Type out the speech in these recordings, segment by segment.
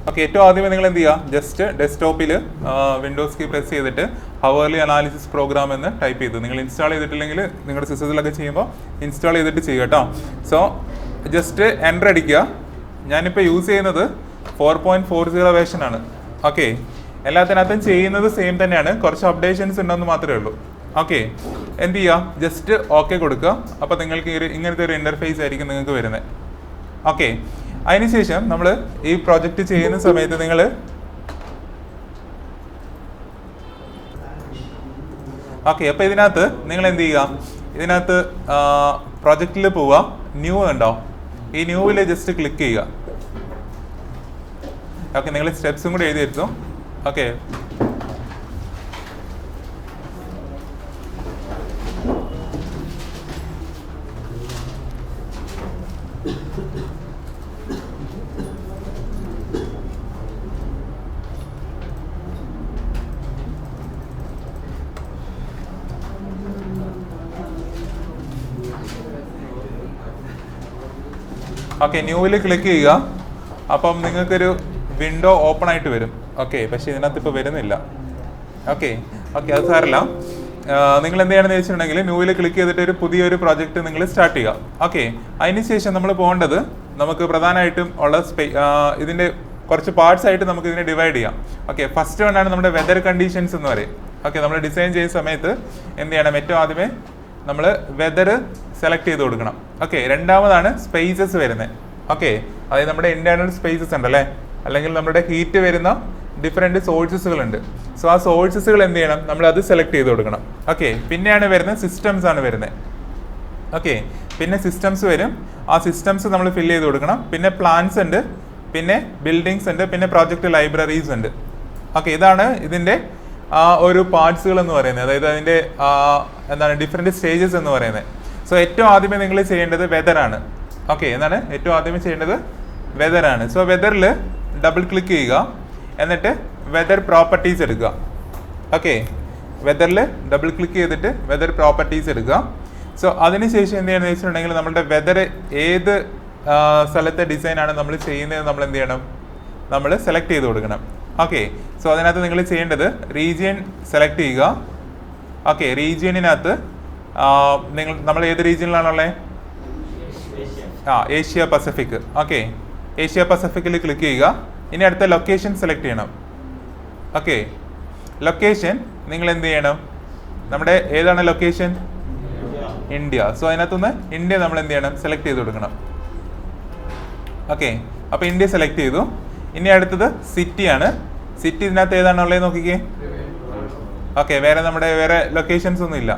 Okay, ഏറ്റവും ആദ്യമേ നിങ്ങൾ എന്ത് ചെയ്യുക, ജസ്റ്റ് ഡെസ്ക്ടോപ്പിൽ വിൻഡോസ് കീ പ്രസ് ചെയ്തിട്ട് ഹവർലി അനാലിസിസ് പ്രോഗ്രാം എന്ന് ടൈപ്പ് ചെയ്തു. നിങ്ങൾ ഇൻസ്റ്റാൾ ചെയ്തിട്ടില്ലെങ്കിൽ നിങ്ങളുടെ സിസ്റ്റത്തിലൊക്കെ ചെയ്യുമ്പോൾ ഇൻസ്റ്റാൾ ചെയ്തിട്ട് ചെയ്യുക കേട്ടോ. സോ ജസ്റ്റ് എൻ്റർ അടിക്കുക. ഞാനിപ്പോൾ യൂസ് ചെയ്യുന്നത് 4.40 വേർഷനാണ്. ഓക്കെ, എല്ലാത്തിനകത്തും ചെയ്യുന്നത് സെയിം തന്നെയാണ്, കുറച്ച് അപ്ഡേഷൻസ് ഉണ്ടെന്ന് മാത്രമേ ഉള്ളൂ. ഓക്കെ, എന്ത് ചെയ്യുക, ജസ്റ്റ് ഓക്കെ കൊടുക്കുക. അപ്പോൾ നിങ്ങൾക്ക് ഇങ്ങനത്തെ ഒരു ഇൻ്റർഫേസ് ആയിരിക്കും നിങ്ങൾക്ക് വരുന്നത്. ഓക്കെ, അതിനുശേഷം നമ്മൾ ഈ പ്രോജക്റ്റ് ചെയ്യുന്ന സമയത്ത് നിങ്ങൾ ഓക്കെ, അപ്പോൾ ഇതിനകത്ത് നിങ്ങൾ എന്ത് ചെയ്യുക, ഇതിനകത്ത് പ്രോജക്റ്റിൽ പോവുക, ന്യൂ ഉണ്ടോ, ഈ ന്യൂവിൽ ജസ്റ്റ് ക്ലിക്ക് ചെയ്യുക. ഓക്കെ, നിങ്ങൾ സ്റ്റെപ്സും കൂടി എഴുതിയെടുത്തു. ഓക്കെ, ഓക്കെ, ന്യൂവിൽ ക്ലിക്ക് ചെയ്യുക. അപ്പം നിങ്ങൾക്കൊരു വിൻഡോ ഓപ്പൺ ആയിട്ട് വരും. ഓക്കെ, പക്ഷേ ഇതിനകത്ത് ഇപ്പോൾ വരുന്നില്ല. ഓക്കെ, അത് സാരമില്ല. നിങ്ങൾ എന്ത് ചെയ്യണമെന്ന് വെച്ചിട്ടുണ്ടെങ്കിൽ ന്യൂവിൽ ക്ലിക്ക് ചെയ്തിട്ട് ഒരു പുതിയൊരു പ്രോജക്റ്റ് നിങ്ങൾ സ്റ്റാർട്ട് ചെയ്യുക. ഓക്കെ, അതിനുശേഷം നമ്മൾ പോകേണ്ടത്, നമുക്ക് പ്രധാനമായിട്ടും ഉള്ള ഇതിൻ്റെ കുറച്ച് പാർട്സ് ആയിട്ട് നമുക്ക് ഇതിനെ ഡിവൈഡ് ചെയ്യാം. ഓക്കെ, ഫസ്റ്റ് വണ്ണാണ് നമ്മുടെ വെതർ കണ്ടീഷൻസ് എന്ന് പറയും. ഓക്കെ, നമ്മൾ ഡിസൈൻ ചെയ്യുന്ന സമയത്ത് എന്ത് ചെയ്യണം, ഏറ്റവും ആദ്യമേ നമ്മൾ വെതർ സെലക്ട് ചെയ്ത് കൊടുക്കണം. ഓക്കെ, രണ്ടാമതാണ് സ്പേസസ് വരുന്നത്. ഓക്കെ, അതായത് നമ്മുടെ ഇന്റേണൽ സ്പേസസ് ഉണ്ടല്ലേ, അല്ലെങ്കിൽ നമ്മുടെ ഹീറ്റ് വരുന്ന ഡിഫറെൻറ്റ് സോഴ്സസുകളുണ്ട്. സോ ആ സോഴ്സസുകൾ എന്ത് ചെയ്യണം, നമ്മൾ അത് സെലക്ട് ചെയ്ത് കൊടുക്കണം. ഓക്കെ, പിന്നെയാണ് വരുന്നത് സിസ്റ്റംസ് ആണ് വരുന്നത്. ഓക്കെ, പിന്നെ സിസ്റ്റംസ് വരും. ആ സിസ്റ്റംസ് നമ്മൾ ഫില്ല് ചെയ്ത് കൊടുക്കണം. പിന്നെ പ്ലാൻസ് ഉണ്ട്, പിന്നെ ബിൽഡിങ്സ് ഉണ്ട്, പിന്നെ പ്രോജക്റ്റ് ലൈബ്രറീസ് ഉണ്ട്. ഓക്കെ, ഇതാണ് ഇതിൻ്റെ ഒരു പാർട്സുകൾ എന്ന് പറയുന്നത്, അതായത് അതിൻ്റെ എന്താണ് ഡിഫറെൻറ്റ് സ്റ്റേജസ് എന്ന് പറയുന്നത്. സോ ഏറ്റവും ആദ്യമേ നിങ്ങൾ ചെയ്യേണ്ടത് വെതറാണ്. ഓക്കെ, എന്താണ് ഏറ്റവും ആദ്യമേ ചെയ്യേണ്ടത്, വെതറാണ്. സോ വെതറിൽ ഡബിൾ ക്ലിക്ക് ചെയ്യുക, എന്നിട്ട് വെതർ പ്രോപ്പർട്ടീസ് എടുക്കുക. ഓക്കെ, വെതറിൽ ഡബിൾ ക്ലിക്ക് ചെയ്തിട്ട് വെതർ പ്രോപ്പർട്ടീസ് എടുക്കുക. സോ അതിനുശേഷം എന്ത് ചെയ്യണമെന്ന് വെച്ചിട്ടുണ്ടെങ്കിൽ നമ്മുടെ വെതർ ഏത് സ്ഥലത്തെ ഡിസൈനാണ് നമ്മൾ ചെയ്യുന്നത് നമ്മൾ എന്ത് ചെയ്യണം, നമ്മൾ സെലക്ട് ചെയ്ത് കൊടുക്കണം. ഓക്കെ, സോ അതിനകത്ത് നിങ്ങൾ ചെയ്യേണ്ടത് റീജിയൻ സെലക്ട് ചെയ്യുക. ഓക്കെ, റീജിയനിനകത്ത് നമ്മൾ ഏത് റീജിയനിലാണുള്ളത്, ഏഷ്യ പസഫിക്. ഓക്കെ, ഏഷ്യ പസഫിക്കിൽ ക്ലിക്ക് ചെയ്യുക. ഇനി അടുത്ത ലൊക്കേഷൻ സെലക്ട് ചെയ്യണം. ഓക്കെ, ലൊക്കേഷൻ നിങ്ങൾ എന്ത് ചെയ്യണം, നമ്മുടെ ഏതാണ് ലൊക്കേഷൻ, ഇന്ത്യ. സോ അതിനകത്തുനിന്ന് ഇന്ത്യ നമ്മൾ എന്ത് ചെയ്യണം, സെലക്ട് ചെയ്ത് കൊടുക്കണം. ഓക്കെ, അപ്പോൾ ഇന്ത്യ സെലക്ട് ചെയ്തു. ഇനി അടുത്തത് സിറ്റിയാണ്. സിറ്റി ഇതിനകത്ത് ഏതാണുള്ളത് നോക്കിക്കേ. ഓക്കെ, വേറെ ലൊക്കേഷൻസ് ഒന്നും ഇല്ല.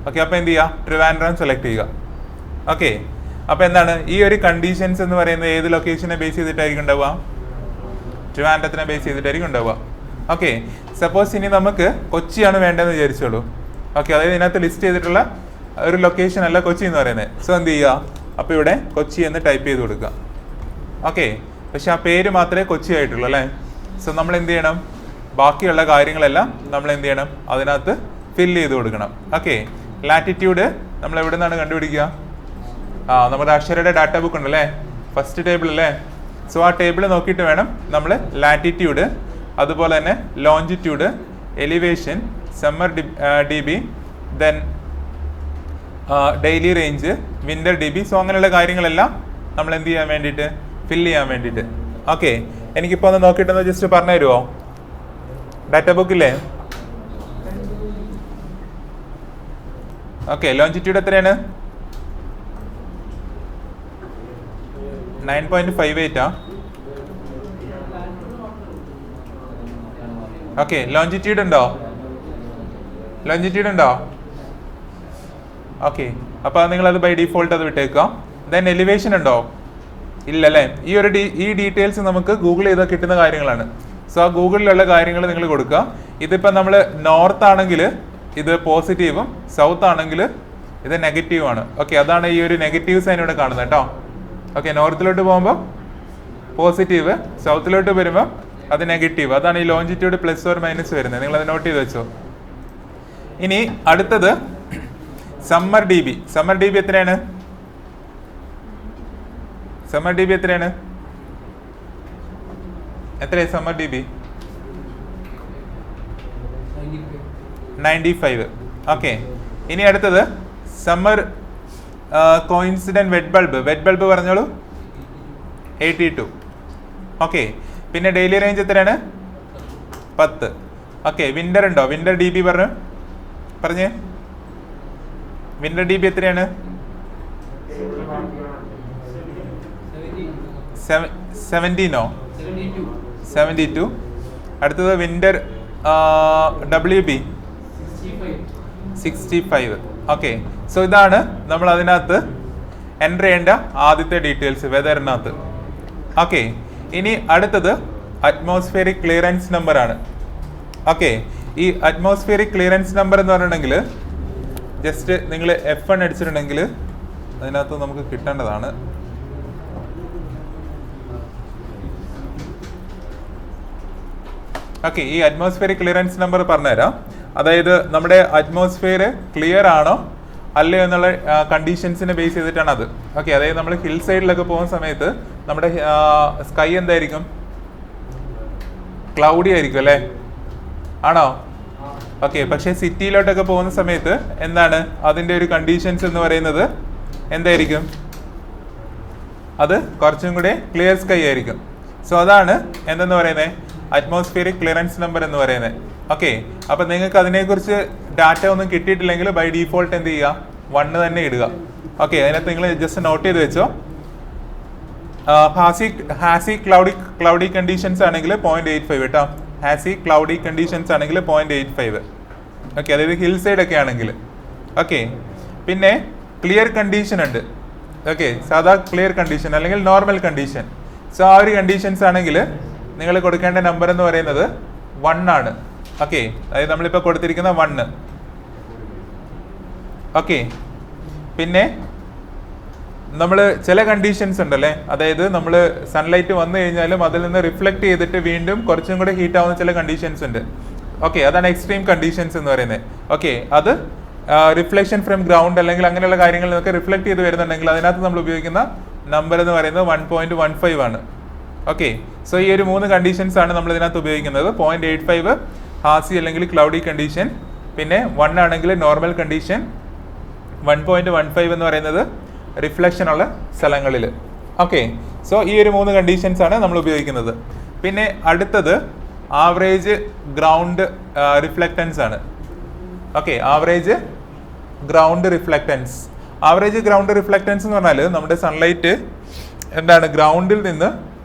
ഓക്കെ, അപ്പോൾ എന്ത് ചെയ്യുക, ട്രിവാൻഡ്രം സെലക്ട് ചെയ്യുക. ഓക്കെ, അപ്പോൾ എന്താണ് ഈ ഒരു കണ്ടീഷൻസ് എന്ന് പറയുന്നത് ഏത് ലൊക്കേഷനെ ബേസ് ചെയ്തിട്ടായിരിക്കും ഉണ്ടാവുക, ട്രിവാൻഡ്രത്തിനെ ബേസ് ചെയ്തിട്ടായിരിക്കും ഉണ്ടാവുക. ഓക്കെ, സപ്പോസ് ഇനി നമുക്ക് കൊച്ചിയാണ് വേണ്ടതെന്ന് വിചാരിച്ചോളൂ. ഓക്കെ, അതായത് ഇതിനകത്ത് ലിസ്റ്റ് ചെയ്തിട്ടുള്ള ഒരു ലൊക്കേഷൻ അല്ല കൊച്ചി എന്ന് പറയുന്നത്. സോ എന്ത് ചെയ്യുക, അപ്പോൾ ഇവിടെ കൊച്ചി എന്ന് ടൈപ്പ് ചെയ്ത് കൊടുക്കുക. ഓക്കെ, പക്ഷെ ആ പേര് മാത്രമേ കൊച്ചി ആയിട്ടുള്ളൂ അല്ലേ. സോ നമ്മൾ എന്ത് ചെയ്യണം, ബാക്കിയുള്ള കാര്യങ്ങളെല്ലാം നമ്മൾ എന്ത് ചെയ്യണം, അതിനകത്ത് ഫില്ല് ചെയ്ത് കൊടുക്കണം. ഓക്കെ, ലാറ്റിറ്റ്യൂഡ് നമ്മൾ എവിടെ നിന്നാണ് കണ്ടുപിടിക്കുക, നമ്മുടെ അക്ഷരയുടെ ഡാറ്റ ബുക്ക് ഉണ്ടല്ലേ, ഫസ്റ്റ് ടേബിൾ അല്ലേ. സോ ആ ടേബിൾ നോക്കിയിട്ട് വേണം നമ്മൾ ലാറ്റിറ്റ്യൂഡ്, അതുപോലെ തന്നെ longitude, elevation, summer DB, then daily range, winter DB. So അങ്ങനെയുള്ള കാര്യങ്ങളെല്ലാം നമ്മൾ എന്ത് ചെയ്യാൻ വേണ്ടിയിട്ട്, ഫില്ല് ചെയ്യാൻ വേണ്ടിയിട്ട്. ഓക്കെ, എനിക്കിപ്പോൾ ഒന്ന് നോക്കിയിട്ടൊന്ന് ജസ്റ്റ് പറഞ്ഞു തരുമോ, ഡാറ്റ ബുക്കില്ലേ. ഓക്കെ, ലോഞ്ചിറ്റ്യൂഡ് എത്രയാണ്, 9.58. ഓക്കെ, ലോഞ്ചിറ്റ്യൂഡ് ഉണ്ടോ, ഓക്കെ, അപ്പോൾ നിങ്ങളത് ബൈ ഡിഫോൾട്ട് അത് വിട്ടേക്കുക. ദെൻ എലിവേഷൻ ഉണ്ടോ, ഇല്ലല്ലേ. ഈ ഡീറ്റെയിൽസ് നമുക്ക് ഗൂഗിൾ ചെയ്താൽ കിട്ടുന്ന കാര്യങ്ങളാണ്. സോ ആ ഗൂഗിളിലുള്ള കാര്യങ്ങൾ നിങ്ങൾ കൊടുക്കുക. ഇതിപ്പോൾ നമ്മൾ നോർത്ത് ആണെങ്കിൽ ഇത് പോസിറ്റീവും, സൗത്ത് ആണെങ്കിൽ ഇത് നെഗറ്റീവാണ്. ഓക്കെ, അതാണ് ഈ ഒരു നെഗറ്റീവ് സൈൻ ഇവിടെ കാണുന്നത് കേട്ടോ. ഓക്കെ, നോർത്തിലോട്ട് പോകുമ്പോൾ പോസിറ്റീവ്, സൗത്തിലോട്ട് വരുമ്പോൾ അത് നെഗറ്റീവ്. അതാണ് ഈ ലോഞ്ചിറ്റ്യൂഡ് പ്ലസ് ഓർ മൈനസ് വരുന്നത്. നിങ്ങളത് നോട്ട് ചെയ്ത് വെച്ചോ. ഇനി അടുത്തത് സമ്മർ DB. സമ്മർ DB എത്രയാണ്, എത്രയായി സമ്മർ ഡി ബി? 95. ഓക്കെ, ഇനി അടുത്തത് സമ്മർ കോയിൻസിഡന്റ് വെറ്റ് ബൾബ് പറഞ്ഞോളൂ. 82. ഓക്കെ, പിന്നെ ഡെയിലി റേഞ്ച് എത്രയാണ്? 10. ഓക്കെ, വിന്റർ ഉണ്ടോ? വിന്റർ ഡി ബി പറഞ്ഞേ. വിന്റർ ഡി ബി എത്രയാണ്? 72. അടുത്തത് winter W B 65. Okay, so ഇതാണ് നമ്മൾ അതിനകത്ത് എൻ്റർ ചെയ്യേണ്ട ആദ്യത്തെ ഡീറ്റെയിൽസ് വെതറിനകത്ത്. ഓക്കെ, ഇനി അടുത്തത് അറ്റ്മോസ്ഫിയറിക് ക്ലിയറൻസ് നമ്പർ ആണ്. ഓക്കെ, ഈ അറ്റ്മോസ്ഫിയറിക് ക്ലിയറൻസ് നമ്പർ എന്ന് പറഞ്ഞിട്ടുണ്ടെങ്കിൽ ജസ്റ്റ് നിങ്ങൾ F1 അടിച്ചിട്ടുണ്ടെങ്കിൽ അതിനകത്ത് നമുക്ക് കിട്ടേണ്ടതാണ്. ഓക്കെ, ഈ അറ്റ്മോസ്ഫിയറിക് ക്ലിയറൻസ് നമ്പർ പറഞ്ഞുതരാം. അതായത് നമ്മുടെ അറ്റ്മോസ്ഫിയർ ക്ലിയർ ആണോ അല്ലയോ എന്നുള്ള കണ്ടീഷൻസിനെ ബേസ് ചെയ്തിട്ടാണ് അത്. ഓക്കെ, അതായത് നമ്മൾ ഹിൽ സൈഡിലൊക്കെ പോകുന്ന സമയത്ത് നമ്മുടെ സ്കൈ എന്തായിരിക്കും? ക്ലൗഡി ആയിരിക്കും അല്ലേ? ആണോ? ഓക്കെ, പക്ഷേ സിറ്റിയിലോട്ടൊക്കെ പോകുന്ന സമയത്ത് എന്താണ് അതിൻ്റെ ഒരു കണ്ടീഷൻസ് എന്ന് പറയുന്നത്? എന്തായിരിക്കും? അത് കുറച്ചും കൂടെ ക്ലിയർ സ്കൈ ആയിരിക്കും. സോ അതാണ് എന്തെന്ന് പറയുന്നത്? അറ്റ്മോസ്ഫിയറിക് ക്ലിയറൻസ് നമ്പർ എന്ന് പറയുന്നത്. ഓക്കെ, അപ്പം നിങ്ങൾക്ക് അതിനെക്കുറിച്ച് ഡാറ്റ ഒന്നും കിട്ടിയിട്ടില്ലെങ്കിൽ ബൈ ഡീഫോൾട്ട് എന്ത് ചെയ്യുക? 1 തന്നെ ഇടുക. ഓക്കെ, അതിനകത്ത് നിങ്ങൾ ജസ്റ്റ് നോട്ട് ചെയ്ത് വെച്ചോ. ഹാസി ക്ലൗഡി കണ്ടീഷൻസ് ആണെങ്കിൽ 0.85 കേട്ടോ. ഹാസി ക്ലൗഡി കണ്ടീഷൻസ് ആണെങ്കിൽ 0.85. ഓക്കെ, അതായത് ഹിൽ സൈഡ് ഒക്കെ ആണെങ്കിൽ. ഓക്കെ, പിന്നെ ക്ലിയർ കണ്ടീഷൻ ഉണ്ട്. ഓക്കെ, സാധാ ക്ലിയർ കണ്ടീഷൻ അല്ലെങ്കിൽ നോർമൽ കണ്ടീഷൻ. സോ ആ ഒരു കണ്ടീഷൻസ് ആണെങ്കിൽ നിങ്ങൾ കൊടുക്കേണ്ട നമ്പർ എന്ന് പറയുന്നത് 1 ആണ്. ഓക്കെ, അതായത് നമ്മളിപ്പോൾ കൊടുത്തിരിക്കുന്ന 1. ഓക്കെ, പിന്നെ നമ്മൾ ചില കണ്ടീഷൻസ് ഉണ്ടല്ലേ, അതായത് നമ്മൾ സൺലൈറ്റ് വന്നു കഴിഞ്ഞാലും അതിൽ നിന്ന് റിഫ്ലക്ട് ചെയ്തിട്ട് വീണ്ടും കുറച്ചും കൂടെ ഹീറ്റ് ആവുന്ന ചില കണ്ടീഷൻസ് ഉണ്ട്. ഓക്കെ, അതാണ് എക്സ്ട്രീം കണ്ടീഷൻസ് എന്ന് പറയുന്നത്. ഓക്കെ, അത് റിഫ്ലക്ഷൻ ഫ്രം ഗ്രൗണ്ട് അല്ലെങ്കിൽ അങ്ങനെയുള്ള കാര്യങ്ങളിൽ നിന്നൊക്കെ റിഫ്ലക്ട് ചെയ്ത് വരുന്നുണ്ടെങ്കിൽ അതിനകത്ത് നമ്മൾ ഉപയോഗിക്കുന്ന നമ്പർ എന്ന് പറയുന്നത് 1.15 ആണ്. ഓക്കെ, സോ ഈ ഒരു 3 കണ്ടീഷൻസ് ആണ് നമ്മൾ ഇതിനകത്ത് ഉപയോഗിക്കുന്നത്. 0.85 ഹാസി അല്ലെങ്കിൽ ക്ലൗഡി കണ്ടീഷൻ, പിന്നെ 1 ആണെങ്കിൽ നോർമൽ കണ്ടീഷൻ, 1.15 എന്ന് പറയുന്നത് റിഫ്ലക്ഷൻ ഉള്ള സ്ഥലങ്ങളിൽ. ഓക്കെ, സോ ഈ ഒരു 3 കണ്ടീഷൻസ് ആണ് നമ്മൾ ഉപയോഗിക്കുന്നത്. പിന്നെ അടുത്തത് ആവറേജ് ഗ്രൗണ്ട് റിഫ്ലക്റ്റൻസ് ആണ്. Okay, average ground reflectance. Average ground reflectance എന്ന് പറഞ്ഞാൽ നമ്മുടെ സൺലൈറ്റ് എന്താണ് ഗ്രൗണ്ടിൽ നിന്ന്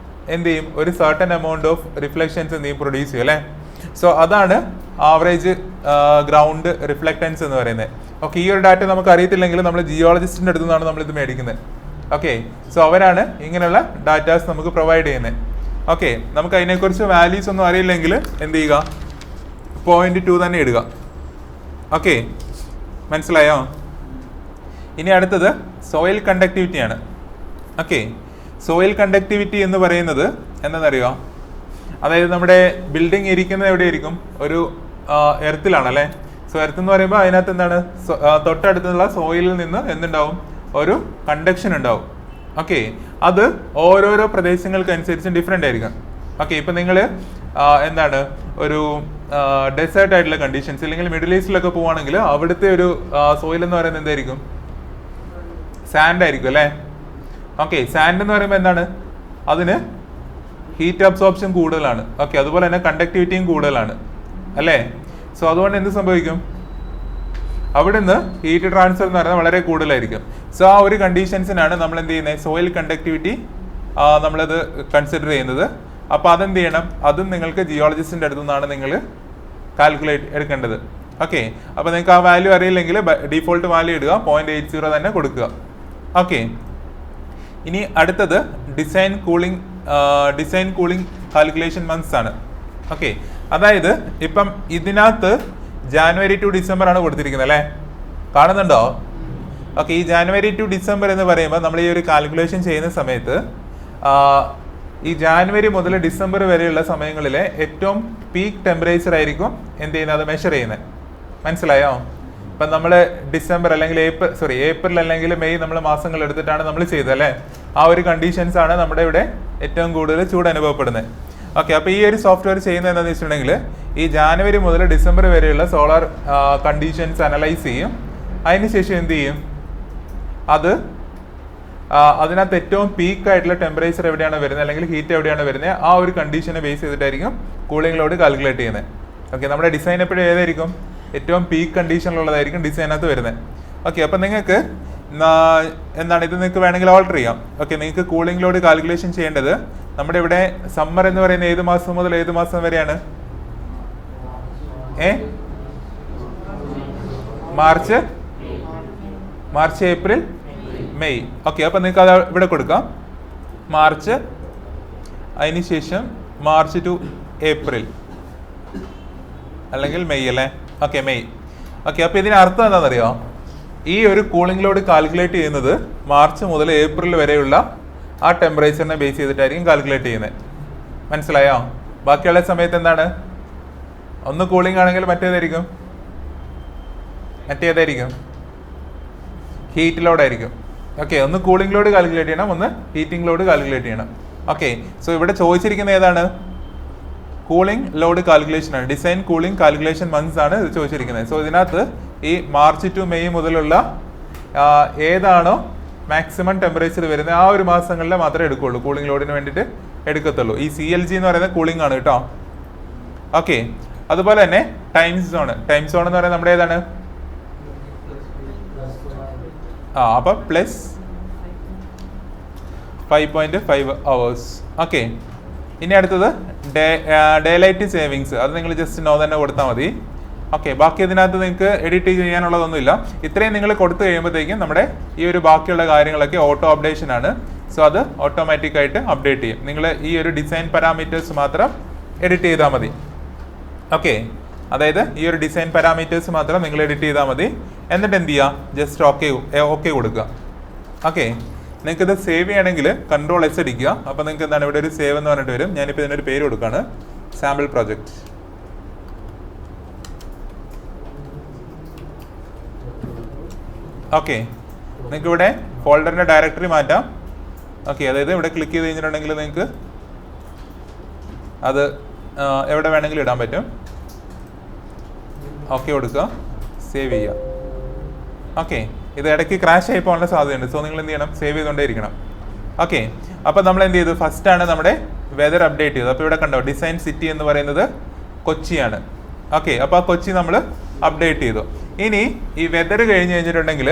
എന്ത് ചെയ്യും? ഒരു സർട്ടൻ എമൗണ്ട് ഓഫ് റിഫ്ലക്ഷൻസ് എന്ത് ചെയ്യും? പ്രൊഡ്യൂസ് ചെയ്യും അല്ലേ? സോ അതാണ് ആവറേജ് ഗ്രൗണ്ട് റിഫ്ലക്റ്റൻസ് എന്ന് പറയുന്നത്. ഓക്കെ, ഈ ഒരു ഡാറ്റ നമുക്ക് അറിയത്തില്ലെങ്കിൽ നമ്മൾ ജിയോളജിസ്റ്റിൻ്റെ അടുത്ത് നിന്നാണ് നമ്മളിത് മേടിക്കുന്നത്. ഓക്കെ, സോ അവരാണ് ഇങ്ങനെയുള്ള ഡാറ്റാസ് നമുക്ക് പ്രൊവൈഡ് ചെയ്യുന്നത്. ഓക്കെ, നമുക്ക് അതിനെക്കുറിച്ച് വാല്യൂസ് ഒന്നും അറിയില്ലെങ്കിൽ എന്ത് ചെയ്യുക? 0.2 തന്നെ ഇടുക. ഓക്കെ, മനസ്സിലായോ? ഇനി അടുത്തത് സോയിൽ കണ്ടക്ടിവിറ്റി ആണ്. ഓക്കെ, സോയിൽ കണ്ടക്ടിവിറ്റി എന്ന് പറയുന്നത് എന്താണെന്നറിയോ? അതായത് നമ്മുടെ ബിൽഡിംഗ് ഇരിക്കുന്നത് എവിടെയായിരിക്കും? ഒരു എർത്തിലാണല്ലേ. സോ എർത്ത് എന്ന് പറയുമ്പോൾ അതിനകത്ത് എന്താണ്? തൊട്ടടുത്തുള്ള സോയിലിൽ നിന്ന് എന്തുണ്ടാവും? ഒരു കണ്ടക്ഷൻ ഉണ്ടാവും. ഓക്കെ, അത് ഓരോരോ പ്രദേശങ്ങൾക്ക് അനുസരിച്ച് ഡിഫറെൻ്റ് ആയിരിക്കും. ഓക്കെ, ഇപ്പം നിങ്ങൾ എന്താണ് ഒരു ഡെസേർട്ട് ആയിട്ടുള്ള കണ്ടീഷൻസ് അല്ലെങ്കിൽ മിഡിൽ ഈസ്റ്റിലൊക്കെ പോവുകയാണെങ്കിൽ അവിടുത്തെ ഒരു സോയിൽ എന്ന് പറയുന്നത് എന്തായിരിക്കും? സാൻഡ് ആയിരിക്കും അല്ലേ? ഓക്കെ, സാൻഡ് എന്ന് പറയുമ്പോൾ എന്താണ്? അതിന് ഹീറ്റ് അബ്സോർപ്ഷൻ കൂടുതലാണ്. ഓക്കെ, അതുപോലെ തന്നെ കണ്ടക്ടിവിറ്റിയും കൂടുതലാണ് അല്ലേ? സോ അതുകൊണ്ട് എന്ത് സംഭവിക്കും? അവിടുന്ന് ഹീറ്റ് ട്രാൻസ്ഫർ എന്ന് പറയുന്നത് വളരെ കൂടുതലായിരിക്കും. സോ ആ ഒരു കണ്ടീഷൻസിനാണ് നമ്മൾ എന്ത് ചെയ്യുന്നത്? സോയിൽ കണ്ടക്ടിവിറ്റി നമ്മളത് കൺസിഡർ ചെയ്യുന്നത്. അപ്പോൾ അതെന്ത് ചെയ്യണം? അതും നിങ്ങൾക്ക് ജിയോളജിസ്റ്റിൻ്റെ അടുത്തു നിന്നാണ് നിങ്ങൾ കാൽക്കുലേറ്റ് എടുക്കേണ്ടത്. ഓക്കെ, അപ്പോൾ നിങ്ങൾക്ക് ആ വാല്യൂ അറിയില്ലെങ്കിൽ ഡീഫോൾട്ട് വാല്യൂ ഇടുക, 0.80 തന്നെ കൊടുക്കുക. ഓക്കെ, ഇനി അടുത്തത് ഡിസൈൻ കൂളിംഗ് കാൽക്കുലേഷൻ മന്ത്സ് ആണ്. ഓക്കെ, അതായത് ഇപ്പം ഇതിനകത്ത് ജാനുവരി ടു ഡിസംബർ ആണ് കൊടുത്തിരിക്കുന്നത് അല്ലേ? കാണുന്നുണ്ടോ? ഓക്കെ, ഈ ജാനുവരി ടു ഡിസംബർ എന്ന് പറയുമ്പോൾ നമ്മൾ ഈ ഒരു കാൽക്കുലേഷൻ ചെയ്യുന്ന സമയത്ത് ഈ ജാനുവരി മുതൽ ഡിസംബർ വരെയുള്ള സമയങ്ങളിലെ ഏറ്റവും പീക്ക് ടെമ്പറേച്ചർ ആയിരിക്കും എന്ത് ചെയ്യുന്നത്? അത് മെഷർ ചെയ്യുന്നത്. മനസ്സിലായോ? ഇപ്പം നമ്മൾ ഡിസംബർ അല്ലെങ്കിൽ ഏപ്രിൽ അല്ലെങ്കിൽ മെയ് നമ്മൾ മാസങ്ങൾ എടുത്തിട്ടാണ് നമ്മൾ ചെയ്തത് അല്ലേ? ആ ഒരു കണ്ടീഷൻസ് ആണ് നമ്മുടെ ഇവിടെ ഏറ്റവും കൂടുതൽ ചൂട് അനുഭവപ്പെടുന്നത്. ഓക്കെ, അപ്പോൾ ഈ ഒരു സോഫ്റ്റ്വെയർ ചെയ്യുന്നത് എന്താണെന്ന് വെച്ചിട്ടുണ്ടെങ്കിൽ ഈ ജാനുവരി മുതൽ ഡിസംബർ വരെയുള്ള സോളാർ കണ്ടീഷൻസ് അനലൈസ് ചെയ്യും. അതിനുശേഷം എന്ത് ചെയ്യും, അതിനകത്ത് ഏറ്റവും പീക്ക് ആയിട്ടുള്ള ടെമ്പറേച്ചർ എവിടെയാണ് വരുന്നത് അല്ലെങ്കിൽ ഹീറ്റ് എവിടെയാണ് വരുന്നത്, ആ ഒരു കണ്ടീഷനെ ബേസ് ചെയ്തിട്ടായിരിക്കും കൂളിംഗ് ലോഡ് കാൽക്കുലേറ്റ് ചെയ്യുന്നത്. ഓക്കെ, നമ്മുടെ ഡിസൈൻ എപ്പോഴും ഏതായിരിക്കും, ഏറ്റവും പീക്ക് കണ്ടീഷനിലുള്ളതായിരിക്കും ഡിസൈനകത്ത് വരുന്നത്. ഓക്കെ, അപ്പം നിങ്ങൾക്ക് എന്താണ് ഇത് നിങ്ങൾക്ക് വേണമെങ്കിൽ ഓൾട്ടർ ചെയ്യാം. ഓക്കെ, നിങ്ങൾക്ക് കൂളിംഗ് ലോഡ് കാൽക്കുലേഷൻ ചെയ്യേണ്ടത് നമ്മുടെ ഇവിടെ സമ്മർ എന്ന് പറയുന്നത് ഏത് മാസം മുതൽ ഏത് മാസം വരെയാണ്? March, April, May. ഓക്കെ, അപ്പം നിങ്ങൾക്ക് അത് ഇവിടെ കൊടുക്കാം. മാർച്ച്, അതിനുശേഷം മാർച്ച് ടു ഏപ്രിൽ അല്ലെങ്കിൽ മെയ് അല്ലേ? Okay, May. ഓക്കെ, അപ്പോൾ ഇതിന് അർത്ഥം എന്താണെന്നറിയോ, ഈ ഒരു കൂളിംഗ് ലോഡ് കാൽക്കുലേറ്റ് ചെയ്യുന്നത് മാർച്ച് മുതൽ ഏപ്രിൽ വരെയുള്ള ആ ടെമ്പറേച്ചറിനെ ബേസ് ചെയ്തിട്ടായിരിക്കും കാൽക്കുലേറ്റ് ചെയ്യുന്നത്. മനസ്സിലായോ? ബാക്കിയുള്ള സമയത്ത് എന്താണ്, ഒന്ന് കൂളിംഗ് ആണെങ്കിൽ മറ്റേതായിരിക്കും, ഹീറ്റ് ലോഡായിരിക്കും. ഓക്കെ, ഒന്ന് കൂളിംഗ് ലോഡ് കാൽക്കുലേറ്റ് ചെയ്യണം, ഒന്ന് ഹീറ്റിംഗ് ലോഡ് കാൽക്കുലേറ്റ് ചെയ്യണം. ഓക്കെ, സോ ഇവിടെ ചോദിച്ചിരിക്കുന്ന ഏതാണ്, കൂളിംഗ് ലോഡ് കാൽക്കുലേഷൻ ആണ്. ഡിസൈൻ കൂളിംഗ് കാൽക്കുലേഷൻ മന്ത്സ് ആണ് ഇത് ചോദിച്ചിരിക്കുന്നത്. സോ ഇതിനകത്ത് ഈ മാർച്ച് ടു മെയ് മുതലുള്ള ഏതാണോ മാക്സിമം ടെമ്പറേച്ചർ വരുന്നത് ആ ഒരു മാസങ്ങളിൽ മാത്രമേ എടുക്കുള്ളൂ, കൂളിംഗ് ലോഡിന് വേണ്ടിയിട്ട് എടുക്കത്തുള്ളൂ. ഈ CLG എന്ന് പറയുന്നത് കൂളിംഗ് ആണ് കേട്ടോ. ഓക്കെ, അതുപോലെ തന്നെ ടൈം സോൺ എന്ന് പറയുന്നത് നമ്മുടെ ഏതാണ്, അപ്പം പ്ലസ് 5.5 hours. ഓക്കെ, ഇനി അടുത്തത് ഡേ ലൈറ്റ് സേവിങ്സ്. അത് നിങ്ങൾ ജസ്റ്റ് നോ തന്നെ കൊടുത്താൽ മതി. ഓക്കെ, ബാക്കി ഇതിനകത്ത് നിങ്ങൾക്ക് എഡിറ്റ് ചെയ്യാനുള്ളതൊന്നുമില്ല. ഇത്രയും നിങ്ങൾ കൊടുത്തു കഴിയുമ്പോഴത്തേക്കും നമ്മുടെ ഈ ഒരു ബാക്കിയുള്ള കാര്യങ്ങളൊക്കെ ഓട്ടോ അപ്ഡേഷൻ ആണ്. സോ അത് ഓട്ടോമാറ്റിക്കായിട്ട് അപ്ഡേറ്റ് ചെയ്യും. നിങ്ങൾ ഈ ഒരു ഡിസൈൻ പാരാമീറ്റേഴ്സ് മാത്രം എഡിറ്റ് ചെയ്താൽ മതി. ഓക്കെ, അതായത് ഈ ഒരു ഡിസൈൻ പാരാമീറ്റേഴ്സ് മാത്രം നിങ്ങൾ എഡിറ്റ് ചെയ്താൽ മതി. എന്നിട്ട് എന്ത് ചെയ്യുക, ജസ്റ്റ് ഓക്കെ കൊടുക്കുക. ഓക്കെ, നിങ്ങൾക്ക് ഇത് സേവ് ചെയ്യണമെങ്കിൽ Ctrl+S അടിക്കുക. അപ്പോൾ നിങ്ങൾക്ക് എന്താണ് ഇവിടെ ഒരു സേവ് എന്ന് പറഞ്ഞിട്ട് വരും. ഞാനിപ്പോൾ ഇതിനൊരു പേര് കൊടുക്കുകയാണ്, സാമ്പിൾ പ്രോജക്റ്റ്. ഓക്കെ, നിങ്ങൾക്ക് ഇവിടെ ഫോൾഡറിൻ്റെ ഡയറക്ടറി മാറ്റാം. ഓക്കെ, അതായത് ഇവിടെ ക്ലിക്ക് ചെയ്ത് കഴിഞ്ഞിട്ടുണ്ടെങ്കിൽ നിങ്ങൾക്ക് അത് എവിടെ വേണമെങ്കിലും ഇടാൻ പറ്റും. ഓക്കെ കൊടുക്കുക, സേവ് ചെയ്യുക. ഓക്കെ, ഇത് ഇടയ്ക്ക് ക്രാഷ് ആയി പോകാനുള്ള സാധ്യതയുണ്ട്. സോ നിങ്ങൾ എന്ത് ചെയ്യണം, സേവ് ചെയ്തുകൊണ്ടേ ഇരിക്കണം. ഓക്കെ, അപ്പോൾ നമ്മൾ എന്ത് ചെയ്തു, ഫസ്റ്റാണ് നമ്മുടെ വെതർ അപ്ഡേറ്റ് ചെയ്തത്. അപ്പോൾ ഇവിടെ കണ്ടോ, ഡിസൈൻ സിറ്റി എന്ന് പറയുന്നത് കൊച്ചിയാണ്. ഓക്കെ, അപ്പോൾ ആ കൊച്ചി നമ്മൾ അപ്ഡേറ്റ് ചെയ്തു. ഇനി ഈ വെതർ കഴിഞ്ഞ് കഴിഞ്ഞിട്ടുണ്ടെങ്കിൽ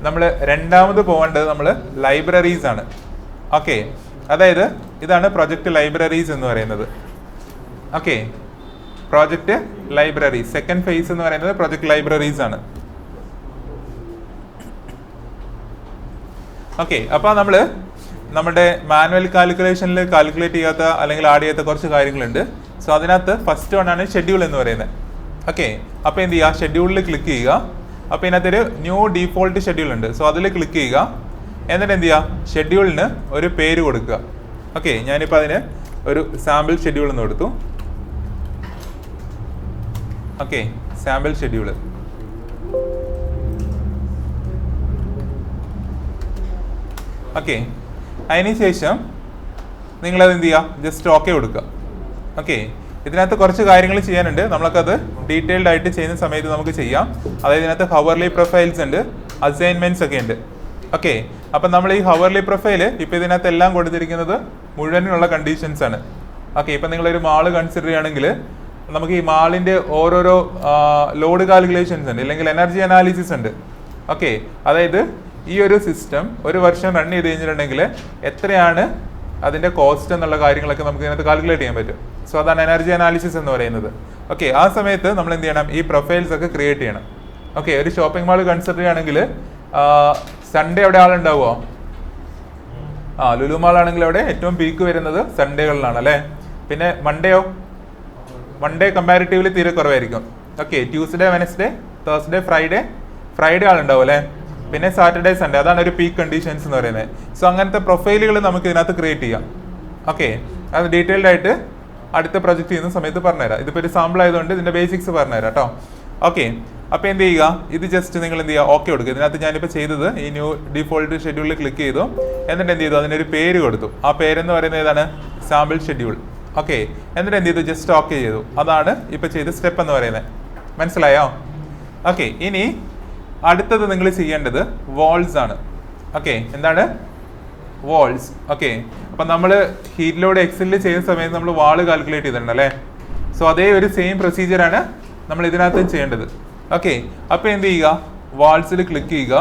നമ്മൾ രണ്ടാമത് പോകേണ്ടത് നമ്മൾ ലൈബ്രറീസ് ആണ്. ഓക്കെ, അതായത് ഇതാണ് പ്രൊജക്റ്റ് ലൈബ്രറീസ് എന്ന് പറയുന്നത്. Okay, project library second phase എന്ന് പറയുന്നത് പ്രൊജക്ട് ലൈബ്രറീസ് ആണ്. ഓക്കെ, അപ്പോൾ നമ്മൾ നമ്മുടെ മാനുവൽ കാൽക്കുലേഷനിൽ കാൽക്കുലേറ്റ് ചെയ്യാത്ത അല്ലെങ്കിൽ ആഡ് ചെയ്യാത്ത കുറച്ച് കാര്യങ്ങളുണ്ട്. സോ അതിനകത്ത് ഫസ്റ്റ് വൺ ആണ് ഷെഡ്യൂൾ എന്ന് പറയുന്നത്. ഓക്കെ, അപ്പോൾ എന്ത് ചെയ്യുക, ഷെഡ്യൂളിൽ ക്ലിക്ക് ചെയ്യുക. അപ്പോൾ ഇതിനകത്തൊരു ന്യൂ ഡീഫോൾട്ട് ഷെഡ്യൂൾ ഉണ്ട്. സോ അതിൽ ക്ലിക്ക് ചെയ്യുക. എന്നിട്ട് എന്ത് ചെയ്യുക, ഷെഡ്യൂളിന് ഒരു പേര് കൊടുക്കുക. ഓക്കെ, ഞാനിപ്പോൾ അതിന് ഒരു സാമ്പിൾ ഷെഡ്യൂൾ എന്ന് കൊടുത്തു. Okay, sample schedule. ഓക്കെ, അതിനുശേഷം നിങ്ങളത് എന്ത് ചെയ്യുക, ജസ്റ്റ് ഓക്കെ കൊടുക്കുക. ഓക്കെ, ഇതിനകത്ത് കുറച്ച് കാര്യങ്ങൾ ചെയ്യാനുണ്ട്. നമ്മളൊക്കെ ഡീറ്റെയിൽഡ് ആയിട്ട് ചെയ്യുന്ന സമയത്ത് നമുക്ക് ചെയ്യാം. അതായത് ഇതിനകത്ത് ഹവർലി പ്രൊഫൈൽസ് ഉണ്ട്, അസൈൻമെന്റ്സ് ഒക്കെ ഉണ്ട്. ഓക്കെ, അപ്പം നമ്മൾ ഈ ഹവർലി പ്രൊഫൈൽ ഇപ്പോൾ ഇതിനകത്ത് എല്ലാം കൊടുത്തിരിക്കുന്നത് മുഴുവനുള്ള കണ്ടീഷൻസ് ആണ്. ഓക്കെ, ഇപ്പം നിങ്ങളൊരു മാള് കൺസിഡർ ചെയ്യുകയാണെങ്കിൽ നമുക്ക് ഈ മാളിൻ്റെ ഓരോരോ ലോഡ് കാൽക്കുലേഷൻസ് ഉണ്ട്, അല്ലെങ്കിൽ എനർജി അനാലിസിസ് ഉണ്ട്. ഓക്കെ, അതായത് ഈ ഒരു സിസ്റ്റം ഒരു വർഷം റൺ ചെയ്ത് കഴിഞ്ഞിട്ടുണ്ടെങ്കിൽ എത്രയാണ് അതിൻ്റെ കോസ്റ്റ് എന്നുള്ള കാര്യങ്ങളൊക്കെ നമുക്ക് ഇതിനകത്ത് കാൽക്കുലേറ്റ് ചെയ്യാൻ പറ്റും. സോ അതാണ് എനർജി അനാലിസിസ് എന്ന് പറയുന്നത്. ഓക്കെ, ആ സമയത്ത് നമ്മൾ എന്ത് ചെയ്യണം, ഈ പ്രൊഫൈൽസ് ഒക്കെ ക്രിയേറ്റ് ചെയ്യണം. ഓക്കെ, ഒരു ഷോപ്പിംഗ് മാൾ കൺസിഡർ ചെയ്യുകയാണെങ്കിൽ സൺഡേ അവിടെ ആളുണ്ടാവുമോ? ലുലു മാൾ ആണെങ്കിൽ അവിടെ ഏറ്റവും പീക്ക് വരുന്നത് സൺഡേകളിലാണ് അല്ലേ. പിന്നെ മൺഡേ കമ്പാരിറ്റീവ്ലി തീരെ കുറവായിരിക്കും. Okay, Tuesday, Wednesday, Thursday, Friday ആളുണ്ടാവും അല്ലേ. പിന്നെ സാറ്റർഡേ, സൺഡേ, അതാണ് ഒരു പീക്ക് കണ്ടീഷൻസ് എന്ന് പറയുന്നത്. സോ അങ്ങനത്തെ പ്രൊഫൈലുകൾ നമുക്ക് ഇതിനകത്ത് ക്രിയേറ്റ് ചെയ്യാം. ഓക്കെ, അത് ഡീറ്റെയിൽഡ് ആയിട്ട് അടുത്ത പ്രൊജക്ട് ചെയ്യുന്ന സമയത്ത് പറഞ്ഞുതരാം. ഇതിപ്പോൾ ഒരു സാമ്പിൾ ആയതുകൊണ്ട് ഇതിൻ്റെ ബേസിക്സ് പറഞ്ഞുതരാം കേട്ടോ. ഓക്കെ, അപ്പോൾ എന്ത് ചെയ്യുക, ഇത് ജസ്റ്റ് നിങ്ങൾ എന്ത് ചെയ്യുക, ഓക്കെ കൊടുക്കുക. ഇതിനകത്ത് ഞാനിപ്പോൾ ചെയ്തത് ഈ ന്യൂ ഡിഫോൾട്ട് ഷെഡ്യൂളിൽ ക്ലിക്ക് ചെയ്തു. എന്നിട്ട് എന്ത് ചെയ്തു, അതിനൊരു പേര് കൊടുത്തു. ആ പേരെന്ന് പറയുന്നത് ഏതാണ്, സാമ്പിൾ ഷെഡ്യൂൾ. ഓക്കെ, എന്നിട്ട് എന്ത് ചെയ്തു, ജസ്റ്റ് ഓക്കെ ചെയ്തു. അതാണ് ഇപ്പോൾ ചെയ്ത സ്റ്റെപ്പ് എന്ന് പറയുന്നത്. മനസ്സിലായോ? ഓക്കെ, ഇനി അടുത്തത് നിങ്ങൾ ചെയ്യേണ്ടത് വാൾസ് ആണ്. ഓക്കെ, എന്താണ് വാൾസ്? ഓക്കെ, അപ്പം നമ്മൾ ഹീറ്റ് ലോഡ് എക്സലിൽ ചെയ്യുന്ന സമയത്ത് നമ്മൾ വാള് കാൽക്കുലേറ്റ് ചെയ്തിട്ടുണ്ട് അല്ലേ? സോ അതേ ഒരു സെയിം പ്രൊസീജിയറാണ് നമ്മൾ ഇതിനകത്ത് ചെയ്യേണ്ടത്. ഓക്കെ, അപ്പോൾ എന്ത് ചെയ്യുക, വാൾസിൽ ക്ലിക്ക് ചെയ്യുക,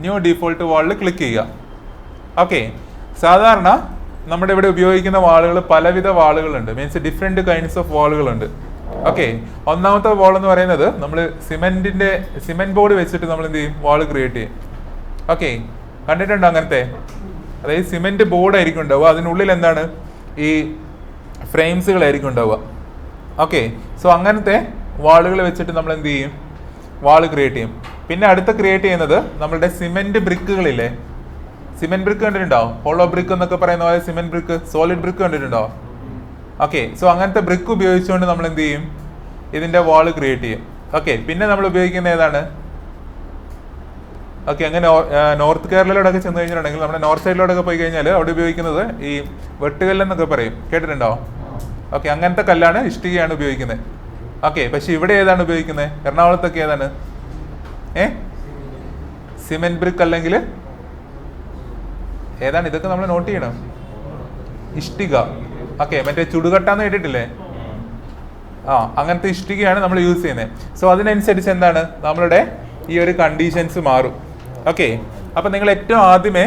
ന്യൂ ഡിഫോൾട്ട് വാളിൽ ക്ലിക്ക് ചെയ്യുക. ഓക്കെ, സാധാരണ നമ്മുടെ ഇവിടെ ഉപയോഗിക്കുന്ന വാളുകൾ പലവിധ വാളുകളുണ്ട്, മീൻസ് ഡിഫറെൻറ്റ് കൈൻഡ്സ് ഓഫ് വാളുകളുണ്ട്. ഓക്കെ, ഒന്നാമത്തെ വാൾ എന്ന് പറയുന്നത് നമ്മൾ സിമെന്റ് ബോർഡ് വെച്ചിട്ട് നമ്മൾ എന്ത് ചെയ്യും, വാൾ ക്രിയേറ്റ് ചെയ്യും. ഓക്കെ, കണ്ടിട്ടുണ്ടോ അങ്ങനത്തെ? അതായത് സിമെന്റ് ബോർഡ് ആയിരിക്കും ഉണ്ടാവുക, അതിനുള്ളിൽ എന്താണ് ഈ ഫ്രെയിംസുകളായിരിക്കും ഉണ്ടാവുക. ഓക്കെ, സോ അങ്ങനത്തെ വാളുകൾ വെച്ചിട്ട് നമ്മൾ എന്ത് ചെയ്യും, വാൾ ക്രിയേറ്റ് ചെയ്യും. പിന്നെ അടുത്ത ക്രിയേറ്റ് ചെയ്യുന്നത് നമ്മളുടെ സിമെന്റ് ബ്രിക്കുകളില്ലേ, സിമെന്റ് ബ്രിക്ക് കണ്ടിട്ടുണ്ടോ? ഹോളോ ബ്രിക്ക് എന്നൊക്കെ പറയുന്ന പോലെ സിമെന്റ് ബ്രിക്ക്, സോളിഡ് ബ്രിക്ക് കണ്ടിട്ടുണ്ടോ? ഓക്കെ, സോ അങ്ങനത്തെ ബ്രിക്ക് ഉപയോഗിച്ചുകൊണ്ട് നമ്മൾ എന്ത് ചെയ്യും, ഇതിന്റെ വാൾ ക്രിയേറ്റ് ചെയ്യും. ഓക്കെ, പിന്നെ നമ്മൾ ഉപയോഗിക്കുന്ന ഏതാണ്? ഓക്കെ, അങ്ങനെ നോർത്ത് കേരളയിലോടൊക്കെ ചെന്ന് കഴിഞ്ഞിട്ടുണ്ടെങ്കിൽ, നമ്മുടെ നോർത്ത് സൈഡിലോടൊക്കെ പോയി കഴിഞ്ഞാൽ അവിടെ ഉപയോഗിക്കുന്നത് ഈ വെട്ടുകല്ലെന്നൊക്കെ പറയും, കേട്ടിട്ടുണ്ടോ? ഓക്കെ, അങ്ങനത്തെ കല്ലാണ്, ഇഷ്ടികയാണ് ഉപയോഗിക്കുന്നത്. ഓക്കെ, പക്ഷെ ഇവിടെ ഏതാണ് ഉപയോഗിക്കുന്നത്? എറണാകുളത്തൊക്കെ ഏതാണ്? സിമെന്റ് ബ്രിക്ക് അല്ലെങ്കിൽ ഏതാണ്? ഇതൊക്കെ നമ്മൾ നോട്ട് ചെയ്യണം. ഇഷ്ടിക. ഓക്കെ, മറ്റേ ചുടുകട്ടാന്ന് കേട്ടിട്ടില്ലേ? അങ്ങനത്തെ ഇഷ്ടികയാണ് നമ്മൾ യൂസ് ചെയ്യുന്നത്. സോ അതിനനുസരിച്ച് എന്താണ്, നമ്മളുടെ ഈ ഒരു കണ്ടീഷൻസ് മാറും. ഓക്കെ, അപ്പം നിങ്ങൾ ഏറ്റവും ആദ്യമേ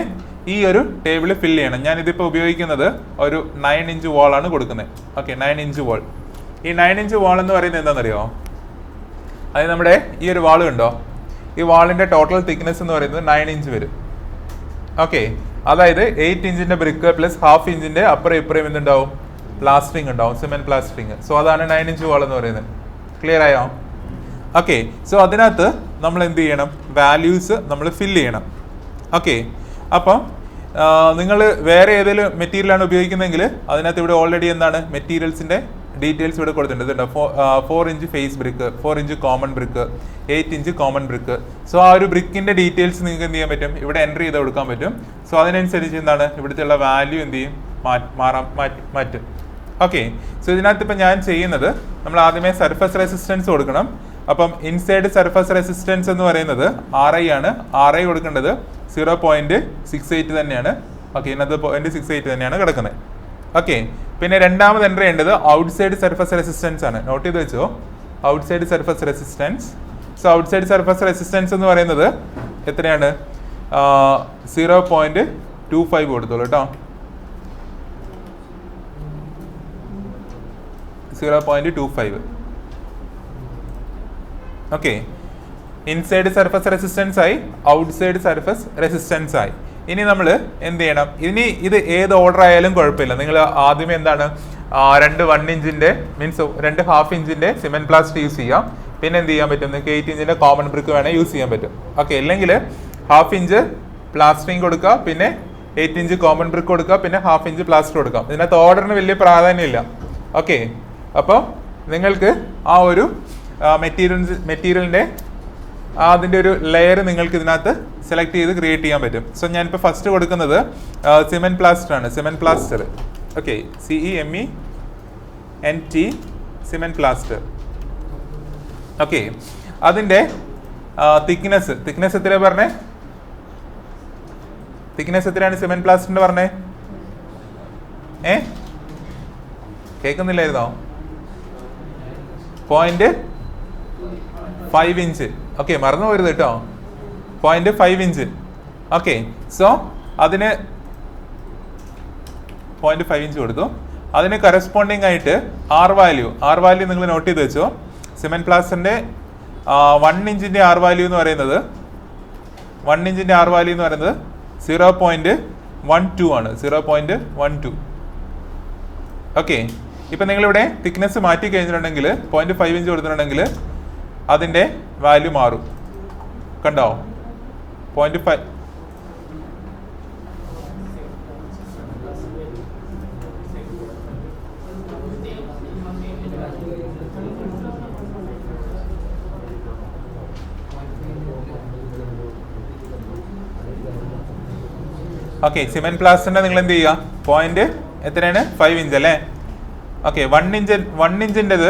ഈ ഒരു ടേബിൾ ഫില്ല് ചെയ്യണം. ഞാനിതിപ്പോൾ ഉപയോഗിക്കുന്നത് ഒരു 9 ഇഞ്ച് വാളാണ് കൊടുക്കുന്നത്. ഓക്കെ, 9 ഇഞ്ച് വാൾ. ഈ 9 ഇഞ്ച് വാൾ എന്ന് പറയുന്നത് എന്താണെന്നറിയോ? അതായത് നമ്മുടെ ഈ ഒരു വാൾ കണ്ടോ, ഈ വാളിൻ്റെ ടോട്ടൽ തിക്നെസ് എന്ന് പറയുന്നത് 9 ഇഞ്ച് വരും. ഓക്കെ, അതായത് 8 ഇഞ്ചിന്റെ ബ്രിക്ക് പ്ലസ് ഹാഫ് ഇഞ്ചിന്റെ അപ്പുറം ഇപ്പുറം എന്തുണ്ടാവും, പ്ലാസ്റ്ററിങ് ഉണ്ടാവും, സിമെന്റ് പ്ലാസ്റ്ററിങ്. സോ അതാണ് 9 ഇഞ്ച് വാൾ എന്ന് പറയുന്നത്. ക്ലിയർ ആയോ? ഓക്കെ, സോ അതിനകത്ത് നമ്മൾ എന്ത് ചെയ്യണം, വാല്യൂസ് നമ്മൾ ഫില്ല് ചെയ്യണം. ഓക്കെ, അപ്പം നിങ്ങൾ വേറെ ഏതെങ്കിലും മെറ്റീരിയലാണ് ഉപയോഗിക്കുന്നതെങ്കിൽ അതിനകത്ത് ഇവിടെ ഓൾറെഡി എന്താണ് മെറ്റീരിയൽസിന്റെ ഡീറ്റെയിൽസ് ഇവിടെ കൊടുത്തിട്ടുണ്ട്. 4 inch face brick, 4 inch common brick, 8 inch common brick. So ആ ഒരു ബ്രിക്കിന്റെ ഡീറ്റെയിൽസ് നിങ്ങൾക്ക് എന്ത് ചെയ്യാൻ പറ്റും, ഇവിടെ എൻ്റർ ചെയ്ത് കൊടുക്കാൻ പറ്റും. സോ അതിനനുസരിച്ച് എന്താണ് ഇവിടുത്തെ ഉള്ള വാല്യൂ എന്ത് ചെയ്യും, മാറ്റും. ഓക്കെ, സോ ഇതിനകത്ത് ഇപ്പം ഞാൻ ചെയ്യുന്നത്, നമ്മൾ ആദ്യമേ സർഫസ് റെസിസ്റ്റൻസ് കൊടുക്കണം. അപ്പം ഇൻസൈഡ് സർഫസ് റെസിസ്റ്റൻസ് എന്ന് പറയുന്നത് RI ആണ്. RI കൊടുക്കേണ്ടത് 0.68 തന്നെയാണ്. ഓക്കെ, ഇതിനകത്ത് 0.68 തന്നെയാണ് കിടക്കുന്നത്. ഓക്കെ, പിന്നെ രണ്ടാമത് എൻ്റർ ചെയ്യേണ്ടത് ഔട്ട്സൈഡ് സർഫസ് റെസിസ്റ്റൻസ് ആണ്. നോട്ട് ചെയ്ത് വെച്ചോ, outside surface resistance. So outside surface resistance എന്ന് പറയുന്നത് എത്രയാണ്, 0.25 കൊടുത്തോളൂ കേട്ടോ. 0.25. ഓക്കെ, ഇൻസൈഡ് സർഫസ് റെസിസ്റ്റൻസ് ആയി, ഔട്ട്സൈഡ് സർഫസ് റെസിസ്റ്റൻസ് ആയി. ഇനി നമ്മൾ എന്ത് ചെയ്യണം, ഇനി ഇത് ഏത് ഓർഡർ ആയാലും കുഴപ്പമില്ല. നിങ്ങൾ ആദ്യമേ എന്താണ് 2 1 ഇഞ്ചിന്റെ മീൻസ് 2 ഹാഫ് ഇഞ്ചിന്റെ സിമെന്റ് പ്ലാസ്റ്റർ യൂസ് ചെയ്യാം. പിന്നെ എന്ത് ചെയ്യാൻ പറ്റും, നിങ്ങൾക്ക് 8 ഇഞ്ചിന്റെ കോമൺ ബ്രിക്ക് വേണേൽ യൂസ് ചെയ്യാൻ പറ്റും. ഓക്കെ, അല്ലെങ്കിൽ ഹാഫ് ഇഞ്ച് പ്ലാസ്റ്ററിങ് കൊടുക്കുക, പിന്നെ 8 ഇഞ്ച് കോമൺ ബ്രിക്ക് കൊടുക്കുക, പിന്നെ ഹാഫ് ഇഞ്ച് പ്ലാസ്റ്റർ കൊടുക്കാം. ഇതിനകത്ത് ഓർഡറിന് വലിയ പ്രാധാന്യമില്ല. ഓക്കെ, അപ്പോൾ നിങ്ങൾക്ക് ആ ഒരു മെറ്റീരിയലിന്റെ അതിൻ്റെ ഒരു ലെയർ നിങ്ങൾക്ക് ഇതിനകത്ത് സെലക്ട് ചെയ്ത് ക്രിയേറ്റ് ചെയ്യാൻ പറ്റും. സോ ഞാനിപ്പോൾ ഫസ്റ്റ് കൊടുക്കുന്നത് സിമെന്റ് പ്ലാസ്റ്റർ ആണ്. Cement plaster. Okay, CEMENT cement plaster. Okay, അതിൻ്റെ തിക്നെസ് എത്രയാണ് പറഞ്ഞേ? തിക്നെസ് എത്രയാണ് സിമെന്റ് പ്ലാസ്റ്ററിന്റെ പറഞ്ഞേ? കേൾക്കുന്നില്ലായിരുന്നോ? 0.5 ഇഞ്ച്. ഓക്കെ, മറന്നു പോരുത് കേട്ടോ, 0.5 ഇഞ്ച്. ഓക്കെ, സോ അതിന് 0.5 ഇഞ്ച് കൊടുത്തു. അതിന് കറസ്പോണ്ടിങ് ആയിട്ട് R വാല്യൂ നിങ്ങൾ നോട്ട് ചെയ്ത് വെച്ചോ. സിമെന്റ് പ്ലാസ്റ്ററിന്റെ 1 ഇഞ്ചിന്റെ R വാല്യൂ എന്ന് പറയുന്നത് 0.12 ആണ്. 0.12. ഓക്കെ, ഇപ്പം നിങ്ങളിവിടെ തിക്നെസ് മാറ്റി കഴിഞ്ഞിട്ടുണ്ടെങ്കിൽ 0.5 ഇഞ്ച് കൊടുത്തിട്ടുണ്ടെങ്കിൽ അതിൻ്റെ വാല്യൂ മാറും. കണ്ടോ? 0.5. ഓക്കെ, സിമെന്റ് പ്ലാസ്റ്ററിന്റെ നിങ്ങൾ എന്ത് ചെയ്യുക, പോയിന്റ് എത്രയാണ്, 5 ഇഞ്ച് അല്ലേ? ഓക്കെ 1 ഇഞ്ചിൻ്റെത്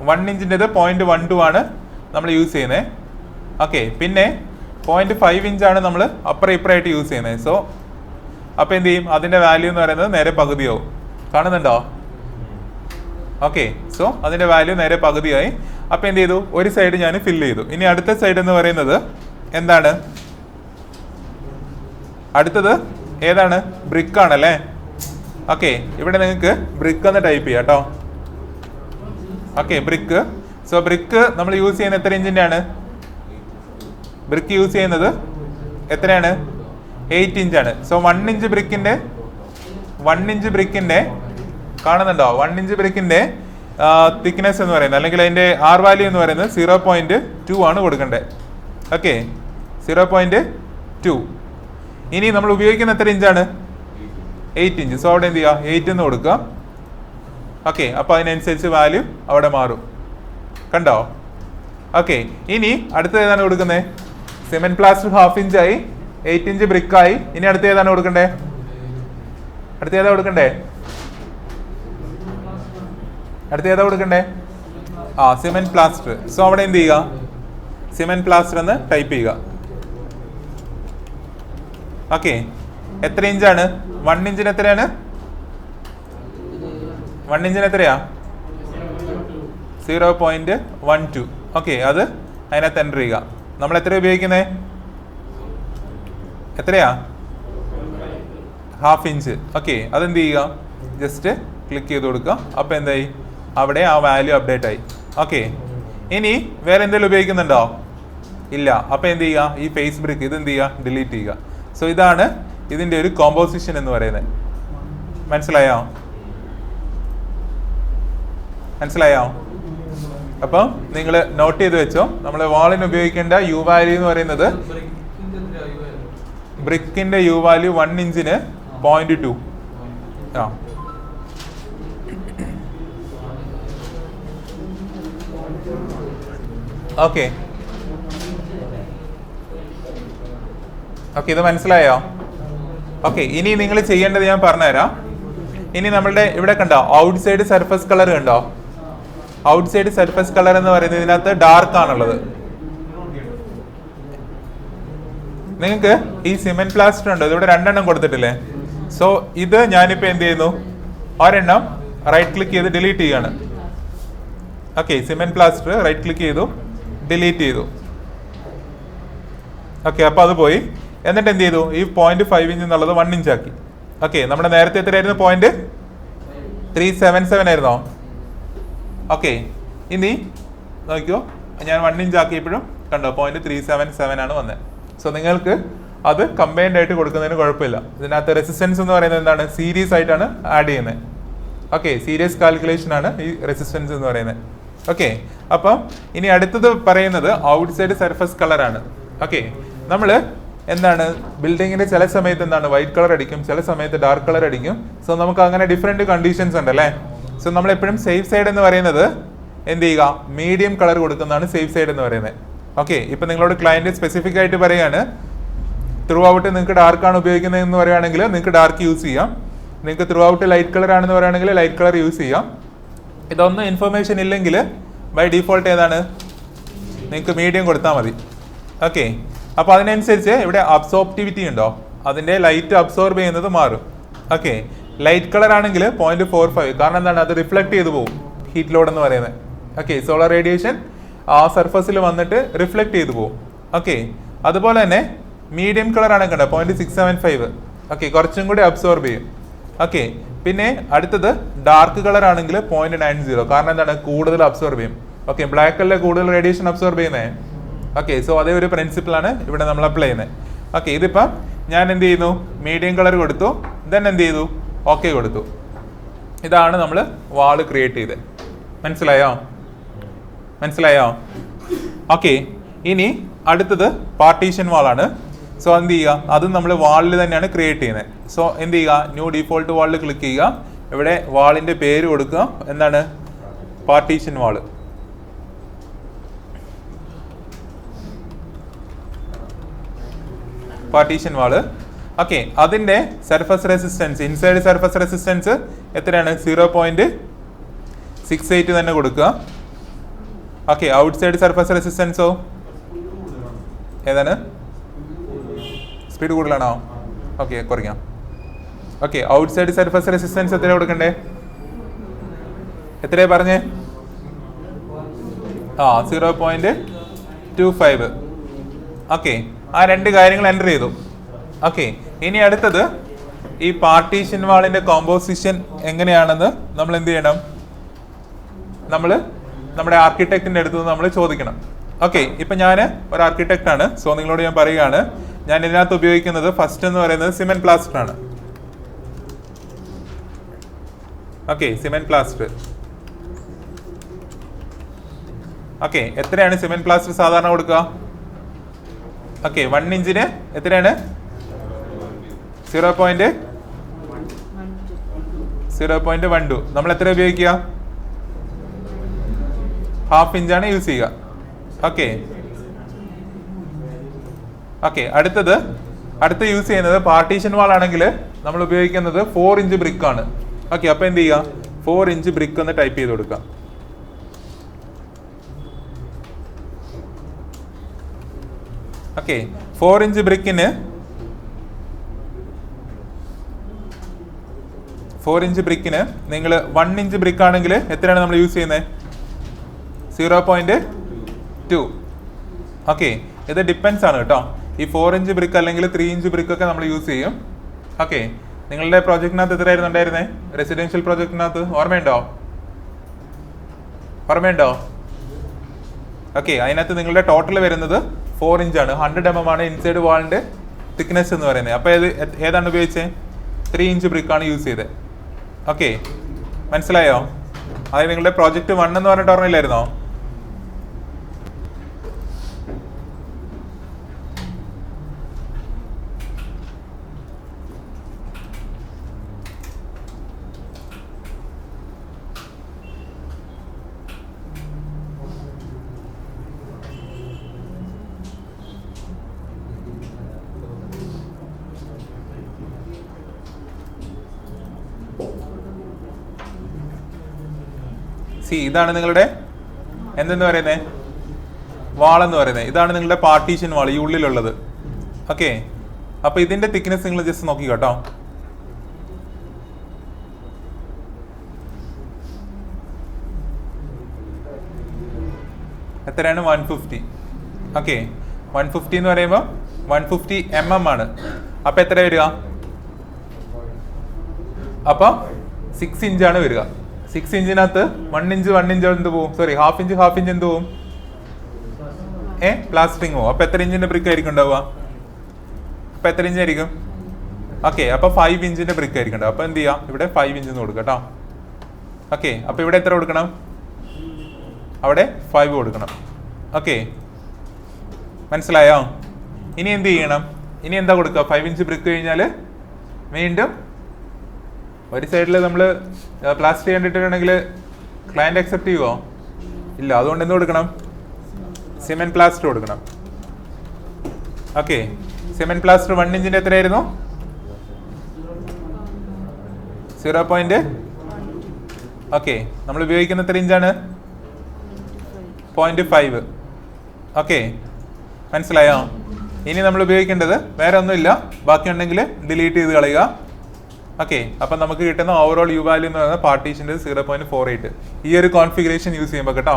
0.12 ആണ് നമ്മൾ യൂസ് ചെയ്യുന്നത്. ഓക്കെ, പിന്നെ 0.5 ഇഞ്ചാണ് നമ്മൾ അപ്പുറം ഇപ്പുറമായിട്ട് യൂസ് ചെയ്യുന്നത്. സോ അപ്പോൾ എന്ത് ചെയ്യും, അതിൻ്റെ വാല്യൂ എന്ന് പറയുന്നത് നേരെ പകുതിയാവും. കാണുന്നുണ്ടോ? ഓക്കെ, സോ അതിൻ്റെ വാല്യൂ നേരെ പകുതിയായി. അപ്പോൾ എന്ത് ചെയ്തു, ഒരു സൈഡ് ഞാൻ ഫില്ല് ചെയ്തു. ഇനി അടുത്ത സൈഡ് എന്ന് പറയുന്നത് എന്താണ്? അടുത്തത് ഏതാണ്? ബ്രിക്ക് ആണല്ലേ. ഓക്കെ, ഇവിടെ നിങ്ങൾക്ക് ബ്രിക്ക് എന്ന് ടൈപ്പ് ചെയ്യാം കേട്ടോ. Okay, brick. സോ ബ്രിക്ക് നമ്മൾ യൂസ് ചെയ്യുന്നത് എത്ര ഇഞ്ചിൻ്റെ ആണ്? ബ്രിക്ക് യൂസ് ചെയ്യുന്നത് എത്രയാണ്? 8 ഇഞ്ചാണ്. സോ 1 ഇഞ്ച് ബ്രിക്കിൻ്റെ കാണുന്നുണ്ടോ? 1 ഇഞ്ച് ബ്രിക്കിൻ്റെ തിക്നെസ് എന്ന് പറയുന്നത്, അല്ലെങ്കിൽ അതിൻ്റെ ആർ വാല്യൂ എന്ന് പറയുന്നത് 0.2 ആണ് കൊടുക്കേണ്ടത്. ഓക്കെ, 0.2. ഇനി നമ്മൾ ഉപയോഗിക്കുന്ന എത്ര ഇഞ്ചാണ്? 8 ഇഞ്ച്. സോ അവിടെ എന്ത് ചെയ്യുക, 8 എന്ന് കൊടുക്കുക. ഓക്കെ, അപ്പോൾ അതിനനുസരിച്ച് വാല്യൂ അവിടെ മാറും. കണ്ടോ? ഓക്കെ, ഇനി അടുത്ത ഏതാണ് കൊടുക്കുന്നത്? സിമെന്റ് പ്ലാസ്റ്റർ 1/2 ഇഞ്ചായി, 8 ഇഞ്ച് ബ്രിക്കായി. ഇനി അടുത്ത ഏതാണ് കൊടുക്കണ്ടേ? അടുത്ത ഏതാ കൊടുക്കണ്ടേ? Cement plaster. സോ അവിടെ എന്ത് ചെയ്യുക, സിമെന്റ് പ്ലാസ്റ്റർ എന്ന് ടൈപ്പ് ചെയ്യുക. ഓക്കെ, എത്ര ഇഞ്ചാണ്? 1 ഇഞ്ചിന് എത്രയാണ്? 1 ഇഞ്ചിന് എത്രയാ? 0.12. ഓക്കെ, അത് അതിനകത്ത് എൻ്റർ ചെയ്യുക. നമ്മൾ എത്ര ഉപയോഗിക്കുന്നത്? എത്രയാ? 1/2 ഇഞ്ച്. ഓക്കെ, അതെന്ത് ചെയ്യുക, ജസ്റ്റ് ക്ലിക്ക് ചെയ്ത് കൊടുക്കുക. അപ്പോൾ എന്തായി, അവിടെ ആ വാല്യൂ അപ്ഡേറ്റ് ആയി. ഓക്കെ, ഇനി വേറെ എന്തെങ്കിലും ഉപയോഗിക്കുന്നുണ്ടോ? ഇല്ല. അപ്പോൾ എന്ത് ചെയ്യുക, ഈ ഫേസ് ബ്രിക്ക് ഇത് എന്ത് ചെയ്യുക, ഡിലീറ്റ് ചെയ്യുക. സോ ഇതാണ് ഇതിൻ്റെ ഒരു കോമ്പോസിഷൻ എന്ന് പറയുന്നത്. മനസ്സിലായോ? അപ്പം നിങ്ങൾ നോട്ട് ചെയ്ത് വെച്ചോ. നമ്മൾ വാളിന് ഉപയോഗിക്കേണ്ട യു വാല്യൂ എന്ന് പറയുന്നത്, ബ്രിക്കിന്റെ യു വാല്യൂ 1 ഇഞ്ചിന് 0.2. ഓക്കെ, ഇത് മനസ്സിലായോ? ഓക്കെ, ഇനി നിങ്ങൾ ചെയ്യേണ്ടത് ഞാൻ പറഞ്ഞുതരാം. ഇനി നമ്മളുടെ ഇവിടെ കണ്ടോ ഔട്ട് സൈഡ് സർഫസ് കളർ കണ്ടോ? ഔട്ട് സൈഡ് സർഫസ് കളർ എന്ന് പറയുന്നത് ഇതിനകത്ത് ഡാർക്ക് ആണുള്ളത്. നിങ്ങൾക്ക് ഈ സിമെന്റ് പ്ലാസ്റ്റർ ഉണ്ട്, ഇതിവിടെ 2 എണ്ണം കൊടുത്തിട്ടില്ലേ? സോ ഇത് ഞാനിപ്പോൾ എന്ത് ചെയ്യുന്നു, ഒരെണ്ണം റൈറ്റ് ക്ലിക്ക് ചെയ്ത് ഡിലീറ്റ് ചെയ്യാണ്. Okay, cement plaster right click ചെയ്തു, ഡിലീറ്റ് ചെയ്തു. ഓക്കെ, അപ്പോൾ അത് പോയി. എന്നിട്ട് എന്ത് ചെയ്തു, ഈ 0.5 ഇഞ്ച് എന്നുള്ളത് 1 ഇഞ്ച് ആക്കി. ഓക്കെ, നമ്മുടെ നേരത്തെ എത്രയായിരുന്നു? 0.377 ആയിരുന്നോ? ഓക്കെ, ഇനി നോക്കിയോ, ഞാൻ 1 ഇഞ്ച് ആക്കിയപ്പോഴും കണ്ടോ 0.377 ആണ് വന്നത്. സോ നിങ്ങൾക്ക് അത് കമ്പൈൻഡ് ആയിട്ട് കൊടുക്കുന്നതിന് കുഴപ്പമില്ല. ഇതിനകത്ത് റെസിസ്റ്റൻസ് എന്ന് പറയുന്നത് എന്താണ്? സീരീസ് ആയിട്ടാണ് ആഡ് ചെയ്യുന്നത്. ഓക്കെ, സീരീസ് കാൽക്കുലേഷൻ ആണ് ഈ റെസിസ്റ്റൻസ് എന്ന് പറയുന്നത്. ഓക്കെ, അപ്പം ഇനി അടുത്തത് പറയുന്നത് ഔട്ട് സൈഡ് സർഫസ് കളറാണ്. ഓക്കെ, നമ്മൾ എന്താണ് ബിൽഡിങ്ങിന്റെ ചില സമയത്ത് എന്താണ് വൈറ്റ് കളർ അടിക്കും, ചില സമയത്ത് ഡാർക്ക് കളർ അടിക്കും. സോ നമുക്ക് അങ്ങനെ ഡിഫറെന്റ് കണ്ടീഷൻസ് ഉണ്ട് അല്ലേ? സോ നമ്മൾ എപ്പോഴും സേഫ് സൈഡ് എന്ന് പറയുന്നത് എന്ത് ചെയ്യുക, മീഡിയം കളർ കൊടുക്കുന്നതാണ് സേഫ് സൈഡ് എന്ന് പറയുന്നത്. ഓക്കെ, ഇപ്പം നിങ്ങളോട് ക്ലയന്റ് സ്പെസിഫിക് ആയിട്ട് പറയാണ് ത്രൂ ഔട്ട് നിങ്ങൾക്ക് ഡാർക്കാണ് ഉപയോഗിക്കുന്നത് എന്ന് പറയുകയാണെങ്കിൽ നിങ്ങൾക്ക് ഡാർക്ക് യൂസ് ചെയ്യാം. നിങ്ങൾക്ക് ത്രൂ ഔട്ട് ലൈറ്റ് കളർ ആണെന്ന് പറയുകയാണെങ്കിൽ ലൈറ്റ് കളർ യൂസ് ചെയ്യാം. ഇതൊന്നും ഇൻഫർമേഷൻ ഇല്ലെങ്കിൽ ബൈ ഡിഫോൾട്ട് ഏതാണ്, നിങ്ങൾക്ക് മീഡിയം കൊടുത്താൽ മതി. ഓക്കെ, അപ്പോൾ അതിനനുസരിച്ച് ഇവിടെ അബ്സോർപ്റ്റിവിറ്റി ഉണ്ടോ, അതിൻ്റെ ലൈറ്റ് അബ്സോർബ് ചെയ്യുന്നത് മാറും. ഓക്കെ, ലൈറ്റ് കളർ ആണെങ്കിൽ 0.45, കാരണം എന്താണ്, അത് റിഫ്ലക്ട് ചെയ്ത് പോകും, ഹീറ്റ് ലോഡ് എന്ന് പറയുന്നത്. ഓക്കെ, സോളാർ റേഡിയേഷൻ ആ സർഫസിൽ വന്നിട്ട് റിഫ്ലക്ട് ചെയ്ത് പോകും. ഓക്കെ, അതുപോലെ തന്നെ മീഡിയം കളർ ആണ് കണ്ടോ 0.675. ഓക്കെ, കുറച്ചും കൂടി അബ്സോർബ് ചെയ്യും. ഓക്കെ, പിന്നെ അടുത്തത് ഡാർക്ക് കളർ ആണെങ്കിൽ 0.90, കാരണം എന്താണ്, കൂടുതൽ അബ്സോർബ് ചെയ്യും. ഓക്കെ, ബ്ലാക്ക് കളറിൽ കൂടുതൽ റേഡിയേഷൻ അബ്സോർബ് ചെയ്യുന്നത്. ഓക്കെ, സോ അതേ ഒരു പ്രിൻസിപ്പിളാണ് ഇവിടെ നമ്മൾ അപ്ലൈ ചെയ്യുന്നത്. ഓക്കെ, ഇതിപ്പം ഞാൻ എന്ത് ചെയ്യുന്നു, മീഡിയം കളർ കൊടുത്തു, ദെൻ എന്ത് ചെയ്തു, ഓക്കെ കൊടുത്തു. ഇതാണ് നമ്മൾ വാള് ക്രിയേറ്റ് ചെയ്തത്. മനസ്സിലായോ? ഓക്കെ, ഇനി അടുത്തത് പാർട്ടീഷൻ വാളാണ്. സോ എന്ത് ചെയ്യുക, അതും നമ്മൾ വാളിൽ തന്നെയാണ് ക്രിയേറ്റ് ചെയ്യുന്നത്. സോ എന്ത് ചെയ്യുക, ന്യൂ ഡിഫോൾട്ട് വാളിൽ ക്ലിക്ക് ചെയ്യുക, ഇവിടെ വാളിൻ്റെ പേര് കൊടുക്കുക, എന്താണ്, പാർട്ടീഷൻ വാള്. ഓക്കെ, അതിന്റെ surface resistance, inside surface resistance എത്രയാണ്? 0.68 തന്നെ കൊടുക്കുക. ഓക്കെ, ഔട്ട്സൈഡ് സർഫസ് റെസിസ്റ്റൻസോ ഏതാണ്? സ്പീഡ് കൂടുതലാണോ? ഓക്കെ, കുറയ്ക്കാം. ഓക്കെ, ഔട്ട്സൈഡ് സർഫസ് റെസിസ്റ്റൻസ് എത്ര കൊടുക്കണ്ടേ? എത്രയാ പറഞ്ഞേ? 0.25. ഓക്കെ, ആ രണ്ട് കാര്യങ്ങൾ എൻ്റർ ചെയ്തു. ഓക്കെ, ഇനി അടുത്തത് ഈ പാർട്ടീഷൻ വാളിന്റെ കോമ്പോസിഷൻ എങ്ങനെയാണെന്ന് നമ്മൾ എന്ത് ചെയ്യണം? നമ്മൾ നമ്മുടെ ആർക്കിടെക്റ്റിന്റെ അടുത്ത് നമ്മൾ ചോദിക്കണം. ഓക്കെ, ഇപ്പൊ ഞാൻ ഒരു ആർക്കിടെക്റ്റ് ആണ്. സോ നിങ്ങളോട് ഞാൻ പറയുകയാണ്, ഞാൻ ഇതിനകത്ത് ഉപയോഗിക്കുന്നത് ഫസ്റ്റ് എന്ന് പറയുന്നത് സിമെന്റ് പ്ലാസ്റ്റർ ആണ്. Okay, cement plaster. ഓക്കെ, എത്രയാണ് സിമെന്റ് പ്ലാസ്റ്റർ സാധാരണ കൊടുക്കുക? ഓക്കെ, 1 ഇഞ്ചിന് എത്രയാണ്? 0.12. നമ്മൾ എത്ര ഉപയോഗിക്കുക? ഹാഫ് ഇഞ്ചാണ് യൂസ് ചെയ്യുക. ഓക്കെ ഓക്കെ, അടുത്ത യൂസ് ചെയ്യുന്നത് പാർട്ടീഷൻ വാൾ ആണെങ്കിൽ നമ്മൾ ഉപയോഗിക്കുന്നത് 4 ഇഞ്ച് ബ്രിക്ക് ആണ്. ഓക്കെ, അപ്പൊ എന്ത് ചെയ്യുക? 4 ഇഞ്ച് ബ്രിക്ക് ഒന്ന് ടൈപ്പ് ചെയ്ത് കൊടുക്കുക. ഓക്കെ, 4 ഇഞ്ച് ബ്രിക്കിന് 4 ഇഞ്ച് ബ്രിക്കിന് നിങ്ങൾ 1 ഇഞ്ച് ബ്രിക്ക് ആണെങ്കിൽ എത്രയാണ് നമ്മൾ യൂസ് ചെയ്യുന്നത്? 0.2. ഓക്കെ, ഇത് ഡിപ്പെൻസ് ആണ് കേട്ടോ. ഈ 4 ഇഞ്ച് ബ്രിക്ക് അല്ലെങ്കിൽ 3 ഇഞ്ച് ബ്രിക്ക് ഒക്കെ നമ്മൾ യൂസ് ചെയ്യും. ഓക്കെ, നിങ്ങളുടെ പ്രോജക്റ്റിനകത്ത് എത്രയായിരുന്നു ഉണ്ടായിരുന്നേ? റെസിഡൻഷ്യൽ പ്രോജക്റ്റിനകത്ത് ഓർമ്മയുണ്ടോ? ഓക്കെ, അതിനകത്ത് നിങ്ങളുടെ ടോട്ടൽ വരുന്നത് 4 ഇഞ്ചാണ്. 100 mm ആണ് ഇൻസൈഡ് വാളിന്റെ തിക്നെസ് എന്ന് പറയുന്നത്. അപ്പോൾ ഏതാണ് ഉപയോഗിച്ചത്? 3 ഇഞ്ച് ബ്രിക്കാണ് യൂസ് ചെയ്തത്. ഓക്കെ, മനസ്സിലായോ? അതായത് നിങ്ങളുടെ പ്രോജക്റ്റ് 1 എന്ന് പറഞ്ഞിട്ട് ഓർമ്മയില്ലായിരുന്നോ? ഇതാണ് നിങ്ങളുടെ എന്തെന്ന് പറയുന്നത്? വാളെന്ന് പറയുന്നത്. ഇതാണ് നിങ്ങളുടെ പാർട്ടീഷൻ വാൾ, ഈ ഉള്ളിലുള്ളത്. ഓക്കെ, അപ്പൊ ഇതിന്റെ തിക്നെസ് നിങ്ങൾ ജസ്റ്റ് നോക്കി കേട്ടോ. എത്രയാണ്? 150. ഓക്കെ, 150 എന്ന് പറയുമ്പോൾ 150 mm ആണ്. അപ്പൊ എത്ര വരിക? അപ്പൊ 6 ഇഞ്ചാണ് വരിക. 6 ഇഞ്ചിനകത്ത് 1 ഇഞ്ച് എന്ത് പോവും? സോറി, ഹാഫ് ഇഞ്ച് എന്ത് പോവും? പ്ലാസ്റ്ററിങ് പോവും. അപ്പൊ എത്ര ഇഞ്ചിന്റെ ബ്രിക്ക് ആയിരിക്കും ഉണ്ടാവുക? അപ്പൊ എത്ര ഇഞ്ച് ആയിരിക്കും? ഓക്കെ, അപ്പൊ 5 ഇഞ്ചിന്റെ ബ്രിക്ക് ആയിരിക്കും ഉണ്ടാവുക. അപ്പൊ എന്ത് ചെയ്യാം? ഇവിടെ 5 ഇഞ്ച് കൊടുക്കുക കേട്ടോ. ഓക്കെ, അപ്പൊ ഇവിടെ എത്ര കൊടുക്കണം? അവിടെ 5 കൊടുക്കണം. ഓക്കെ, മനസ്സിലായോ? ഇനി എന്ത് ചെയ്യണം? ഇനി എന്താ കൊടുക്കുക? 5 ഇഞ്ച് ബ്രിക്ക് കഴിഞ്ഞാൽ വീണ്ടും ഒരു സൈഡിൽ നമ്മൾ പ്ലാസ്റ്റർ ചെയ്യേണ്ടിട്ടുണ്ടെങ്കിൽ ക്ലയന്റ് അക്സെപ്റ്റ് ചെയ്യുമോ? ഇല്ല. അതുകൊണ്ട് എന്ത് കൊടുക്കണം? സിമെന്റ് പ്ലാസ്റ്റർ കൊടുക്കണം. ഓക്കെ, സിമെന്റ് പ്ലാസ്റ്റർ 1 ഇഞ്ചിന്റെ എത്രയായിരുന്നു? 0. ഓക്കെ, നമ്മൾ ഉപയോഗിക്കുന്ന എത്ര ഇഞ്ചാണ്? 0.5. ഓക്കെ, മനസ്സിലായോ? ഇനി നമ്മൾ ഉപയോഗിക്കേണ്ടത് വേറെ ഒന്നുമില്ല. ബാക്കിയുണ്ടെങ്കിൽ ഡിലീറ്റ് ചെയ്ത് കളയുക. ഓക്കെ, അപ്പം നമുക്ക് കിട്ടുന്ന ഓവറോൾ യു വാല്യൂ എന്ന് പറയുന്നത് പാർട്ടീഷൻ്റെ 0.48. ഈ ഒരു കോൺഫിഗറേഷൻ യൂസ് ചെയ്യുമ്പോൾ കേട്ടോ.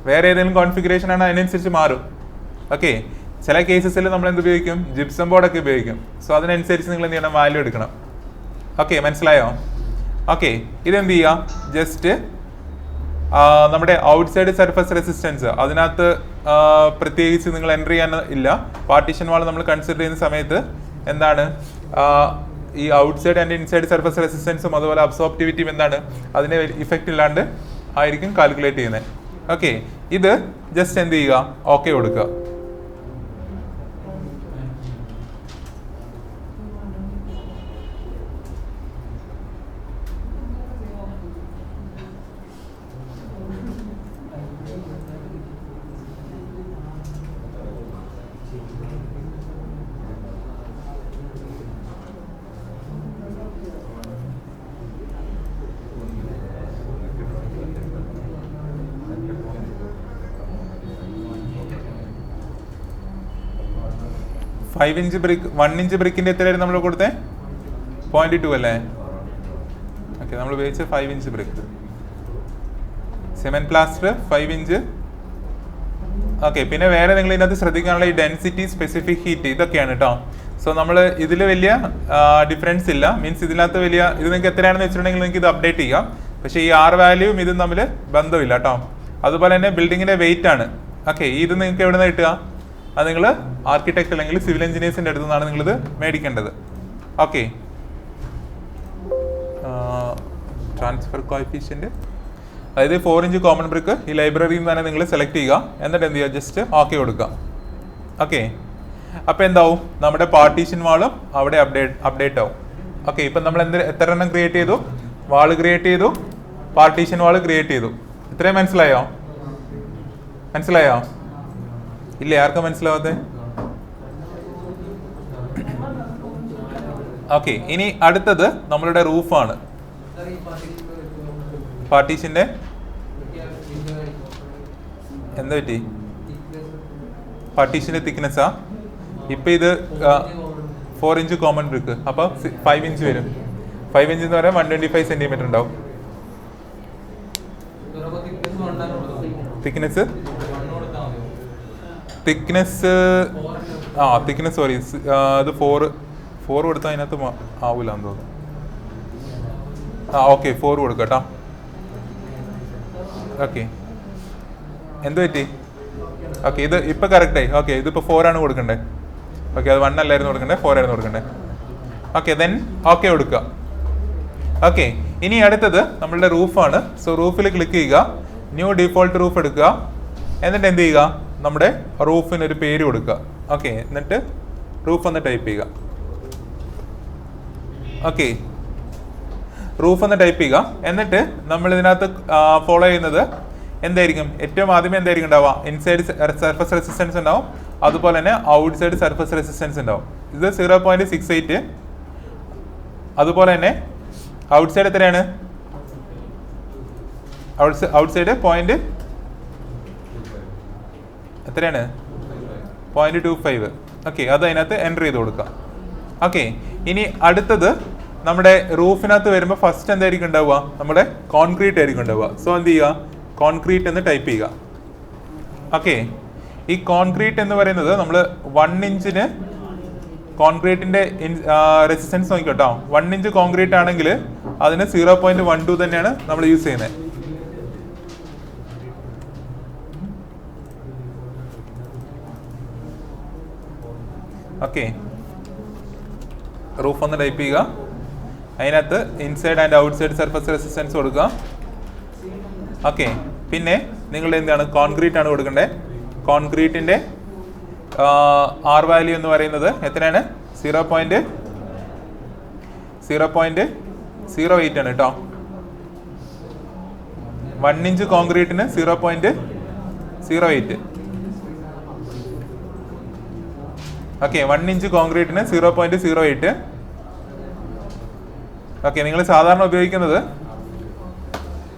വേറെ ഏതെങ്കിലും കോൺഫിഗറേഷൻ ആണ് അതിനനുസരിച്ച് മാറും. ഓക്കെ, ചില കേസസിൽ നമ്മൾ എന്ത് ഉപയോഗിക്കും? ജിപ്സം ബോർഡൊക്കെ ഉപയോഗിക്കും. സോ അതിനനുസരിച്ച് നിങ്ങൾ എന്ത് ചെയ്യണം? വാല്യൂ എടുക്കണം. ഓക്കെ, മനസ്സിലായോ? ഓക്കെ, ഇതെന്ത് ചെയ്യുക? ജസ്റ്റ് നമ്മുടെ ഔട്ട്സൈഡ് സർഫസ് റെസിസ്റ്റൻസ് അതിനകത്ത് പ്രത്യേകിച്ച് നിങ്ങൾ എൻ്റർ ചെയ്യാൻ ഇല്ല. പാർട്ടീഷൻ വാൾ നമ്മൾ കൺസിഡർ ചെയ്യുന്ന സമയത്ത് എന്താണ് ഈ ഔട്ട്സൈഡ് ആൻഡ് ഇൻസൈഡ് സർഫസ് റെസിസ്റ്റൻസും അതുപോലെ അബ്സോർപ്റ്റിവിറ്റിയും എന്താണ് അതിനെ ഇഫക്റ്റ് ഇല്ലാണ്ട് ആയിരിക്കും കാൽക്കുലേറ്റ് ചെയ്യുന്നത്. ഓക്കെ, ഇത് ജസ്റ്റ് എന്ത് ചെയ്യുക? ഓക്കെ കൊടുക്കുക. 5 ഇഞ്ച് ബ്രിക്ക് 1 ഇഞ്ച് ബ്രിക്കിന്റെ എത്രയായിരുന്നു നമ്മൾ കൊടുത്തേ 0.2 അല്ലേ? ഓക്കെ, നമ്മൾ ഉപയോഗിച്ച 5 inch brick. Cement plaster 5 inch. Okay, പിന്നെ വേറെ നിങ്ങൾ ഇതിനകത്ത് ശ്രദ്ധിക്കാനുള്ള ഈ ഡെൻസിറ്റി, സ്പെസിഫിക് ഹീറ്റ്, ഇതൊക്കെയാണ് കേട്ടോ. സോ നമ്മൾ ഇതിൽ വലിയ ഡിഫറൻസ് ഇല്ല, മീൻസ് ഇതിനകത്ത് വലിയ ഇത് നിങ്ങൾക്ക് എത്രയാണെന്ന് വെച്ചിട്ടുണ്ടെങ്കിൽ നിങ്ങൾക്ക് ഇത് അപ്ഡേറ്റ് ചെയ്യാം. പക്ഷേ ഈ R വാല്യൂവും ഇതും തമ്മിൽ ബന്ധമില്ല കേട്ടോ. അതുപോലെ തന്നെ ബിൽഡിങ്ങിന്റെ വെയിറ്റ് ആണ്. ഓക്കെ, ഇത് നിങ്ങൾക്ക് എവിടെ നിന്ന് കിട്ടുക? അത് നിങ്ങൾ ആർക്കിടെക്ട് അല്ലെങ്കിൽ സിവിൽ എഞ്ചിനീയേഴ്സിന്റെ അടുത്ത് നിന്നാണ് നിങ്ങളിത് മേടിക്കേണ്ടത്. ഓക്കെ, ട്രാൻസ്ഫർ കോഎഫിഷ്യന്റ്, അതായത് 4 ഇഞ്ച് കോമൺ ബ്രിക്ക് ഈ ലൈബ്രറിയിൽ നിന്ന് തന്നെ നിങ്ങൾ സെലക്ട് ചെയ്യുക. എന്നിട്ട് എന്ത് ചെയ്യുക? ജസ്റ്റ് ഓക്കെ കൊടുക്കുക. ഓക്കെ, അപ്പോൾ എന്താവും? നമ്മുടെ പാർട്ടീഷൻ വാളും അവിടെ അപ്ഡേറ്റ് ആവും. ഓക്കെ, ഇപ്പം നമ്മൾ എത്ര എണ്ണം ക്രിയേറ്റ് ചെയ്തു? വാൾ ക്രിയേറ്റ് ചെയ്തു, പാർട്ടീഷൻ വാൾ ക്രിയേറ്റ് ചെയ്തു. ഇത്രയും മനസ്സിലായോ? മനസ്സിലായോ? ഇല്ലേ? ആർക്കും മനസ്സിലാവാതെ? ഓക്കെ, ഇനി അടുത്തത് നമ്മളുടെ റൂഫാണ്. പാർട്ടീഷന്റെ എന്താ പറ്റി? പാർട്ടീഷന്റെ തിക്നെസ്സാ? ഇപ്പം ഇത് 4 ഇഞ്ച് കോമൺ ബ്രിക്ക്, അപ്പോൾ 5 ഇഞ്ച് വരും. 5 ഇഞ്ച് എന്ന് പറയാൻ 125 സെന്റിമീറ്റർ ഉണ്ടാവും തിക്നെസ്. തിക്നെസ് സോറി, അത് 4 കൊടുത്താൽ അതിനകത്ത് ആവൂല എന്ന് തോന്നുന്നു. ഓക്കെ, 4 കൊടുക്കാം കേട്ടോ. ഓക്കെ, എന്ത് പറ്റി? ഓക്കെ, ഇത് ഇപ്പം കറക്റ്റായി. ഓക്കെ, ഇതിപ്പോൾ 4 ആണ് കൊടുക്കണ്ടേ? ഓക്കെ, അത് 1 അല്ലായിരുന്നു കൊടുക്കണ്ടേ, 4 ആയിരുന്നു കൊടുക്കണ്ടേ? ഓക്കെ, ദെൻ ഓക്കെ കൊടുക്കുക. ഓക്കെ, ഇനി അടുത്തത് നമ്മളുടെ റൂഫാണ്. സോ റൂഫിൽ ക്ലിക്ക് ചെയ്യുക, ന്യൂ ഡിഫോൾട്ട് റൂഫ് എടുക്കുക. എന്നിട്ട് എന്ത് ചെയ്യുക? നമ്മുടെ റൂഫിന് ഒരു പേര് കൊടുക്കുക. ഓക്കെ, എന്നിട്ട് റൂഫ് എന്ന് ടൈപ്പ് ചെയ്യുക. ഓക്കെ, റൂഫ് എന്ന് ടൈപ്പ് ചെയ്യുക. എന്നിട്ട് നമ്മൾ ഇതിനകത്ത് ഫോളോ ചെയ്യുന്നത് എന്തായിരിക്കും? ഏറ്റവും ആദ്യമേ എന്തായിരിക്കും ഉണ്ടാവുക? ഇൻസൈഡ് സർഫസ് റെസിസ്റ്റൻസ് ഉണ്ടാവും, അതുപോലെ തന്നെ ഔട്ട് സൈഡ് സർഫസ് റെസിസ്റ്റൻസ് ഉണ്ടാവും. ഇത് 0.68. അതുപോലെ തന്നെ ഔട്ട് സൈഡ് എത്രയാണ്? ഔട്ട് സൈഡ് എത്രയാണ്? 0.25. ഓക്കെ, അത് അതിനകത്ത് എൻ്റർ ചെയ്ത് കൊടുക്കാം. ഓക്കെ, ഇനി അടുത്തത് നമ്മുടെ റൂഫിനകത്ത് വരുമ്പോൾ ഫസ്റ്റ് എന്തായിരിക്കും ഉണ്ടാവുക? നമ്മുടെ കോൺക്രീറ്റ് ആയിരിക്കും ഉണ്ടാവുക. സോ എന്ത് ചെയ്യുക? കോൺക്രീറ്റ് എന്ന് ടൈപ്പ് ചെയ്യുക. ഓക്കെ, ഈ കോൺക്രീറ്റ് എന്ന് പറയുന്നത് നമ്മൾ 1 ഇഞ്ചിന് കോൺക്രീറ്റിന്റെ റെസിസ്റ്റൻസ് നോക്കിക്കോട്ടോ. 1 ഇഞ്ച് കോൺക്രീറ്റ് ആണെങ്കിൽ അതിന് 0.12 തന്നെയാണ് നമ്മൾ യൂസ് ചെയ്യുന്നത്. ഓക്കെ, റൂഫ് ഒന്ന് ടൈപ്പ് ചെയ്യുക. അതിനകത്ത് inside and out side surface resistance കൊടുക്കുക. ഓക്കെ, പിന്നെ നിങ്ങൾ എന്താണ്? കോൺക്രീറ്റ് ആണ് കൊടുക്കേണ്ടത്. കോൺക്രീറ്റിന്റെ R വാല്യൂ എന്ന് പറയുന്നത് എത്രയാണ്? 0.08 ആണ് കേട്ടോ. 1 ഇഞ്ച് കോൺക്രീറ്റിന് 0.08. ഓക്കെ, 1 ഇഞ്ച് കോൺക്രീറ്റിന് 0.08. ഓക്കെ, നിങ്ങൾ സാധാരണ ഉപയോഗിക്കുന്നത്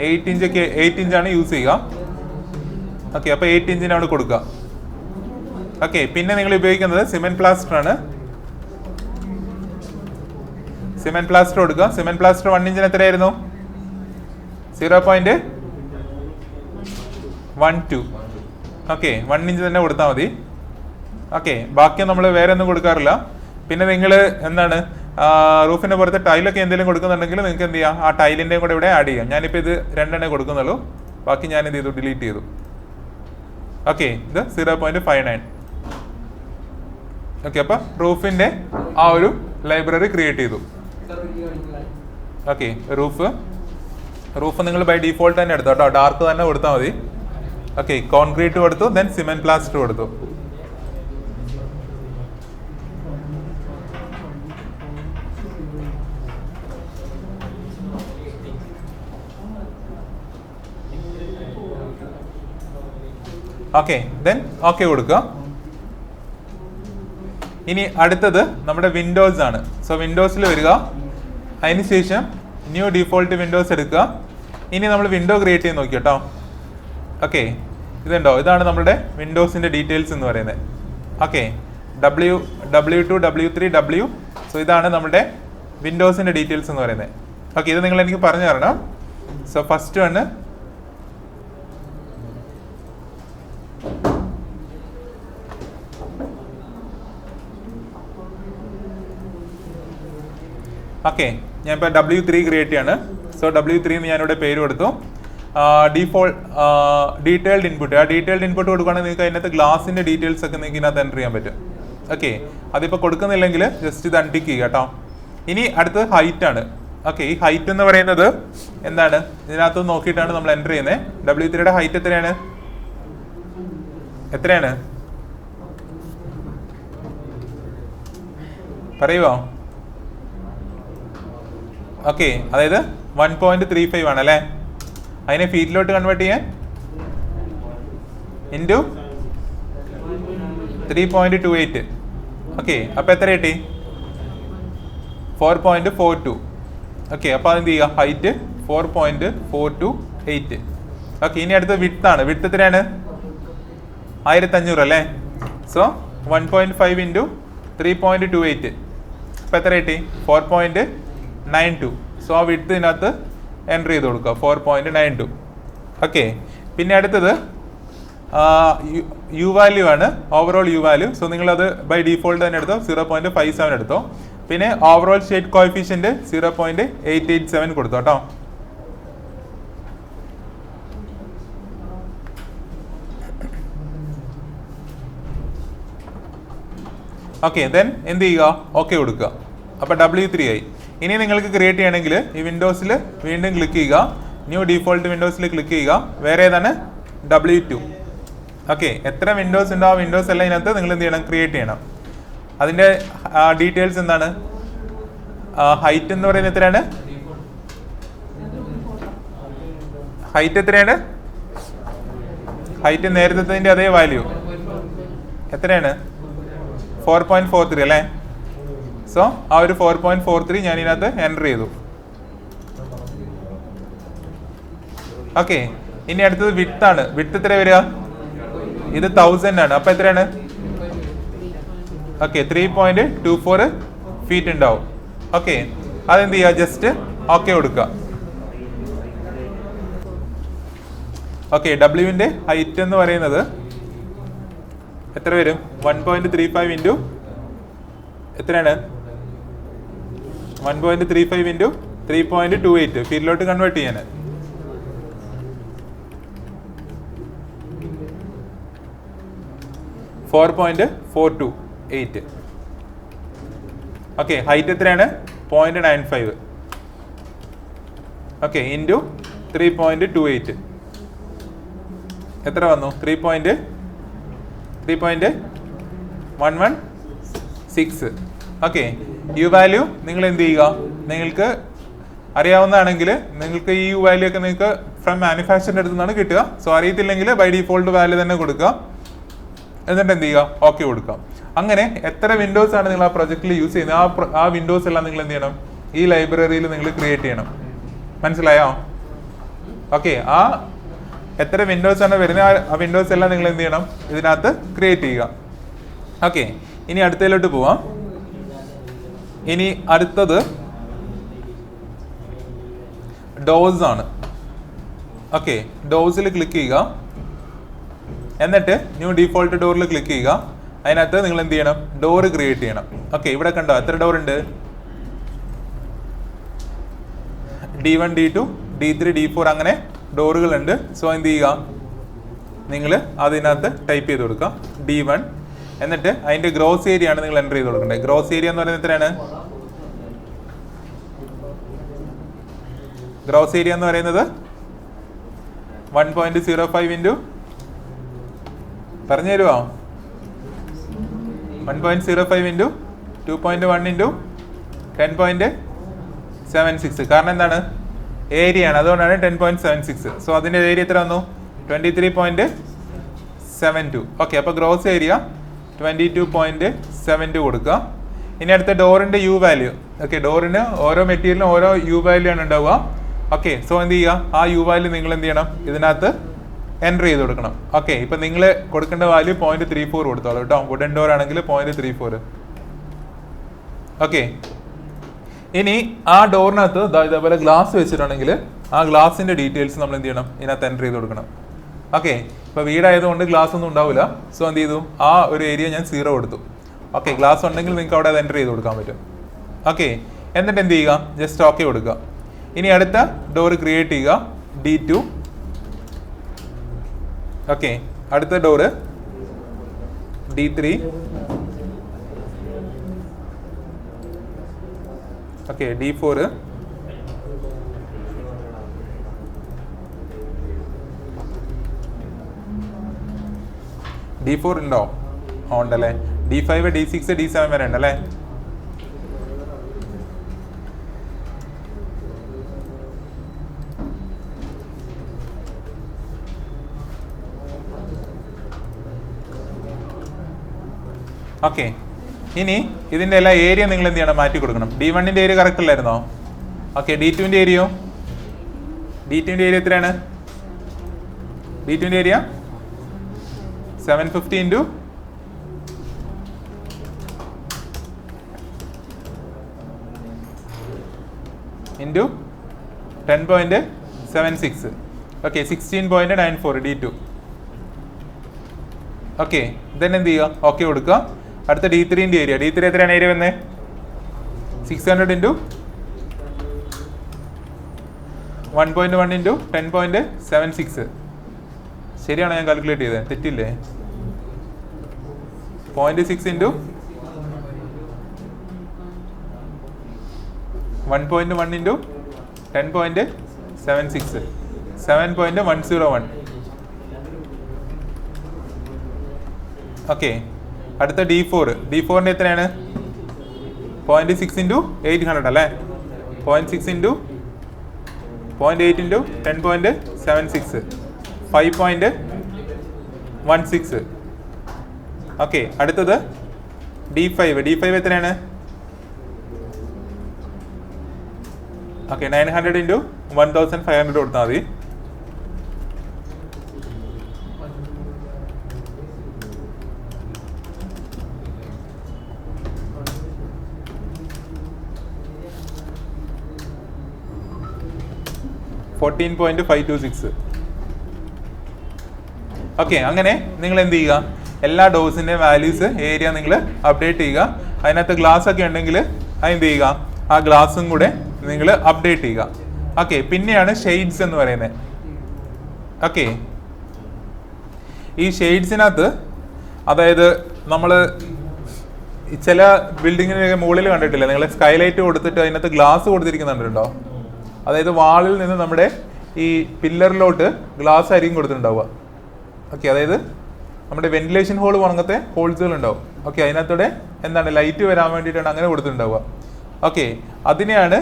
8 ഇഞ്ചാണ് യൂസ് ചെയ്യുക. ഓക്കെ, അപ്പോൾ 8 ഇഞ്ചിനാണ് കൊടുക്കുക. ഓക്കെ, പിന്നെ നിങ്ങൾ ഉപയോഗിക്കുന്നത് സിമെന്റ് പ്ലാസ്റ്റർ ആണ്. സിമെന്റ് പ്ലാസ്റ്റർ കൊടുക്കുക. സിമെന്റ് പ്ലാസ്റ്റർ 1 ഇഞ്ചിന് എത്രയായിരുന്നു? 0.12. ഓക്കെ, 1 ഇഞ്ച് തന്നെ കൊടുത്താൽ മതി. ഓക്കെ, ബാക്കി നമ്മൾ വേറെ ഒന്നും കൊടുക്കാറില്ല. പിന്നെ നിങ്ങൾ എന്താണ് റൂഫിന്റെ പുറത്ത് ടൈലൊക്കെ എന്തെങ്കിലും കൊടുക്കുന്നുണ്ടെങ്കിൽ നിങ്ങൾക്ക് എന്ത് ചെയ്യാം? ആ ടൈലിൻ്റെയും കൂടെ ഇവിടെ ആഡ് ചെയ്യാം. ഞാനിപ്പോൾ ഇത് 2 എണ്ണേ കൊടുക്കുന്നുള്ളൂ, ബാക്കി ഞാൻ എന്ത് ചെയ്തു? ഡിലീറ്റ് ചെയ്തു. ഓക്കെ, ഇത് 0.59. ഓക്കെ, അപ്പോൾ റൂഫിന്റെ ആ ഒരു ലൈബ്രറി ക്രിയേറ്റ് ചെയ്തു. ഓക്കെ, റൂഫ് നിങ്ങൾ ബൈ ഡീഫോൾട്ട് തന്നെ എടുത്തു കേട്ടോ, ഡാർക്ക് തന്നെ കൊടുത്താൽ മതി. ഓക്കെ, കോൺക്രീറ്റ് കൊടുത്തു, ദെൻ സിമെന്റ് പ്ലാസ്റ്റർ കൊടുത്തു. ഓക്കെ, ദെൻ ഓക്കെ കൊടുക്കുക. ഇനി അടുത്തത് നമ്മുടെ വിൻഡോസ് ആണ്. സോ വിൻഡോസിൽ വരിക, അതിനുശേഷം ന്യൂ ഡിഫോൾട്ട് വിൻഡോസ് എടുക്കുക. ഇനി നമ്മൾ വിൻഡോ ക്രിയേറ്റ് ചെയ്ത് നോക്കി കേട്ടോ. ഓക്കെ, ഇതുണ്ടോ? ഇതാണ് നമ്മുടെ വിൻഡോസിന്റെ ഡീറ്റെയിൽസ് എന്ന് പറയുന്നത്. Okay, W2 W3 W. So ഇതാണ് നമ്മുടെ വിൻഡോസിൻ്റെ ഡീറ്റെയിൽസ് എന്ന് പറയുന്നത്. ഓക്കെ, ഇത് നിങ്ങൾ എനിക്ക് പറഞ്ഞു തരണം. സോ ഫസ്റ്റ് വണ് ഓക്കെ, ഞാനിപ്പോൾ W3 ക്രിയേറ്റ് ചെയ്യാണ്. സോ W3 എന്ന് ഞാനിവിടെ പേര് കൊടുത്തു. ഡീറ്റെയിൽഡ് ഇൻപുട്ട്, ആ ഡീറ്റെയിൽഡ് ഇൻപുട്ട് കൊടുക്കുകയാണെങ്കിൽ നിങ്ങൾക്ക് അതിനകത്ത് ഗ്ലാസിൻ്റെ ഡീറ്റെയിൽസ് ഒക്കെ നിങ്ങൾക്ക് ഇതിനകത്ത് എൻ്റർ ചെയ്യാൻ പറ്റും. ഓക്കെ, അതിപ്പോൾ കൊടുക്കുന്നില്ലെങ്കിൽ ജസ്റ്റ് ഇത് അൺടിക്ക് ചെയ്യുക കേട്ടോ. ഇനി അടുത്തത് ഹൈറ്റ് ആണ്. ഓക്കെ, ഈ ഹൈറ്റ് എന്ന് പറയുന്നത് എന്താണ്, ഇതിനകത്ത് നോക്കിയിട്ടാണ് നമ്മൾ എൻ്റർ ചെയ്യുന്നത്. W3യുടെ ഹൈറ്റ് എത്രയാണ് പറയുമോ? ഓക്കെ, അതായത് 1.35 ആണല്ലേ. അതിനെ ഫീറ്റിലോട്ട് കൺവേർട്ട് ചെയ്യാൻ ഇൻറ്റു 3.28. ഓക്കെ, അപ്പോൾ എത്ര കിട്ടി? 4.42. ഓക്കെ, അപ്പോൾ അതെന്ത് ചെയ്യുക, ഹൈറ്റ് 4.428. ഓക്കെ, ഇനി അടുത്ത വിഡ്ത്ത് ആണ്. വിഡ്ത്ത് എത്രയാണ്? 1500 അല്ലേ. So 1.5 into 3.28. അപ്പോൾ എത്ര കിട്ടി? 4.92. സോ ആ വിഡ്ത്ത് ഇതിനകത്ത് എൻ്റർ ചെയ്ത് കൊടുക്കുക, 4.92. ഓക്കെ, പിന്നെ അടുത്തത് യു വാല്യൂ ആണ്, ഓവറോൾ യു വാല്യൂ. സോ നിങ്ങളത് ബൈ ഡീഫോൾട്ട് തന്നെ എടുത്തോ, 0.57 എടുത്തോ. പിന്നെ ഓവറോൾ ഷേഡ് കോഎഫിഷ്യന്റ് 0.887 കൊടുത്തോ കേട്ടോ. ഓക്കെ, ദെൻ എന്ത് ചെയ്യുക, ഓക്കെ കൊടുക്കുക. അപ്പോൾ W3 ആയി. ഇനി നിങ്ങൾക്ക് ക്രിയേറ്റ് ചെയ്യണമെങ്കിൽ ഈ വിൻഡോസിൽ വീണ്ടും ക്ലിക്ക് ചെയ്യുക, ന്യൂ ഡീഫോൾട്ട് വിൻഡോസിൽ ക്ലിക്ക് ചെയ്യുക. വേറെ ഏതാണ്? W2. ഓക്കെ, എത്ര വിൻഡോസ് ഉണ്ടോ ആ വിൻഡോസ് എല്ലാം ഇതിനകത്ത് നിങ്ങൾ എന്ത് ചെയ്യണം, ക്രിയേറ്റ് ചെയ്യണം. അതിൻ്റെ ഡീറ്റെയിൽസ് എന്താണ്? ഹൈറ്റ് എന്ന് പറയുന്നത് എത്രയാണ്? ഹൈറ്റ് എത്രയാണ്? ഹൈറ്റ് നേരത്തെ അതേ വാല്യൂ എത്രയാണ്? 4.43 അല്ലേ. സോ ആ ഒരു 4.43 ഞാൻ ഇതിനകത്ത് എൻ്റർ ചെയ്തു. ഓക്കെ, ഇനി അടുത്തത് വിഡ്ത്ത് ആണ്. വിഡ്ത്ത് എത്ര വരിക? ഇത് 1000 ആണ്. അപ്പോൾ എത്രയാണ്? ഓക്കെ, 3.24 ഫീറ്റ് ഉണ്ടാവും. ഓക്കെ, അതെന്ത് ചെയ്യുക, ജസ്റ്റ് ഓക്കെ കൊടുക്കുക. ഓക്കെ, ഡബ്ല്യുവിൻ്റെ ഹൈറ്റ് എന്ന് പറയുന്നത് എത്ര വരും? 1.35 ഇൻറ്റു എത്രയാണ്? 1.35 ഇൻറ്റു 3.28 ഫീറ്റിലോട്ട് കൺവേർട്ട് ചെയ്യാൻ. .428. ഓക്കെ, ഹൈറ്റ് എത്രയാണ്? 0.95. ഓക്കെ, ഇൻറ്റു 3.28 എത്ര വന്നു? 3.116. ഓക്കെ, യു വാല്യൂ നിങ്ങൾ എന്ത് ചെയ്യുക, നിങ്ങൾക്ക് അറിയാവുന്നതാണെങ്കിൽ നിങ്ങൾക്ക് ഈ യു വാല്യൂ ഒക്കെ നിങ്ങൾക്ക് ഫ്രം മാനുഫാക്ചറിൻ്റെ അടുത്ത് നിന്നാണ് കിട്ടുക. സോ അറിയത്തില്ലെങ്കിൽ ബൈ ഡിഫോൾട്ട് വാല്യൂ തന്നെ കൊടുക്കുക, എന്നിട്ട് എന്ത് ചെയ്യുക, ഓക്കെ കൊടുക്കാം. അങ്ങനെ എത്ര വിൻഡോസ് ആണ് നിങ്ങൾ ആ പ്രൊജക്റ്റിൽ യൂസ് ചെയ്യുന്നത്, ആ വിൻഡോസ് എല്ലാം നിങ്ങൾ എന്ത് ചെയ്യണം, ഈ ലൈബ്രറിയിൽ നിങ്ങൾ ക്രിയേറ്റ് ചെയ്യണം. മനസ്സിലായോ? ഓക്കെ, ആ എത്ര വിൻഡോസ് ആണ് വരുന്നത് ആ വിൻഡോസ് എല്ലാം നിങ്ങൾ എന്ത് ചെയ്യണം, ഇതിനകത്ത് ക്രിയേറ്റ് ചെയ്യുക. ഓക്കെ, ഇനി അടുത്തതിലോട്ട് പോവാം. ഇനി അടുത്തത് ഡോസ് ആണ്. ഓക്കെ, ഡോസിൽ ക്ലിക്ക് ചെയ്യുക, എന്നിട്ട് ന്യൂ ഡീഫോൾട്ട് ഡോറിൽ ക്ലിക്ക് ചെയ്യുക. അതിനകത്ത് നിങ്ങൾ എന്ത് ചെയ്യണം, ഡോർ ക്രിയേറ്റ് ചെയ്യണം. ഓക്കെ, ഇവിടെ കണ്ടോ എത്ര ഡോർ ഉണ്ട്? D1 D2 D3 D4 അങ്ങനെ ഡോറുകളുണ്ട്. സോ എന്ത് ചെയ്യുക, നിങ്ങൾ അതിനകത്ത് ടൈപ്പ് ചെയ്ത് കൊടുക്കുക D1. എന്നിട്ട് അതിൻ്റെ ഗ്രോസ് ഏരിയ ആണ് നിങ്ങൾ എൻ്റർ ചെയ്ത് കൊടുക്കേണ്ടത്. ഗ്രോസ് ഏരിയ എന്ന് പറയുന്നത് എത്രയാണ്? ഗ്രോസ് ഏരിയ എന്ന് പറയുന്നത് 1.05 ഇൻറ്റു പറഞ്ഞു തരുമോ? 1.05 ഇൻറ്റു 2.1 ഇൻറ്റു 10.76. കാരണം എന്താണ്, ഏരിയ ആണ്, അതുകൊണ്ടാണ് 10.76. സോ അതിൻ്റെ ഏരിയ എത്ര വന്നു? 23.72. ഓക്കെ, അപ്പോൾ ഗ്രോസ് ഏരിയ 22.72 കൊടുക്കുക. ഇനി അടുത്ത ഡോറിൻ്റെ യു വാല്യൂ. ഓക്കെ, ഡോറിന് ഓരോ മെറ്റീരിയലിനും ഓരോ യു വാല്യൂ ആണ് ഉണ്ടാവുക. ഓക്കെ, സോ എന്ത് ചെയ്യുക, ആ യു വാല്യൂ നിങ്ങൾ എന്ത് ചെയ്യണം, ഇതിനകത്ത് എൻ്റർ ചെയ്ത് കൊടുക്കണം. ഓക്കെ, ഇപ്പം നിങ്ങൾ കൊടുക്കേണ്ട വാല്യൂ 0.34 കൊടുത്തോളൂ കേട്ടോ. വുഡൻ ഡോർ ആണെങ്കിൽ 0.34. ഓക്കെ, ഇനി ആ ഡോറിനകത്ത് ഇതേപോലെ ഗ്ലാസ് വെച്ചിട്ടുണ്ടെങ്കിൽ ആ ഗ്ലാസിൻ്റെ ഡീറ്റെയിൽസ് നമ്മൾ എന്ത് ചെയ്യണം, ഇതിനകത്ത് എൻ്റർ ചെയ്ത് കൊടുക്കണം. ഓക്കെ, ഇപ്പോൾ വീടായതുകൊണ്ട് ഗ്ലാസ് ഒന്നും ഉണ്ടാവില്ല. സോ എന്ത് ചെയ്തു, ആ ഒരു ഏരിയ ഞാൻ 0 കൊടുത്തു. ഓക്കെ, ഗ്ലാസ് ഉണ്ടെങ്കിൽ നിങ്ങൾക്ക് അവിടെ അത് എൻ്റർ ചെയ്ത് കൊടുക്കാൻ പറ്റും. ഓക്കെ, എന്നിട്ട് എന്ത് ചെയ്യുക, ജസ്റ്റ് ഓക്കെ കൊടുക്കുക. ഇനി അടുത്ത ഡോർ ക്രിയേറ്റ് ചെയ്യുക, D2. ഓക്കെ, അടുത്ത door D3. Okay, D4. D4 ഉണ്ടോ? ഉണ്ടല്ലേ. D5, D6, D7 വരെ ഉണ്ടല്ലേ. ഓക്കെ, ഇനി ഇതിൻ്റെ എല്ലാ ഏരിയ നിങ്ങൾ എന്ത് ചെയ്യണം, മാറ്റി കൊടുക്കണം. D1ൻ്റെ ഏരിയ കറക്റ്റ് അല്ലായിരുന്നോ? ഓക്കെ, D2ൻ്റെ ഏരിയയോ? D2ൻ്റെ ഏരിയ എത്രയാണ്? D2ൻ്റെ area 750 into 10.76. Okay, 16.94 D2. Okay, then എന്ത് ചെയ്യുക, ഓക്കെ കൊടുക്കുക. അടുത്ത D3ൻ്റെ ഏരിയ. D3 എത്രയാണ് ഏരിയ വന്നത്? 600 into 1.1 into 10.76. ശരിയാണോ ഞാൻ കാൽക്കുലേറ്റ് ചെയ്തത്? തെറ്റില്ലേ? 0.6 into 1.1 into 10.76. 7.101. ഓക്കെ, അടുത്ത D4ൻ്റെ എത്രയാണ്? 0.6 into 800 അല്ലേ? 0.6 into 0.8 into 10.76. 5.16. ഓക്കെ, അടുത്തത് D5 എത്രയാണ്? ഓക്കെ, 900 into 1500 കൊടുത്താൽ മതി. $14.526. ഓക്കെ, അങ്ങനെ നിങ്ങൾ എന്ത് ചെയ്യുക, എല്ലാ ഡോസിൻ്റെ വാല്യൂസ് ഏരിയ നിങ്ങൾ അപ്ഡേറ്റ് ചെയ്യുക. അതിനകത്ത് ഗ്ലാസ് ഒക്കെ ഉണ്ടെങ്കിൽ അതെന്ത് ചെയ്യുക, ആ ഗ്ലാസും കൂടെ നിങ്ങൾ അപ്ഡേറ്റ് ചെയ്യുക. ഓക്കെ, പിന്നെയാണ് ഷെയ്ഡ്സ് എന്ന് പറയുന്നത്. ഓക്കെ, ഈ ഷെയ്ഡ്സിനകത്ത് അതായത് നമ്മൾ ചില ബിൽഡിങ്ങിന് മുകളിൽ കണ്ടിട്ടില്ല നിങ്ങൾ, സ്കൈലൈറ്റ് കൊടുത്തിട്ട് അതിനകത്ത് ഗ്ലാസ് കൊടുത്തിരിക്കുന്നുണ്ടോ? അതായത് വാളിൽ നിന്ന് നമ്മുടെ ഈ പില്ലറിലോട്ട് ഗ്ലാസ് ആയിരിക്കും കൊടുത്തിട്ടുണ്ടാവുക. ഓക്കെ, അതായത് നമ്മുടെ വെന്റിലേഷൻ ഹോൾ അങ്ങനത്തെ ഹോൾസുകൾ ഉണ്ടാവും. ഓക്കെ, അതിനകത്തൂടെ എന്താണ് ലൈറ്റ് വരാൻ വേണ്ടിയിട്ടാണ് അങ്ങനെ കൊടുത്തിട്ടുണ്ടാവുക. ഓക്കെ, അതിനെയാണ്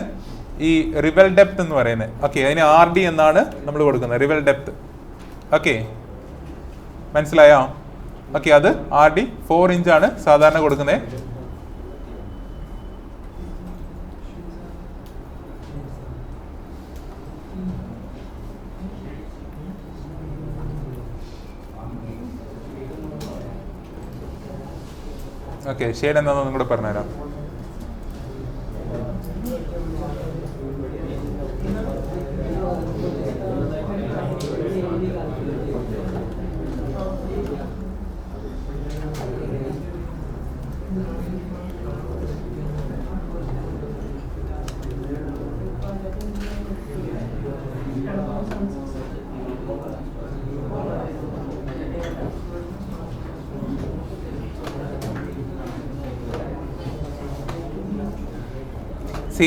ഈ റിവൽ ഡെപ്ത് എന്ന് പറയുന്നത്. ഓക്കെ, അതിന് RD എന്നാണ് നമ്മൾ കൊടുക്കുന്നത്, റിവൽ ഡെപ്ത്. ഓക്കെ, മനസ്സിലായോ? ഓക്കെ, അത് RD 4 ഇഞ്ചാണ് സാധാരണ കൊടുക്കുന്നത്. ഓക്കെ, ഷെയ്ഡ് എന്താണെന്ന് കൂടെ പറഞ്ഞുതരാം.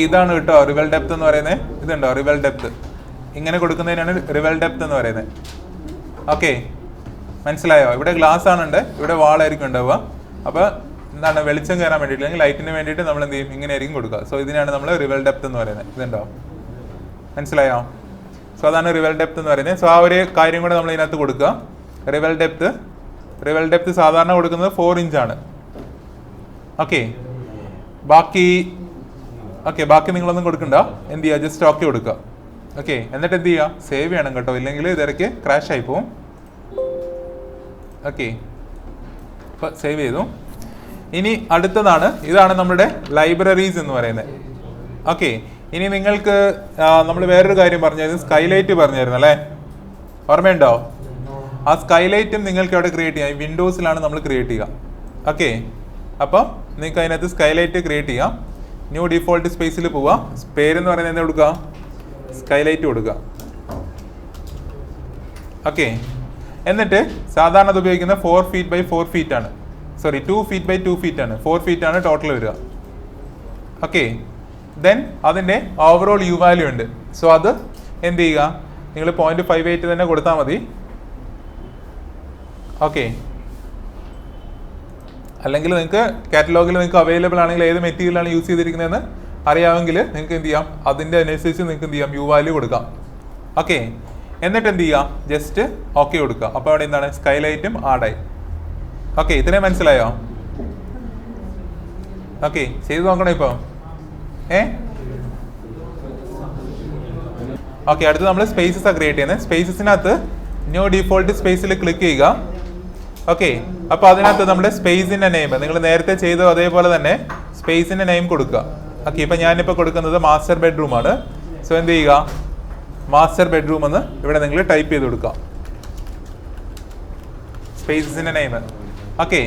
ഇതാണ് കേട്ടോ റിവൽ ഡെപ്ത് എന്ന് പറയുന്നത്. ഇതുണ്ടോ റിവൽ ഡെപ്ത്, ഇങ്ങനെ കൊടുക്കുന്നതിനാണ് റിവൽ ഡെപ്ത് എന്ന് പറയുന്നത്. ഓക്കെ, മനസ്സിലായോ? ഇവിടെ ഗ്ലാസ് ആണുണ്ട്, ഇവിടെ വാളായിരിക്കും ഉണ്ടാവുക. അപ്പോൾ എന്താണ് വെളിച്ചം കയറാൻ വേണ്ടിയിട്ട് അല്ലെങ്കിൽ ലൈറ്റിന് വേണ്ടിയിട്ട് നമ്മൾ എന്ത് ചെയ്യും, ഇങ്ങനെ ആയിരിക്കും കൊടുക്കുക. സോ ഇതിനാണ് നമ്മൾ റിവൽ ഡെപ്ത് എന്ന് പറയുന്നത്. ഇതുണ്ടോ, മനസ്സിലായോ? സോ അതാണ് റിവൽ ഡെപ്ത് എന്ന് പറയുന്നത്. സോ ആ ഒരു കാര്യം കൂടെ നമ്മൾ ഇതിനകത്ത് കൊടുക്കുക. റിവൽ ഡെപ്ത് സാധാരണ കൊടുക്കുന്നത് 4 ഇഞ്ചാണ്. ഓക്കെ, ബാക്കി നിങ്ങളൊന്നും കൊടുക്കണ്ട. എന്ത് ചെയ്യുക, ജസ്റ്റ് ഓക്കെ കൊടുക്കുക. ഓക്കെ, എന്നിട്ട് എന്ത് ചെയ്യുക, സേവ് ചെയ്യണം കേട്ടോ, ഇല്ലെങ്കിൽ ഇതിടയ്ക്ക് ക്രാഷ് ആയി പോവും. ഓക്കെ, അപ്പോൾ സേവ് ചെയ്തു. ഇനി അടുത്തതാണ്, ഇതാണ് നമ്മുടെ ലൈബ്രറീസ് എന്ന് പറയുന്നത്. ഓക്കെ, ഇനി നിങ്ങൾക്ക് നമ്മൾ വേറൊരു കാര്യം പറഞ്ഞായിരുന്നു, സ്കൈലൈറ്റ് പറഞ്ഞായിരുന്നു അല്ലേ, ഓർമ്മയുണ്ടോ? ആ സ്കൈലൈറ്റും നിങ്ങൾക്ക് അവിടെ ക്രിയേറ്റ് ചെയ്യാം. വിൻഡോസിലാണ് നമ്മൾ ക്രിയേറ്റ് ചെയ്യുക. ഓക്കെ, അപ്പം നിങ്ങൾക്ക് അതിനകത്ത് സ്കൈലൈറ്റ് ക്രിയേറ്റ് ചെയ്യാം. ന്യൂ ഡിഫോൾട്ട് സ്പേസിൽ പോവുക, പേരെന്ന് പറയുന്നത് എന്താ കൊടുക്കുക, സ്കൈലൈറ്റ് കൊടുക്കുക. ഓക്കെ, എന്നിട്ട് സാധാരണ അത് ഉപയോഗിക്കുന്ന 4 feet by 4 feet ആണ്, സോറി 2 feet by 2 feet ആണ്, 4 feet ആണ് ടോട്ടൽ വരിക. ഓക്കെ, ദെൻ അതിൻ്റെ ഓവറോൾ യു വാല്യൂ ഉണ്ട്. സോ അത് എന്ത് ചെയ്യുക, നിങ്ങൾ 0.58 തന്നെ കൊടുത്താൽ മതി. ഓക്കെ, അല്ലെങ്കിൽ നിങ്ങൾക്ക് കാറ്റലോഗിൽ നിങ്ങൾക്ക് അവൈലബിൾ ആണെങ്കിൽ ഏത് മെറ്റീരിയലാണ് യൂസ് ചെയ്തിരിക്കുന്നതെന്ന് അറിയാമെങ്കിൽ നിങ്ങൾക്ക് എന്ത് ചെയ്യാം, അതിൻ്റെ അനുസരിച്ച് നിങ്ങൾക്ക് എന്ത് ചെയ്യാം, യു വാല്യൂ കൊടുക്കാം. ഓക്കെ, എന്നിട്ട് എന്ത് ചെയ്യുക, ജസ്റ്റ് ഓക്കെ കൊടുക്കുക. അപ്പോൾ അവിടെ എന്താണ്, സ്കൈലൈറ്റും ആഡായി. ഓക്കെ, ഇത്രയും മനസ്സിലായോ? ഓക്കെ, ചെയ്ത് നോക്കണം ഇപ്പോൾ. ഓക്കെ, അടുത്ത് നമ്മൾ സ്പേസസ് ക്രിയേറ്റ് ചെയ്യുന്നത്. സ്പേസസിനകത്ത് ന്യൂ ഡിഫോൾട്ട് സ്പേസിൽ ക്ലിക്ക് ചെയ്യുക. ഓക്കെ, അപ്പോൾ അതിനകത്ത് നമ്മുടെ സ്പേസിൻ്റെ നെയിം നിങ്ങൾ നേരത്തെ ചെയ്തോ അതേപോലെ തന്നെ സ്പേസിൻ്റെ നെയിം കൊടുക്കുക. ഓക്കെ, ഇപ്പം ഞാനിപ്പോൾ കൊടുക്കുന്നത് മാസ്റ്റർ ബെഡ്റൂമാണ്. സോ എന്ത് ചെയ്യുക, മാസ്റ്റർ ബെഡ്റൂം എന്ന് ഇവിടെ നിങ്ങൾ ടൈപ്പ് ചെയ്ത് കൊടുക്കുക, സ്പേസസിൻ്റെ നെയിം. ഓക്കെ,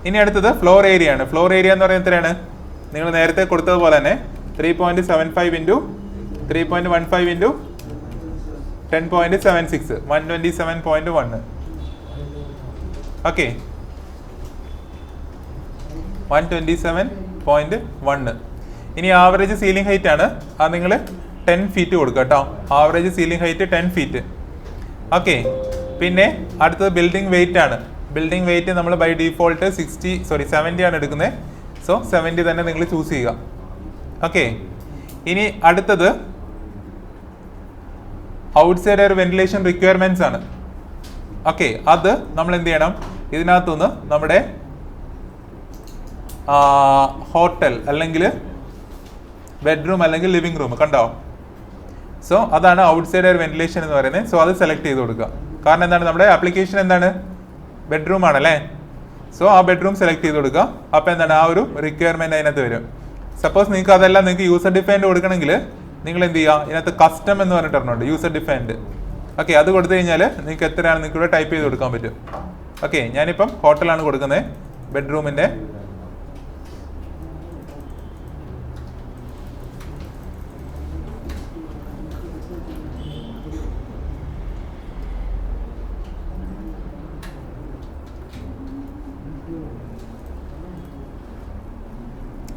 ഇനി അടുത്തത് ഫ്ലോർ ഏരിയ ആണ്. ഫ്ലോർ ഏരിയ എന്ന് പറയുന്നത് എത്രയാണ്, നിങ്ങൾ നേരത്തെ കൊടുത്തതുപോലെ തന്നെ 3.75 ഇൻറ്റു 3.15 ഇൻറ്റു 10.76, 127.1. ഓക്കെ, 127.1. ഇനി ആവറേജ് സീലിംഗ് ഹൈറ്റ് ആണ്, അത് നിങ്ങൾ 10 feet കൊടുക്കുക കേട്ടോ. Average ceiling height 10 feet. Okay, പിന്നെ അടുത്തത് ബിൽഡിംഗ് വെയിറ്റ് ആണ്. ബിൽഡിംഗ് വെയിറ്റ് നമ്മൾ ബൈ ഡീഫോൾട്ട് 70 ആണ് എടുക്കുന്നത്. സോ 70 തന്നെ നിങ്ങൾ ചൂസ് ചെയ്യുക. ഓക്കെ, ഇനി അടുത്തത് ഔട്ട്സൈഡ് എയർ വെന്റിലേഷൻ റിക്വയർമെന്റ്സ് ആണ്. ഓക്കെ, അത് നമ്മൾ എന്ത് ചെയ്യണം, ഇതിനകത്തുനിന്ന് നമ്മുടെ ഹോട്ടൽ അല്ലെങ്കിൽ ബെഡ്റൂം അല്ലെങ്കിൽ ലിവിംഗ് റൂം കണ്ടോ. സോ അതാണ് ഔട്ട്സൈഡ് എയർ വെന്റിലേഷൻ എന്ന് പറയുന്നത്. സോ അത് സെലക്ട് ചെയ്ത് കൊടുക്കുക. കാരണം എന്താണ്, നമ്മുടെ ആപ്ലിക്കേഷൻ എന്താണ്, ബെഡ്റൂം ആണല്ലേ. സോ ആ ബെഡ്റൂം സെലക്ട് ചെയ്ത് കൊടുക്കുക. അപ്പോൾ എന്താണ്, ആ ഒരു റിക്വയർമെന്റ് അതിനകത്ത് വരും. സപ്പോസ് നിങ്ങൾക്ക് അതെല്ലാം നിങ്ങൾക്ക് യൂസർ ഡിഫൈൻഡ് കൊടുക്കണമെങ്കിൽ നിങ്ങൾ എന്ത് ചെയ്യുക, ഇതിനകത്ത് കസ്റ്റം എന്ന് പറഞ്ഞിട്ടുണ്ട്, യൂസർ ഡിഫൈൻഡ്. ഓക്കെ, അത് കൊടുത്തു കഴിഞ്ഞാൽ നിങ്ങൾക്ക് എത്രയാണ് നിങ്ങൾക്ക് ഇവിടെ ടൈപ്പ് ചെയ്ത് കൊടുക്കാൻ പറ്റും. ഓക്കെ, ഞാനിപ്പം ഹോട്ടലാണ് കൊടുക്കുന്നത്, ബെഡ്റൂമിൻ്റെ.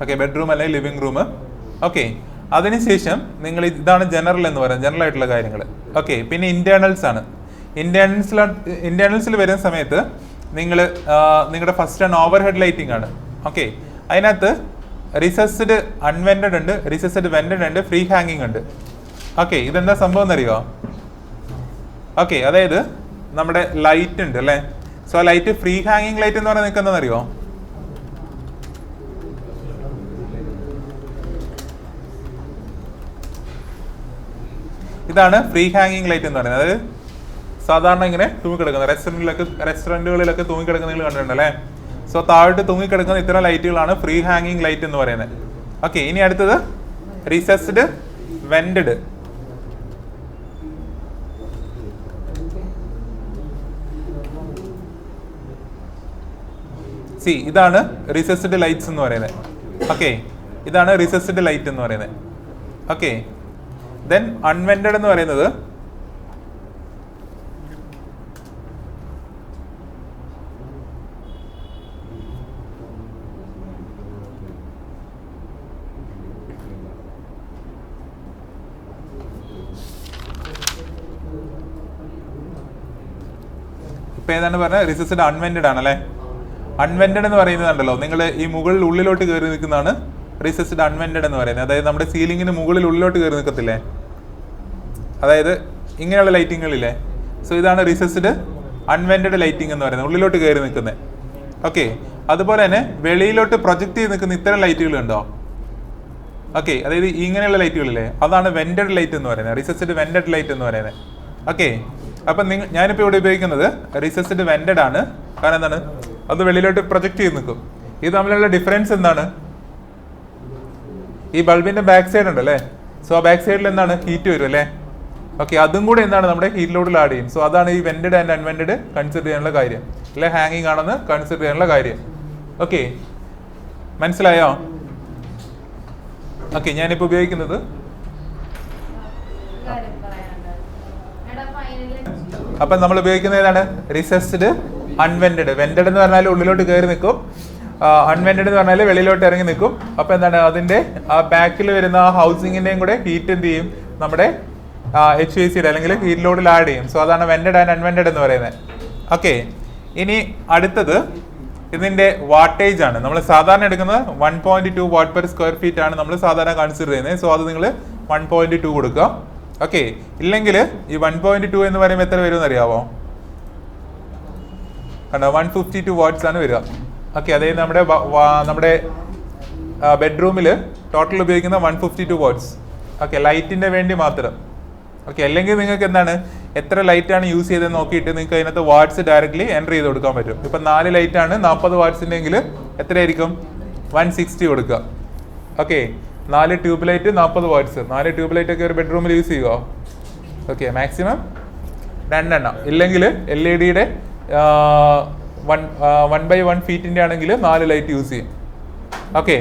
ഓക്കെ, ബെഡ്റൂം അല്ലെങ്കിൽ ലിവിംഗ് റൂം. ഓക്കെ, അതിനുശേഷം നിങ്ങൾ ഇതാണ് ജനറൽ എന്ന് പറയുന്നത്, ജനറൽ ആയിട്ടുള്ള കാര്യങ്ങൾ. ഓക്കെ, പിന്നെ ഇന്റേണൽസ് ആണ്. ഇന്റേണൽസിൽ വരുന്ന സമയത്ത് നിങ്ങൾ നിങ്ങളുടെ ഫസ്റ്റ് ആണ് ഓവർ ഹെഡ് ലൈറ്റിംഗ് ആണ്. ഓക്കെ, അതിനകത്ത് റിസസ്ഡ് അൺവെന്റഡ് ഉണ്ട്, റിസസ്ഡ് വെന്റഡ് ഉണ്ട്, ഫ്രീ ഹാങ്ങിങ് ഉണ്ട്. ഓക്കെ, ഇതെന്താ സംഭവം എന്നറിയോ? ഓക്കെ, അതായത് നമ്മുടെ ലൈറ്റ് ഉണ്ട് അല്ലേ. സോ ആ ലൈറ്റ് ഫ്രീ ഹാങ്ങിങ് ലൈറ്റ് എന്ന് പറഞ്ഞാൽ നിങ്ങൾക്ക് എന്താണെന്നറിയോ, ഇതാണ് ഫ്രീ ഹാങ്ങിങ് ലൈറ്റ് എന്ന് പറയുന്നത്. അതായത് സാധാരണ ഇങ്ങനെ തൂങ്ങിക്കിടക്കുന്നത് റെസ്റ്റോറൻറ്റുകളിലൊക്കെ തൂങ്ങിക്കിടക്കുന്ന നിങ്ങൾ കണ്ടിട്ടുണ്ടല്ലേ. സോ താഴോട്ട് തൂങ്ങിക്കിടക്കുന്ന ഇത്തരം ലൈറ്റുകളാണ് ഫ്രീ ഹാങ്ങിങ് ലൈറ്റ് എന്ന് പറയുന്നത്. ഓക്കെ, ഇനി അടുത്തത് റിസസ്ഡ് വെന്റഡ്. ഇതാണ് റിസസ്ഡ് ലൈറ്റ്സ് എന്ന് പറയുന്നത്. ഓക്കെ, ഇതാണ് റിസസ്ഡ് ലൈറ്റ് എന്ന് പറയുന്നത്. ഓക്കെ, ദെൻ അൺവെന്റഡ് എന്ന് പറയുന്നത് ഇപ്പൊ ഏതാണ് പറഞ്ഞത്, റിസസ്ഡ് അൺവെന്റഡ് ആണല്ലേ. അൺവെന്റഡ് എന്ന് പറയുന്നതുണ്ടല്ലോ, നിങ്ങൾ ഈ മുകളിൽ ഉള്ളിലോട്ട് കയറി നിൽക്കുന്നതാണ് റിസസ്ഡ് അൺവെന്റഡ് എന്ന് പറയുന്നത്. അതായത് നമ്മുടെ സീലിംഗിന് മുകളിൽ ഉള്ളിലോട്ട് കയറി നിൽക്കത്തില്ലേ, അതായത് ഇങ്ങനെയുള്ള ലൈറ്റിങ്ങുകളില്ലേ. സോ ഇതാണ് റിസസ്ഡ് അൺവെന്റഡ് ലൈറ്റിംഗ് എന്ന് പറയുന്നത്, ഉള്ളിലോട്ട് കയറി നിൽക്കുന്നത്. ഓക്കെ, അതുപോലെ തന്നെ വെളിയിലോട്ട് പ്രൊജക്ട് ചെയ്ത് നിൽക്കുന്ന ഇത്തരം ലൈറ്റുകൾ ഉണ്ടോ. ഓക്കെ, അതായത് ഇങ്ങനെയുള്ള ലൈറ്റുകളില്ലേ, അതാണ് വെന്റഡ് ലൈറ്റ് എന്ന് പറയുന്നത്, റിസസ്ഡ് വെന്റഡ് ലൈറ്റ് എന്ന് പറയുന്നത്. ഓക്കെ, അപ്പം ഞാനിപ്പോൾ ഇവിടെ ഉപയോഗിക്കുന്നത് റിസസ്ഡ് വെന്റഡ് ആണ്. കാരണം എന്താണ്, അത് വെളിയിലോട്ട് പ്രൊജക്ട് ചെയ്ത് നിൽക്കും. ഇത് തമ്മിലുള്ള ഡിഫറൻസ് എന്താണ്? ഈ ബൾബിന്റെ ബാക്ക് സൈഡ് ഉണ്ടല്ലേ, സോ ആ ബാക്ക് സൈഡിൽ എന്താണ്, ഹീറ്റ് വരും അല്ലേ. ഓക്കെ, അതും കൂടെ എന്താണ് നമ്മുടെ ഹീറ്റ് ലോഡിൽ ആഡ് ചെയ്യും. സോ അതാണ് ഈ വെന്റഡ് ആൻഡ് അൺവെന്റഡ് കൺസിഡർ ചെയ്യാനുള്ള കാര്യം, അല്ലെ ഹാങ്ങിങ് ആണെന്ന് കൺസിഡർ ചെയ്യാനുള്ള കാര്യം. ഓക്കെ, മനസ്സിലായോ? ഓക്കെ, ഞാനിപ്പോൾ ഉപയോഗിക്കുന്നത് അപ്പം നമ്മൾ ഉപയോഗിക്കുന്നത് ഏതാണ്? റിസസ്ഡ് അൺവെന്റഡ്. വെന്റഡ് എന്ന് പറഞ്ഞാൽ ഉള്ളിലോട്ട് കയറി നിൽക്കും, അൺവെന്റഡ് എന്ന് പറഞ്ഞാൽ വെളിയിലോട്ട് ഇറങ്ങി നിൽക്കും. അപ്പം എന്താണ്, അതിന്റെ ആ ബാക്കിൽ വരുന്ന ആ ഹൗസിങ്ങിന്റെയും കൂടെ ഹീറ്റ് എന്ത് ചെയ്യും, നമ്മുടെ HVACയുടെ അല്ലെങ്കിൽ ഹീറ്റ് ലോഡിൽ ആഡ് ചെയ്യും. സോ അതാണ് വെന്റഡ് ആൻഡ് അൺവെന്റഡ് എന്ന് പറയുന്നത്. ഓക്കെ, ഇനി അടുത്തത് ഇതിന്റെ വാട്ടേജ് ആണ്. നമ്മൾ സാധാരണ എടുക്കുന്നത് 1.2 വാട്ട് പെർ സ്ക്വയർ ഫീറ്റ് ആണ് നമ്മൾ സാധാരണ കൺസിഡർ ചെയ്യുന്നത്. സോ അത് നിങ്ങൾ 1.2 കൊടുക്കുക. ഓക്കെ, ഇല്ലെങ്കിൽ ഈ 1.2 എന്ന് പറയുമ്പോൾ എത്ര വരും എന്നറിയാവോ? കണ്ടോ, 152 വാട്ട്സ് ആണ് വരിക. ഓക്കെ, അതായത് നമ്മുടെ ബെഡ്റൂമിൽ ടോട്ടൽ ഉപയോഗിക്കുന്ന 152 വാട്ട്സ്. ഓക്കെ, ലൈറ്റിന്റെ വേണ്ടി മാത്രം. ഓക്കെ, അല്ലെങ്കിൽ നിങ്ങൾക്ക് എന്താണ്, എത്ര ലൈറ്റാണ് യൂസ് ചെയ്തതെന്ന് നോക്കിയിട്ട് നിങ്ങൾക്ക് അതിനകത്ത് വാട്ട്സ് ഡയറക്റ്റ്ലി എൻ്റർ ചെയ്ത് കൊടുക്കാൻ പറ്റും. ഇപ്പം 4 ലൈറ്റാണ് 40 വാട്ട്സിൻ്റെ എങ്കിൽ എത്രയായിരിക്കും? 160 കൊടുക്കുക. Okay, 4 tube light 40 watts. 4 tube light ഒക്കെ ഒരു ബെഡ്റൂമിൽ യൂസ് ചെയ്യുമോ? ഓക്കെ, മാക്സിമം 2 എണ്ണം. ഇല്ലെങ്കിൽ LED-യുടെ 1/1 ഫീറ്റിൻ്റെ ആണെങ്കിൽ 4 ലൈറ്റ് യൂസ് ചെയ്യും. ഓക്കെ,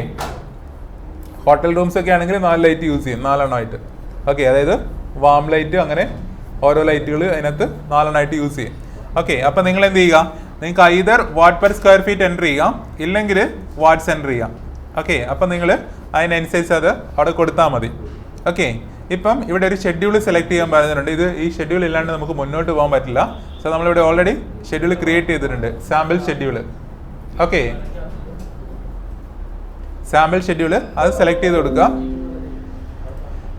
ഹോട്ടൽ റൂംസ് ഒക്കെ ആണെങ്കിൽ 4 ലൈറ്റ് യൂസ് ചെയ്യും, 4 എണ്ണമായിട്ട്. ഓക്കെ, അതായത് വാം ലൈറ്റ്, അങ്ങനെ ഓരോ ലൈറ്റുകൾ അതിനകത്ത് 4 എണ്ണമായിട്ട് യൂസ് ചെയ്യും. ഓക്കെ, അപ്പം നിങ്ങൾ എന്ത് ചെയ്യുക, നിങ്ങൾക്ക് either watt per square feet enter ചെയ്യാം, ഇല്ലെങ്കിൽ വാട്ട്സ് എൻ്റർ ചെയ്യാം. ഓക്കെ, അപ്പം നിങ്ങൾ അതിനനുസരിച്ച് അത് അവിടെ കൊടുത്താൽ മതി. ഓക്കെ, ഇപ്പം ഇവിടെ ഒരു ഷെഡ്യൂൾ സെലക്ട് ചെയ്യാൻ പറഞ്ഞിട്ടുണ്ട്. ഈ ഷെഡ്യൂൾ ഇല്ലാണ്ട് നമുക്ക് മുന്നോട്ട് പോകാൻ പറ്റില്ല. സോ നമ്മളിവിടെ ഓൾറെഡി ഷെഡ്യൂൾ ക്രിയേറ്റ് ചെയ്തിട്ടുണ്ട്, sample schedule. Okay, sample schedule അത് സെലക്ട് ചെയ്ത് കൊടുക്കുക.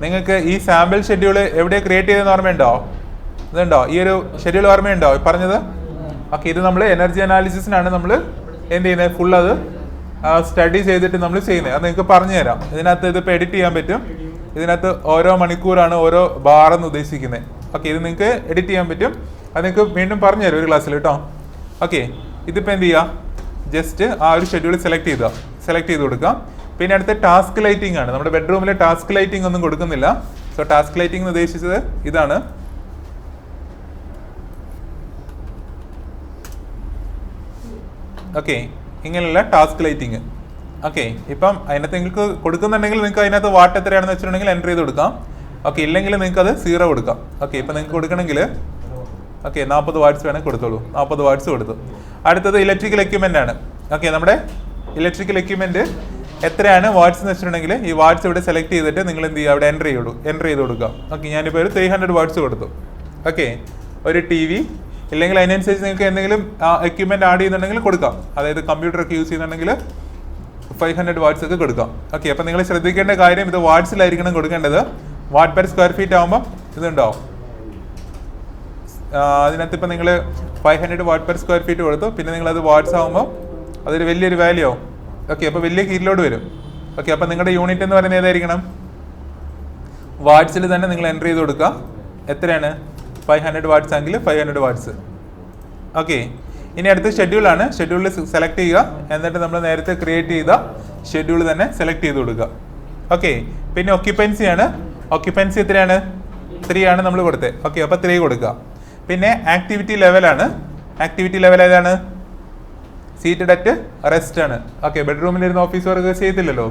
നിങ്ങൾക്ക് ഈ സാമ്പിൾ ഷെഡ്യൂൾ എവിടെ ക്രിയേറ്റ് ചെയ്തെന്ന് ഓർമ്മയുണ്ടോ? ഇതുണ്ടോ, ഈ ഒരു ഷെഡ്യൂൾ ഓർമ്മയുണ്ടോ പറഞ്ഞത്? ഓക്കെ, ഇത് നമ്മൾ എനർജി അനാലിസിസിനാണ് നമ്മൾ എന്ത് ചെയ്യുന്നത്, ഫുൾ അത് സ്റ്റഡി ചെയ്തിട്ട് നമ്മൾ ചെയ്യുന്നത്. അത് നിങ്ങൾക്ക് പറഞ്ഞു തരാം. ഇതിനകത്ത് ഇതിപ്പോൾ എഡിറ്റ് ചെയ്യാൻ പറ്റും. ഇതിനകത്ത് ഓരോ മണിക്കൂറാണ് ഓരോ ബാറെന്ന് ഉദ്ദേശിക്കുന്നത്. ഓക്കെ, ഇത് നിങ്ങൾക്ക് എഡിറ്റ് ചെയ്യാൻ പറ്റും. അത് നിങ്ങൾക്ക് വീണ്ടും പറഞ്ഞു തരും ഒരു ക്ലാസ്സിൽ കേട്ടോ. ഓക്കെ, ഇതിപ്പോൾ എന്ത് ചെയ്യുക, ജസ്റ്റ് ആ ഒരു ഷെഡ്യൂൾ സെലക്ട് ചെയ്ത് കൊടുക്കാം. പിന്നെ അടുത്ത ടാസ്ക് ലൈറ്റിംഗ് ആണ്. നമ്മുടെ ബെഡ്റൂമിൽ ടാസ്ക് ലൈറ്റിംഗ് ഒന്നും കൊടുക്കുന്നില്ല. സോ ടാസ്ക് ലൈറ്റിംഗ് എന്ന് ഉദ്ദേശിച്ചത് ഇതാണ്. ഓക്കെ, ഇങ്ങനെയുള്ള ടാസ്ക് ലൈറ്റിംഗ്. ഓക്കെ, ഇപ്പം അതിനകത്ത് നിങ്ങൾക്ക് കൊടുക്കുന്നുണ്ടെങ്കിൽ നിങ്ങൾക്ക് അതിനകത്ത് വാട്ട് എത്രയാണെന്ന് വെച്ചിട്ടുണ്ടെങ്കിൽ എൻ്റർ ചെയ്ത് കൊടുക്കാം. ഓക്കെ, ഇല്ലെങ്കിൽ നിങ്ങൾക്ക് അത് 0 കൊടുക്കാം. ഓക്കെ, ഇപ്പം നിങ്ങൾക്ക് കൊടുക്കണമെങ്കിൽ 40 വാട്ട്സ് വേണമെങ്കിൽ കൊടുത്തോളൂ. 40 വാട്ട്സ് കൊടുത്തു. അടുത്തത് ഇലക്ട്രിക്കൽ എക്യുപ്മെൻ്റ് ആണ്. ഓക്കെ, നമ്മുടെ ഇലക്ട്രിക്കൽ എക്യുപ്മെൻറ്റ് എത്രയാണ് വാട്ട്സ് എന്ന് വെച്ചിട്ടുണ്ടെങ്കിൽ ഈ വാട്ട്സ് ഇവിടെ സെലക്ട് ചെയ്തിട്ട് നിങ്ങൾ എന്ത് ചെയ്യുക, അവിടെ എൻ്റർ ചെയ്ത് കൊടുക്കുക. ഓക്കെ, ഞാനിപ്പോൾ ഒരു 300 വാട്ട്സ് കൊടുത്തു. ഓക്കെ, ഒരു TV ഇല്ലെങ്കിൽ അതിനനുസരിച്ച് നിങ്ങൾക്ക് എന്തെങ്കിലും എക്യുപ്മെൻറ്റ് ആഡ് ചെയ്യുന്നുണ്ടെങ്കിൽ കൊടുക്കാം. അതായത് കമ്പ്യൂട്ടറൊക്കെ യൂസ് ചെയ്യുന്നുണ്ടെങ്കിൽ 500 വാട്ട്സ് ഒക്കെ കൊടുക്കാം. ഓക്കെ, അപ്പം നിങ്ങൾ ശ്രദ്ധിക്കേണ്ട കാര്യം ഇത് വാട്ട്സിലായിരിക്കണം കൊടുക്കേണ്ടത്. വാട്ട് പെർ സ്ക്വയർ ഫീറ്റ് ആകുമ്പോൾ ഇതുണ്ടോ, അതിനകത്ത് ഇപ്പം നിങ്ങൾ 500 വാട്ട് പെർ സ്ക്വയർ ഫീറ്റ് കൊടുത്തു. പിന്നെ നിങ്ങളത് വാട്ട്സ് ആകുമ്പോൾ അതൊരു വലിയൊരു വാല്യൂ ആവും. ഓക്കെ, അപ്പോൾ വലിയ ഹീറ്റ് ലോഡ് വരും. ഓക്കെ, അപ്പോൾ നിങ്ങളുടെ യൂണിറ്റ് എന്ന് പറയുന്നത് ഏതായിരിക്കണം, വാട്ട്സിൽ തന്നെ നിങ്ങൾ എൻ്റർ ചെയ്ത് കൊടുക്കുക. എത്രയാണ്, 500 വാട്ട്സ് ആണെങ്കിൽ 500 വാട്ട്സ്. ഓക്കെ, ഇനി അടുത്ത ഷെഡ്യൂളാണ്. ഷെഡ്യൂളിൽ സെലക്ട് ചെയ്യുക. എന്നിട്ട് നമ്മൾ നേരത്തെ ക്രിയേറ്റ് ചെയ്ത ഷെഡ്യൂൾ തന്നെ സെലക്ട് ചെയ്ത് കൊടുക്കുക. ഓക്കെ, പിന്നെ ഒക്യുപ്പൻസി ആണ്. ഒക്യുപ്പൻസി എത്രയാണ്, 3 ആണ് നമ്മൾ കൊടുത്തത്. ഓക്കെ, അപ്പോൾ 3 കൊടുക്കുക. പിന്നെ ആക്ടിവിറ്റി ലെവലാണ്. ആക്ടിവിറ്റി ലെവൽ ഏതാണ്, സീറ്റഡ് അറ്റ് റെസ്റ്റ് ആണ്. ഓക്കെ, ബെഡ്റൂമിലിരുന്ന് ഓഫീസ് വർക്ക് ചെയ്യത്തില്ലല്ലോ.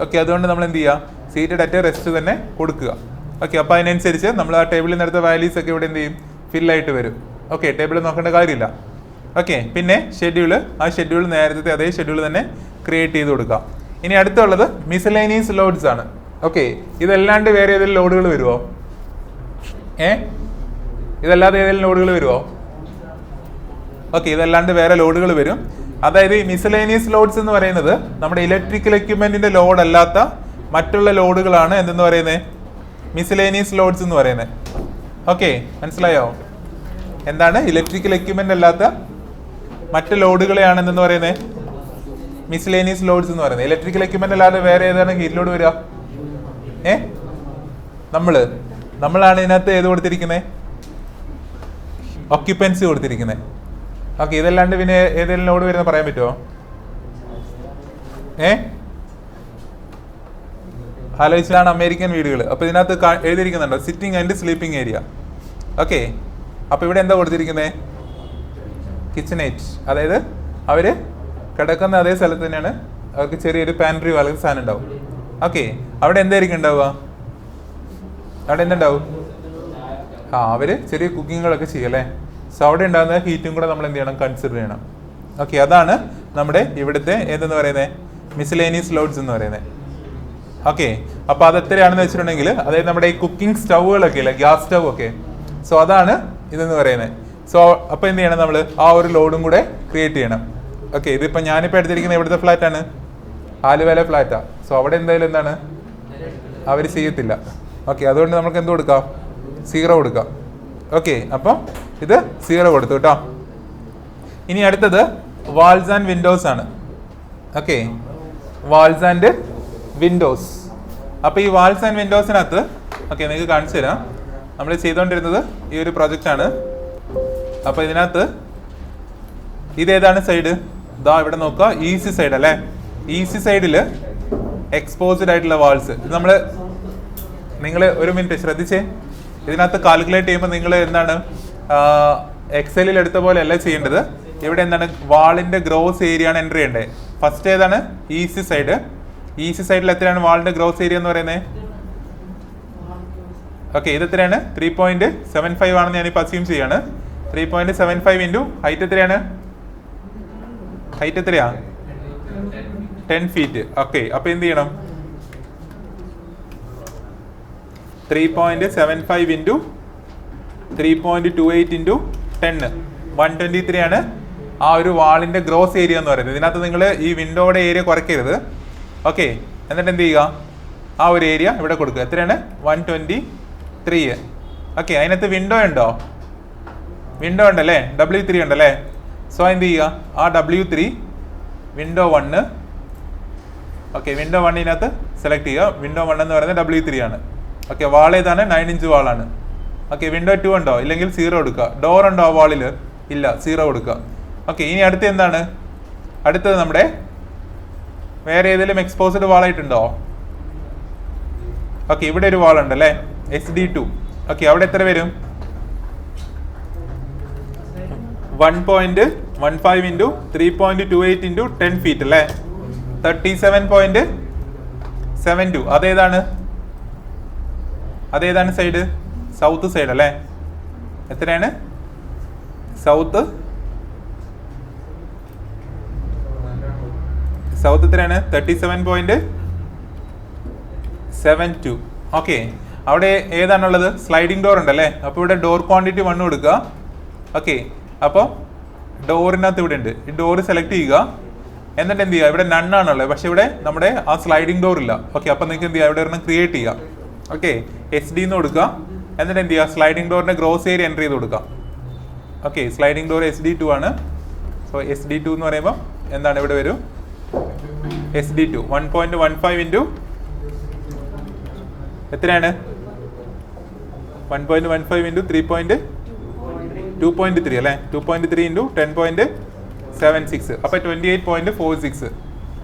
ഓക്കെ, അതുകൊണ്ട് നമ്മൾ എന്ത് ചെയ്യുക, സീറ്റഡ് അറ്റ് റെസ്റ്റ് തന്നെ കൊടുക്കുക. ഓക്കെ, അപ്പോൾ അതിനനുസരിച്ച് നമ്മൾ ആ ടേബിളിൽ നിന്നെടുത്ത വാല്യൂസ് ഒക്കെ ഇവിടെ എന്ത് ചെയ്യും, ഫില്ലായിട്ട് വരും. ഓക്കെ, ടേബിൾ നോക്കേണ്ട കാര്യമില്ല. ഓക്കെ, പിന്നെ ഷെഡ്യൂൾ, ആ ഷെഡ്യൂൾ നേരത്തെ അതേ ഷെഡ്യൂൾ തന്നെ ക്രിയേറ്റ് ചെയ്ത് കൊടുക്കാം. ഇനി അടുത്തുള്ളത് മിസലേനിയസ് ലോഡ്സ് ആണ്. ഓക്കെ, ഇതല്ലാണ്ട് വേറെ ഏതെങ്കിലും ലോഡുകൾ വരുമോ? ഇതല്ലാതെ ഏതെങ്കിലും ലോഡുകൾ വരുമോ? ഓക്കെ, ഇതല്ലാണ്ട് വേറെ ലോഡുകൾ വരും. അതായത് ഈ മിസലേനിയസ് ലോഡ്സ് എന്ന് പറയുന്നത് നമ്മുടെ ഇലക്ട്രിക്കൽ എക്യുപ്മെന്റിന്റെ ലോഡ് അല്ലാത്ത മറ്റുള്ള ലോഡുകളാണ് എന്തെന്ന് പറയുന്നത്, മിസലേനിയസ് ലോഡ്സ് എന്ന് പറയുന്നത്. ഓക്കെ, മനസ്സിലായോ? എന്താണ് ഇലക്ട്രിക്കൽ എക്യുപ്മെന്റ് അല്ലാത്ത മറ്റ് ലോഡുകളെയാണ് എന്തെന്ന് പറയുന്നത്, മിസലേനിയസ് ലോഡ്സ് എന്ന് പറയുന്നത്. ഇലക്ട്രിക്കൽ എക്യുപ്മെന്റ് അല്ലാതെ വേറെ ഏതാണ് ഹീറ്റ് ലോഡ് വരിക? നമ്മളാണ് ഇതിനകത്ത് ഏത് കൊടുത്തിരിക്കുന്നത്, ഒക്യുപ്പൻസി കൊടുത്തിരിക്കുന്നത്. ഓക്കെ, ഇതല്ലാണ്ട് പിന്നെ ഏതെങ്കിലും ലോഡ് വരുന്ന പറയാൻ പറ്റുമോ? ആലോചിച്ചാണ് അമേരിക്കൻ വീടുകൾ. അപ്പോൾ ഇതിനകത്ത് എഴുതിയിരിക്കുന്നുണ്ടോ sitting and sleeping area. Okay, അപ്പോൾ ഇവിടെ എന്താ കൊടുത്തിരിക്കുന്നത്? കിച്ചണേറ്റ്. അതായത് അവർ കിടക്കുന്ന അതേ സ്ഥലത്ത് തന്നെയാണ് അവർക്ക് ചെറിയൊരു പാൻട്രി പോലെ സാധനം ഉണ്ടാവും. ഓക്കെ, അവിടെ എന്തായിരിക്കും ഉണ്ടാവുക? അവിടെ എന്തുണ്ടാവും? അവർ ചെറിയ കുക്കിങ്ങുകളൊക്കെ ചെയ്യും അല്ലേ. സോ അവിടെ ഉണ്ടാകുന്ന ഹീറ്റും കൂടെ നമ്മൾ എന്ത് ചെയ്യണം? കൺസിഡർ ചെയ്യണം. ഓക്കെ, അതാണ് നമ്മുടെ ഇവിടുത്തെ എന്തെന്ന് പറയുന്നത്? മിസ്ലേനിയസ് ലോഡ്സ് എന്ന് പറയുന്നത്. ഓക്കെ, അപ്പോൾ അത് എത്രയാണെന്ന് വെച്ചിട്ടുണ്ടെങ്കിൽ, അതായത് നമ്മുടെ ഈ കുക്കിംഗ് സ്റ്റൗകളൊക്കെ ഇല്ലേ, ഗ്യാസ് സ്റ്റൗ ഒക്കെ, സോ അതാണ് ഇതെന്ന് പറയുന്നത്. സോ അപ്പോൾ എന്ത് ചെയ്യണം? നമ്മൾ ആ ഒരു ലോഡും കൂടെ ക്രിയേറ്റ് ചെയ്യണം. ഓക്കെ, ഇതിപ്പോൾ ഞാനിപ്പോൾ എടുത്തിരിക്കുന്നത് എവിടുത്തെ ഫ്ലാറ്റാണ്? ആലുവയിലെ ഫ്ലാറ്റാണ്. സോ അവിടെ എന്തായാലും എന്താണ് അവർ ചെയ്യത്തില്ല. ഓക്കെ, അതുകൊണ്ട് നമുക്ക് എന്ത് കൊടുക്കാം? 0 കൊടുക്കാം. ഓക്കെ, അപ്പം ഇത് 0 കൊടുത്തു കേട്ടോ. ഇനി അടുത്തത് വാൾസ് ആൻഡ് വിൻഡോസ് ആണ്. Okay, walls and windows. അപ്പോൾ ഈ വാൾസ് ആൻഡ് വിൻഡോസിനകത്ത് ഓക്കെ നിങ്ങൾക്ക് കാണിച്ചു തരാം. നമ്മൾ ചെയ്തുകൊണ്ടിരുന്നത് ഈ ഒരു പ്രൊജക്റ്റാണ്. അപ്പോൾ ഇതിനകത്ത് ഇതേതാണ് സൈഡ്? ഇതാ ഇവിടെ നോക്കുക, ഈസി സൈഡ് അല്ലേ. ഈസി സൈഡിൽ എക്സ്പോസ്ഡ് ആയിട്ടുള്ള വാൾസ്. ഇത് നിങ്ങൾ ഒരു മിനിറ്റ് ശ്രദ്ധിച്ചേ. ഇതിനകത്ത് കാൽക്കുലേറ്റ് ചെയ്യുമ്പോൾ നിങ്ങൾ എന്താണ് എക്സലിൽ എടുത്ത പോലെ അല്ല ചെയ്യേണ്ടത്. ഇവിടെ എന്താണ് വാളിന്റെ ഗ്രോസ് ഏരിയ ആണ് എൻ്റർ ചെയ്യേണ്ടത്. ഫസ്റ്റ് ഏതാണ്? Easy side. ഈസി സൈഡിൽ എത്രയാണ് വാളിന്റെ ഗ്രോസ് ഏരിയ എന്ന് പറയുന്നത്? ഓക്കെ, ഇത് എത്രയാണ്? 3.75 ആണെന്ന് ഞാനിപ്പോൾ അസ്യൂം ചെയ്യാണ്. 3.75 ഇൻറ്റു ഹൈറ്റ് എത്രയാണ്? ഹൈറ്റ് എത്രയാ? 10 ഫീറ്റ്. ഓക്കെ, അപ്പോൾ എന്ത് ചെയ്യണം? 3.75 ഇൻറ്റു 3.28 ഇൻറ്റു 10 123 ആണ് ആ ഒരു വാളിന്റെ ഗ്രോസ് ഏരിയ എന്ന് പറയുന്നത്. ഇതിനകത്ത് നിങ്ങൾ ഈ വിൻഡോയുടെ ഏരിയ കുറയ്ക്കരുത്. ഓക്കെ, എന്നിട്ട് എന്ത് ചെയ്യുക? ആ ഒരു ഏരിയ ഇവിടെ കൊടുക്കുക. എത്രയാണ്? 123. ഓക്കെ, അതിനകത്ത് വിൻഡോ ഉണ്ടോ? വിൻഡോ ഉണ്ടല്ലേ, W3 ഉണ്ടല്ലേ. സോ എന്ത് ചെയ്യുക? ആ W3 window 1. Okay, window 1 select ചെയ്യുക. വിൻഡോ 1 എന്ന് പറയുന്നത് W3 ആണ്. ഓക്കെ, വാൾ ഏതാണ്? 9 ഇഞ്ച് വാളാണ്. ഓക്കെ, വിൻഡോ 2 ഉണ്ടോ? ഇല്ലെങ്കിൽ 0 കൊടുക്കുക. ഡോർ ഉണ്ടോ ആ വാളിൽ? ഇല്ല, 0 കൊടുക്കുക. ഓക്കെ, ഇനി അടുത്ത് എന്താണ്? അടുത്തത് നമ്മുടെ വേറെ ഏതെങ്കിലും എക്സ്പോസ്ഡ് വാളായിട്ടുണ്ടോ? ഓക്കെ, ഇവിടെ ഒരു വാൾ ഉണ്ട് അല്ലേ, SD2. ഓക്കെ, അവിടെ എത്ര വരും? 1.15 ഇൻറ്റു 3.28 ഇൻറ്റു 10 ഫീറ്റ് അല്ലേ, 37.72. അതേതാണ് സൈഡ്? സൗത്ത് സൈഡ് അല്ലേ. എത്രയാണ് സൗത്ത്? സൗത്ത് എത്രയാണ്? 37.72. ഓക്കെ, അവിടെ ഏതാണുള്ളത്? സ്ലൈഡിംഗ് ഡോർ ഉണ്ടല്ലേ. അപ്പോൾ ഇവിടെ ഡോർ ക്വാണ്ടിറ്റി 1 കൊടുക്കുക. ഓക്കെ, അപ്പോൾ ഡോറിനകത്ത് ഇവിടെ ഉണ്ട്. ഈ ഡോറ് സെലക്ട് ചെയ്യുക. എന്നിട്ട് എന്ത് ചെയ്യുക? ഇവിടെ നണ്ണാണുള്ളത്, പക്ഷെ ഇവിടെ നമ്മുടെ ആ സ്ലൈഡിംഗ് ഡോർ ഇല്ല. ഓക്കെ, അപ്പോൾ നിങ്ങൾക്ക് എന്ത് ചെയ്യുക? ഇവിടെ ഒരെണ്ണം ക്രിയേറ്റ് ചെയ്യുക. ഓക്കെ, SD എന്ന് കൊടുക്കുക. എന്നിട്ട് എന്ത് ചെയ്യുക? സ്ലൈഡിംഗ് ഡോറിന്റെ ഗ്രോസ് ഏരിയ എൻ്റർ ചെയ്ത് കൊടുക്കുക. ഓക്കെ, സ്ലൈഡിംഗ് ഡോർ SD2 ആണ്. സോ SD2 എന്ന് പറയുമ്പോൾ എന്താണ് ഇവിടെ വരും? SD2 1.15 ഇൻറ്റു എത്രയാണ്? 1.15 ഇൻറ്റു 2.3 അല്ലേ, 2.3 ഇൻറ്റു 10.76. അപ്പോൾ 28.46.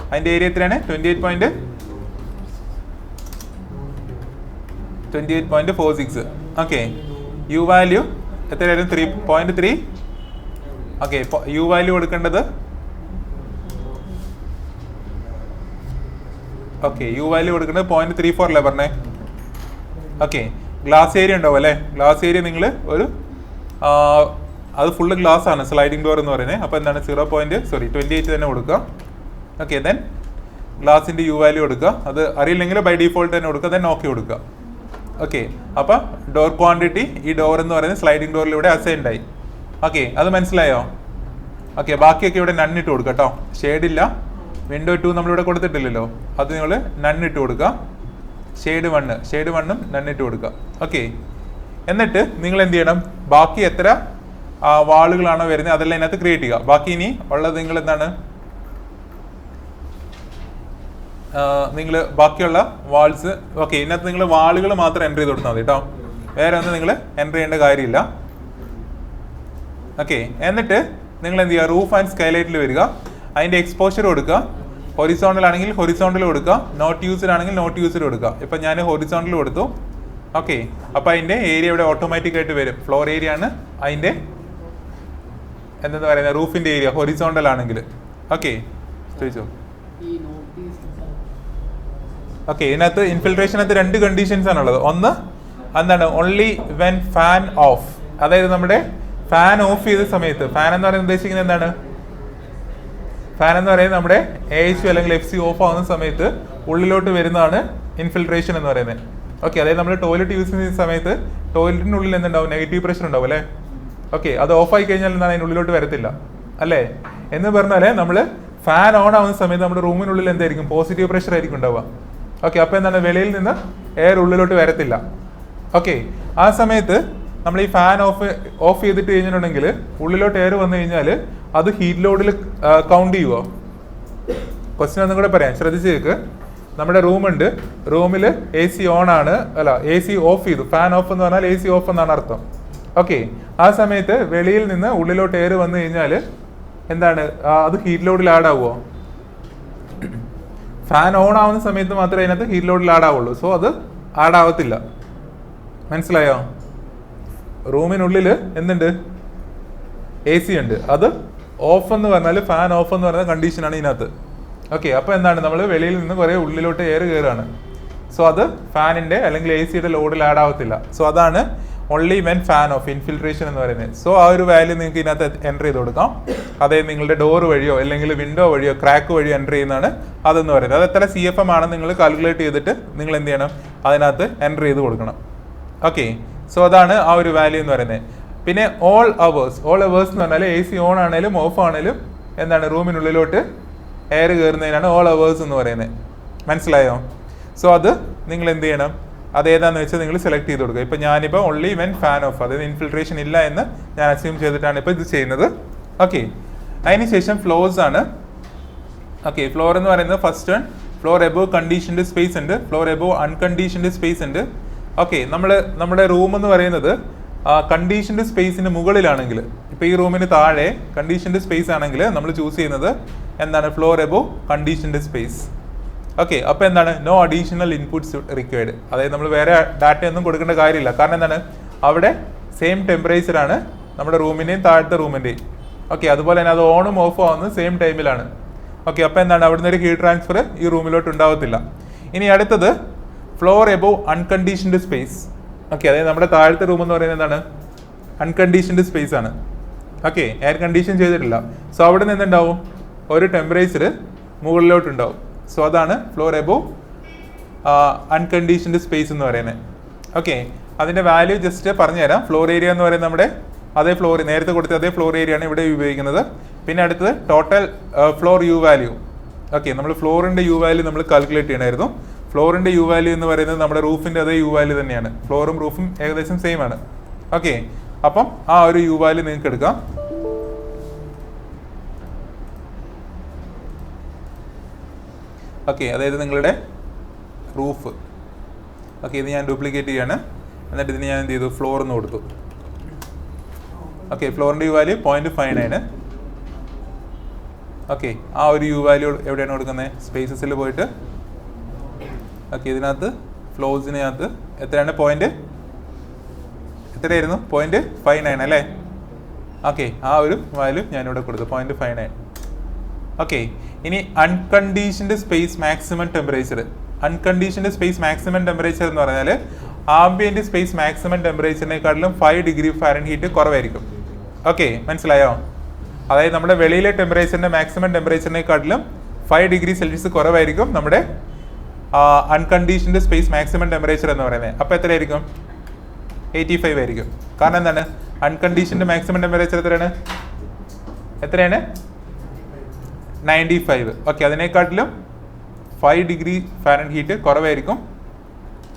അതിൻ്റെ ഏരിയ എത്രയാണ്? 28.46. ഓക്കെ, യു വാല്യൂ എത്രയായിരുന്നു? 3.3. ഓക്കെ, യു വാല്യൂ കൊടുക്കേണ്ടത് ഓക്കെ യു വാല്യൂ കൊടുക്കേണ്ടത് 0.34 അല്ലേ പറഞ്ഞേ. ഓക്കെ, ഗ്ലാസ് ഏരിയ ഉണ്ടാവും അല്ലേ. ഗ്ലാസ് ഏരിയ നിങ്ങൾ ഒരു അത് ഫുള്ള് ഗ്ലാസ് ആണ് സ്ലൈഡിംഗ് ഡോർ എന്ന് പറയുന്നത്. അപ്പോൾ എന്താണ് 28 തന്നെ കൊടുക്കുക. ഓക്കെ, ദെൻ ഗ്ലാസിൻ്റെ യു വാല്യൂ കൊടുക്കുക. അത് അറിയില്ലെങ്കിൽ ബൈ ഡിഫോൾട്ട് തന്നെ കൊടുക്കുക. ദെൻ ഓക്കെ കൊടുക്കുക. ഓക്കെ, അപ്പോൾ ഡോർ ക്വാണ്ടിറ്റി ഈ ഡോർ എന്ന് പറയുന്നത് സ്ലൈഡിംഗ് ഡോറിലൂടെ അസൈൻഡ് ആയി. ഓക്കെ, അത് മനസ്സിലായോ? ഓക്കെ, ബാക്കിയൊക്കെ ഇവിടെ നണ്ണിട്ട് കൊടുക്കുക കേട്ടോ. ഷെയ്ഡില്ല. വിൻഡോ 2 നമ്മളിവിടെ കൊടുത്തിട്ടില്ലല്ലോ, അത് നിങ്ങൾ നണ്ണിട്ട് കൊടുക്കുക. ഷെയ്ഡ് 1 നണ്ണിട്ട് കൊടുക്കുക. ഓക്കെ, എന്നിട്ട് നിങ്ങൾ എന്ത് ചെയ്യണം? ബാക്കി എത്ര വാളുകളാണോ വരുന്നത് അതെല്ലാം ഇതിനകത്ത് ക്രിയേറ്റ് ചെയ്യുക. ബാക്കി ഇനി ഉള്ളത് നിങ്ങൾ എന്താണ്? നിങ്ങൾ ബാക്കിയുള്ള വാൾസ് ഓക്കെ ഇതിനകത്ത് നിങ്ങൾ വാളുകൾ മാത്രം എൻ്റർ ചെയ്ത് കൊടുത്താൽ മതി കേട്ടോ. വേറെ ഒന്നും നിങ്ങൾ എൻ്റർ ചെയ്യേണ്ട കാര്യമില്ല. ഓക്കെ, എന്നിട്ട് നിങ്ങൾ എന്ത് ചെയ്യുക, റൂഫ് ആൻഡ് സ്കൈലൈറ്റിൽ വരിക, അതിൻ്റെ എക്സ്പോഷർ കൊടുക്കുക. ഹൊറിസോണ്ടൽ ആണെങ്കിൽ ഹൊറിസോണ്ടൽ കൊടുക്കുക, നോട്ട് യൂസ്ഡ് ആണെങ്കിൽ നോട്ട് യൂസ്ഡ് കൊടുക്കുക. ഇപ്പം ഞാൻ ഹൊറിസോണ്ടൽ കൊടുത്തു. ഓക്കെ, അപ്പോൾ അതിൻ്റെ ഏരിയ ഇവിടെ ഓട്ടോമാറ്റിക് ആയിട്ട് വരും. ഫ്ലോർ ഏരിയ ആണ് അതിൻ്റെ എന്തെന്ന് പറയുന്നത്, റൂഫിൻ്റെ ഏരിയ ഹൊറിസോണ്ടൽ ആണെങ്കിൽ. ഓക്കെ, ചോദിച്ചോ. ഓക്കെ, ഇതിനകത്ത് ഇൻഫിൽട്രേഷനകത്ത് 2 കണ്ടീഷൻസ് ആണുള്ളത്. ഒന്ന് എന്താണ്, ഓൺലി വെൻ ഫാൻ ഓഫ്, അതായത് നമ്മുടെ ഫാൻ ഓഫ് ചെയ്ത സമയത്ത്, ഫാൻ എന്ന് പറയുന്നത് ഉദ്ദേശിക്കുന്നത് എന്താണ്, ഫാൻ എന്ന് പറയുന്നത് നമ്മുടെ AC അല്ലെങ്കിൽ FC ഓഫ് ആവുന്ന സമയത്ത് ഉള്ളിലോട്ട് വരുന്നതാണ് ഇൻഫിൽട്രേഷൻ എന്ന് പറയുന്നത്. ഓക്കെ, അതായത് നമ്മൾ ടോയ്ലറ്റ് യൂസ് ചെയ്യുന്ന സമയത്ത് ടോയ്ലറ്റിൻ്റെ ഉള്ളിൽ എന്തുണ്ടാവും, നെഗറ്റീവ് പ്രഷർ ഉണ്ടാവും അല്ലേ. ഓക്കെ, അത് ഓഫായി കഴിഞ്ഞാൽ എന്താണ്, അതിനുള്ളിലോട്ട് വരത്തില്ല അല്ലേ. എന്ന് പറഞ്ഞാൽ നമ്മൾ ഫാൻ ഓൺ ആവുന്ന സമയത്ത് നമ്മുടെ റൂമിനുള്ളിൽ എന്തായിരിക്കും, പോസിറ്റീവ് പ്രഷർ ആയിരിക്കും ഉണ്ടാവുക. ഓക്കെ, അപ്പോൾ എന്താണ്, വെളിയിൽ നിന്ന് എയർ ഉള്ളിലോട്ട് വരത്തില്ല. ഓക്കെ, ആ സമയത്ത് നമ്മൾ ഈ ഫാൻ ഓഫ് ചെയ്തിട്ട് കഴിഞ്ഞിട്ടുണ്ടെങ്കിൽ ഉള്ളിലോട്ട് എയർ വന്നു കഴിഞ്ഞാൽ അത് ഹീറ്റ് ലോഡിൽ കൗണ്ട് ചെയ്യുമോ? ക്വസ്റ്റ്യൻ ഒന്നും കൂടെ പറയാം, ശ്രദ്ധിച്ചേക്ക്. നമ്മുടെ റൂമുണ്ട്, റൂമിൽ AC ഓൺ ആണ്, അല്ല AC ഓഫ് ചെയ്തു. ഫാൻ ഓഫ് എന്ന് പറഞ്ഞാൽ AC ഓഫ് എന്നാണ് അർത്ഥം. ഓക്കെ, ആ സമയത്ത് വെളിയിൽ നിന്ന് ഉള്ളിലോട്ട് എയർ വന്നു കഴിഞ്ഞാൽ എന്താണ്, അത് ഹീറ്റ് ലോഡിൽ ആഡ് ആവുമോ? ഫാൻ ഓൺ ആവുന്ന സമയത്ത് മാത്രമേ അതിനകത്ത് ഹീറ്റ് ലോഡിൽ ആഡ് ആവുള്ളൂ. സോ അത് ആഡ് ആവത്തില്ല. മനസ്സിലായോ? റൂമിനുള്ളിൽ എന്തുണ്ട്, AC ഉണ്ട്. അത് ഓഫ് എന്ന് പറഞ്ഞാൽ, ഫാൻ ഓഫ് എന്ന് പറയുന്ന കണ്ടീഷനാണ് ഇതിനകത്ത്. ഓക്കെ, അപ്പോൾ എന്താണ്, നമ്മൾ വെളിയിൽ നിന്ന് കുറേ ഉള്ളിലോട്ട് എയർ കയറുകയാണ്. സോ അത് ഫാനിൻ്റെ അല്ലെങ്കിൽ AC-യുടെ ലോഡിൽ ആഡ് ആവത്തില്ല. സോ അതാണ് only when fan of, infiltration എന്ന് പറയുന്നത്. സോ ആ ഒരു വാല്യൂ നിങ്ങൾക്ക് ഇതിനകത്ത് എൻ്റർ ചെയ്ത് കൊടുക്കാം. അതായത് നിങ്ങളുടെ ഡോർ വഴിയോ അല്ലെങ്കിൽ വിൻഡോ വഴിയോ ക്രാക്ക് വഴിയോ എൻ്റർ ചെയ്യുന്നതാണ് അതെന്ന് പറയുന്നത്. അത് എത്ര CFM ആണ് നിങ്ങൾ കാൽക്കുലേറ്റ് ചെയ്തിട്ട് നിങ്ങൾ എന്ത് ചെയ്യണം, അതിനകത്ത് എൻ്റർ ചെയ്ത് കൊടുക്കണം. ഓക്കെ, സോ അതാണ് ആ ഒരു വാല്യൂ എന്ന് പറയുന്നത്. പിന്നെ ഓൾ അവേഴ്സ് എന്ന് പറഞ്ഞാൽ AC ഓൺ ആണെങ്കിലും ഓഫ് ആണെങ്കിലും എന്താണ്, റൂമിനുള്ളിലോട്ട് എയർ കയറുന്നതിനാണ് ഓൾ അവേഴ്സ് എന്ന് പറയുന്നത്. മനസ്സിലായോ? സോ അത് നിങ്ങൾ എന്ത് ചെയ്യണം, അതേതാണെന്ന് വെച്ചാൽ നിങ്ങൾ സെലക്ട് ചെയ്ത് കൊടുക്കുക. ഇപ്പം ഞാനിപ്പോൾ ഓൺലി വെൻ ഫാൻ ഓഫ്, അതായത് ഇൻഫിൽട്രേഷൻ ഇല്ല എന്ന് ഞാൻ അസ്യൂം ചെയ്തിട്ടാണ് ഇപ്പോൾ ഇത് ചെയ്യുന്നത്. ഓക്കെ, അതിനുശേഷം ഫ്ലോർസ് ആണ്. ഓക്കെ, ഫ്ലോർ എന്ന് പറയുന്നത് first one, floor above conditioned space ഉണ്ട്, ഫ്ലോർ എബോവ് അൺകണ്ടീഷൻഡ് സ്പേസ് ഉണ്ട്. ഓക്കെ, നമ്മുടെ റൂം എന്ന് പറയുന്നത് കണ്ടീഷൻഡ് സ്പേസിന് മുകളിലാണെങ്കിൽ, ഇപ്പോൾ ഈ റൂമിന് താഴെ കണ്ടീഷൻഡ് സ്പേസ് ആണെങ്കിൽ നമ്മൾ ചൂസ് ചെയ്യുന്നത് എന്താണ്, floor above conditioned space. Okay, അപ്പോൾ എന്താണ്, നോ അഡീഷണൽ ഇൻപുട്സ് റിക്വയർഡ്, അതായത് നമ്മൾ വേറെ ഡാറ്റ ഒന്നും കൊടുക്കേണ്ട കാര്യമില്ല. കാരണം എന്താണ്, അവിടെ സെയിം ടെമ്പറേച്ചറാണ് നമ്മുടെ റൂമിൻ്റെയും താഴത്തെ റൂമിൻ്റെയും. ഓക്കെ, അതുപോലെ തന്നെ അത് ഓണും ഓഫും ആവുന്നത് സെയിം ടൈമിലാണ്. ഓക്കെ, അപ്പോൾ എന്താണ്, അവിടുന്ന് ഒരു ഹീറ്റ് ട്രാൻസ്ഫർ ഈ റൂമിലോട്ട് ഉണ്ടാവത്തില്ല. ഇനി അടുത്തത് floor above unconditioned space. Okay, അതായത് നമ്മുടെ താഴത്തെ റൂം എന്ന് പറയുന്നത് എന്താണ്, അൺകണ്ടീഷൻഡ് സ്പേസ് ആണ്. ഓക്കെ, എയർ കണ്ടീഷൻ ചെയ്തിട്ടില്ല. സോ അവിടെ നിന്ന് എന്തുണ്ടാവും, ഒരു ടെമ്പറേച്ചർ മുകളിലോട്ടുണ്ടാവും. സോ അതാണ് ഫ്ലോർ എബോവ് അൺകണ്ടീഷൻഡ് സ്പേസ് എന്ന് പറയുന്നത്. ഓക്കെ, അതിൻ്റെ വാല്യൂ ജസ്റ്റ് പറഞ്ഞുതരാം. ഫ്ലോർ ഏരിയ എന്ന് പറയുന്നത് നമ്മുടെ അതേ ഫ്ലോർ, നേരത്തെ കൊടുത്ത അതേ ഫ്ലോർ ഏരിയ ആണ് ഇവിടെ ഉപയോഗിക്കുന്നത്. പിന്നെ അടുത്തത് total floor U value. Okay, നമ്മൾ ഫ്ലോറിൻ്റെ യു വാല്യൂ നമ്മൾ കാൽക്കുലേറ്റ് ചെയ്യണമായിരുന്നു. ഫ്ലോറിൻ്റെ യു വാല്യൂ എന്ന് പറയുന്നത് നമ്മുടെ റൂഫിൻ്റെ അതേ യു വാല്യൂ തന്നെയാണ്. ഫ്ലോറും റൂഫും ഏകദേശം സെയിം ആണ്. ഓക്കെ, അപ്പം ആ ഒരു യു വാല്യൂ നിങ്ങൾക്ക് എടുക്കാം. ഓക്കെ, അതായത് നിങ്ങളുടെ റൂഫ്. ഓക്കെ, ഇത് ഞാൻ ഡ്യൂപ്ലിക്കേറ്റ് ചെയ്യാണ്. എന്നിട്ട് ഇതിന് ഞാൻ എന്ത് ചെയ്തു, ഫ്ലോർ എന്ന് കൊടുത്തു. ഓക്കെ, ഫ്ലോറിൻ്റെ യു വാല്യൂ 0.59. ഓക്കെ, ആ ഒരു യു വാല്യൂ എവിടെയാണ് കൊടുക്കുന്നത്, സ്പേസസിൽ പോയിട്ട്. ഓക്കെ, ഇതിനകത്ത് ഫ്ലോസിനകത്ത് എത്രയാണ്, എത്രയായിരുന്നു, 0.59 അല്ലേ. ഓക്കെ, ആ ഒരു വാല്യൂ ഞാനിവിടെ കൊടുത്തു, 0.59. ഓക്കെ, ഇനി unconditioned space maximum temperature. Unconditioned space maximum temperature എന്ന് പറഞ്ഞാൽ ആംബിയന്റ് സ്പേസ് മാക്സിമം ടെമ്പറേച്ചറിനെക്കാട്ടിലും 5 ഡിഗ്രി ഫാരൻഹീറ്റ് കുറവായിരിക്കും. ഓക്കെ, മനസ്സിലായോ? അതായത് നമ്മുടെ വെളിയിലെ ടെമ്പറേച്ചറിൻ്റെ മാക്സിമം ടെമ്പറേച്ചറിനെക്കാട്ടിലും 5 ഡിഗ്രി സെൽഷ്യസ് കുറവായിരിക്കും നമ്മുടെ അൺകണ്ടീഷൻഡ് സ്പേസ് മാക്സിമം ടെമ്പറേച്ചർ എന്ന് പറയുന്നത്. അപ്പോൾ എത്രയായിരിക്കും, 85 ആയിരിക്കും. കാരണം എന്താണ്, അൺകണ്ടീഷൻഡ് മാക്സിമം ടെമ്പറേച്ചർ എത്രയാണ് 95. ഓക്കെ, അതിനെക്കാട്ടിലും 5 ഡിഗ്രി ഫാരൻഹീറ്റ് കുറവായിരിക്കും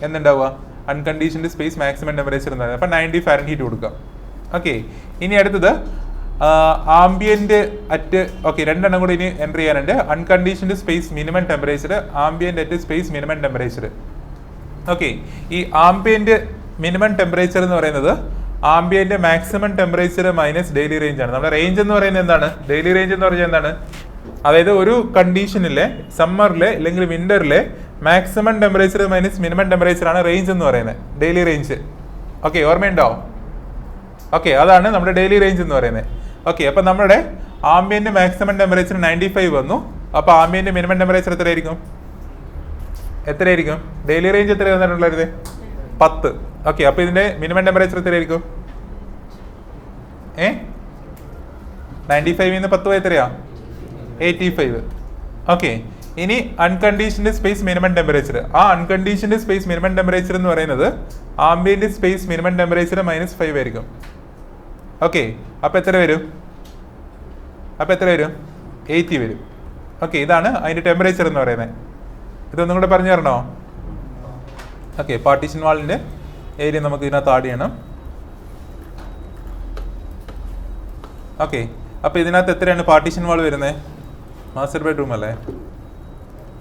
എന്നുണ്ടാവുക അൺകണ്ടീഷൻഡ് സ്പേസ് മാക്സിമം ടെമ്പറേച്ചർ എന്ന് പറയുന്നത്. അപ്പോൾ 90 ഫാരൻഹീറ്റ് കൊടുക്കുക. ഓക്കെ, ഇനി അടുത്തത് ആംബിയന്റ് അറ്റ്. ഓക്കെ, രണ്ടെണ്ണം കൂടി ഇനി എൻ്റർ ചെയ്യാനുണ്ട്. Unconditioned space minimum temperature, ambient at space minimum temperature. Okay, ഈ ആംബിയന്റ് മിനിമം ടെമ്പറേച്ചർ എന്ന് പറയുന്നത് ambient maximum temperature minus daily range ആണ്. നമ്മുടെ റേഞ്ച് എന്ന് പറയുന്നത് എന്താണ്? ഡെയിലി റേഞ്ച് എന്ന് പറഞ്ഞാൽ എന്താണ്? അതായത് ഒരു കണ്ടീഷനിലെ സമ്മറിലെ അല്ലെങ്കിൽ വിന്ററിലെ maximum temperature minus minimum temperature ആണ് റേഞ്ച് എന്ന് പറയുന്നത്, ഡെയിലി റേഞ്ച്. ഓക്കെ, ഓർമ്മയുണ്ടോ? ഓക്കെ, അതാണ് നമ്മുടെ ഡെയിലി റേഞ്ച് എന്ന് പറയുന്നത്. ഓക്കെ, അപ്പൊ നമ്മുടെ ആംബിയന്റ് മാക്സിമം ടെമ്പറേച്ചർ 95 വന്നു. അപ്പൊ ആംബിയന്റ് മിനിമം ടെമ്പറേച്ചർ എത്രയായിരിക്കും? ഡെയിലി റേഞ്ച് എത്ര തന്നിട്ടുള്ളത്? 10. ഓക്കെ, അപ്പൊ ഇതിന്റെ മിനിമം ടെമ്പറേച്ചർ എത്രയായിരിക്കും? 95 10 പോയി എത്രയാ? 85. ഓക്കെ, ഇനി അൺകണ്ടീഷൻഡ് സ്പേസ് മിനിമം ടെമ്പറേച്ചർ. ആ അൺകണ്ടീഷൻഡ് സ്പേസ് മിനിമം ടെമ്പറേച്ചർ എന്ന് പറയുന്നത് ആംബിയന്റ് സ്പേസ് മിനിമം ടെമ്പറേച്ചർ -5 ആയിരിക്കും. ഓക്കെ, അപ്പൊ എത്ര വരും? 80 വരും. ഓക്കെ, ഇതാണ് അതിന്റെ ടെമ്പറേച്ചർ എന്ന് പറയുന്നത്. ഇതൊന്നും കൂടെ പറഞ്ഞു തരണോ? ഓക്കെ, പാർട്ടീഷൻ വാളിന്റെ ഏരിയ നമുക്ക് ഇതിനകത്ത് ആഡ് ചെയ്യണം. ഓക്കെ, അപ്പൊ ഇതിനകത്ത് എത്രയാണ് പാർട്ടീഷൻ വാൾ വരുന്നത്? മാസ്റ്റർ ബെഡ്റൂം അല്ലേ?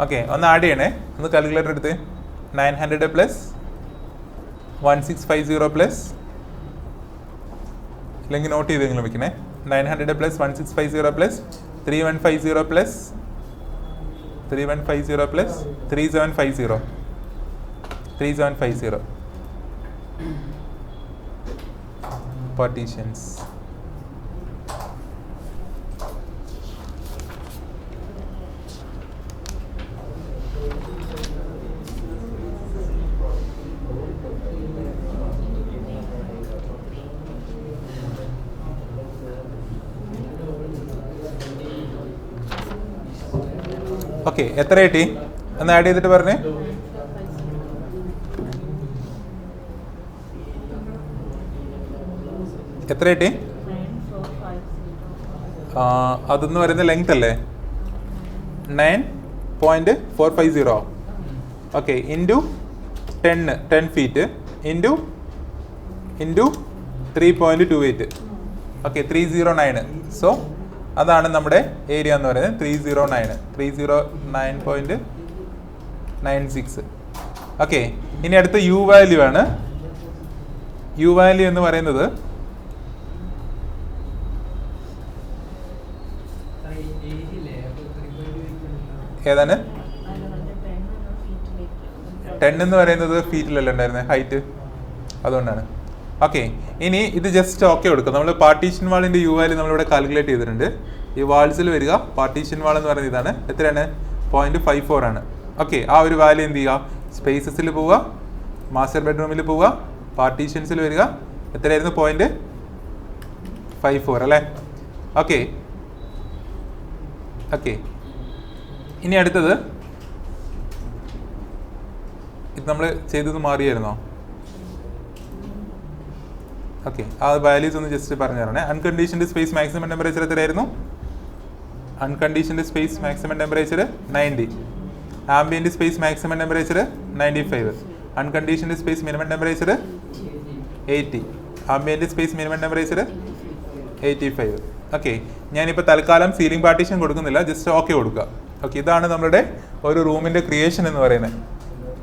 ഓക്കെ, ഒന്ന് ആഡ് ചെയ്യണേ. ഒന്ന് കാൽക്കുലേറ്റർ എടുത്ത് 900 പ്ലസ് 1650 പ്ലസ്, അല്ലെങ്കിൽ നോട്ട് ചെയ്ത് നിങ്ങൾ വെക്കണേ. 900 plus 1650 plus 3150 plus 3150 plus 3750 partitions. Okay, എത്ര കിട്ടി ഒന്ന് ആഡ് ചെയ്തിട്ട് പറഞ്ഞേ. എത്ര കിട്ടി? അതെന്ന് പറയുന്ന ലെങ്ത് അല്ലേ? 9.450. Okay, into 10 feet into 3.28. Okay, 309. So അതാണ് നമ്മുടെ ഏരിയ എന്ന് പറയുന്നത്. 309.96. ഓക്കെ, ഇനി അടുത്ത യു വാല്യൂ ആണ്. യു വാല്യൂ എന്ന് പറയുന്നത് ഏതാണ്? 10 എന്ന് പറയുന്നത് ഫീറ്റിലല്ല ഉണ്ടായിരുന്നത്, ഹൈറ്റ്, അതുകൊണ്ടാണ്. ഓക്കെ, ഇനി ഇത് ജസ്റ്റ് ഓക്കെ കൊടുക്കുക. നമ്മൾ പാർട്ടീഷൻ വാളിന്റെ യു വാല്യൂ നമ്മളിവിടെ കാൽക്കുലേറ്റ് ചെയ്തിട്ടുണ്ട്. ഈ വാൾസിൽ വരിക പാർട്ടീഷൻ വാൾ എന്ന് പറയുന്നത് ഇതാണ്. എത്രയാണ്? 0.54 ആണ്. ഓക്കെ, ആ ഒരു വാല്യൂ എന്ത് ചെയ്യുക? സ്പേസസിൽ പോവുക, മാസ്റ്റർ ബെഡ്റൂമിൽ പോവുക, പാർട്ടീഷൻസിൽ വരിക. എത്രയായിരുന്നു? 0.54 അല്ലേ? ഓക്കെ, ഓക്കെ, ഇനി അടുത്തത് ഇത് നമ്മൾ ചെയ്തത് മാറിയായിരുന്നോ? ഓക്കെ, ആ വാല്യൂസ് ഒന്ന് ജസ്റ്റ് പറഞ്ഞു തരണേ. അൺകണ്ടീഷൻഡ് സ്പേസ് മാക്സിമം ടെമ്പറേച്ചർ എത്രയായിരുന്നു? Unconditioned space maximum temperature 90. Ambient space maximum temperature 95. Unconditioned space minimum temperature 80. Ambient space minimum temperature 85. Okay, ഞാനിപ്പോൾ തൽക്കാലം സീലിംഗ് പാർട്ടീഷൻ കൊടുക്കുന്നില്ല, ജസ്റ്റ് ഓക്കെ കൊടുക്കുക. ഓക്കെ, ഇതാണ് നമ്മുടെ ഒരു റൂമിന്റെ ക്രിയേഷൻ എന്ന് പറയുന്നത്.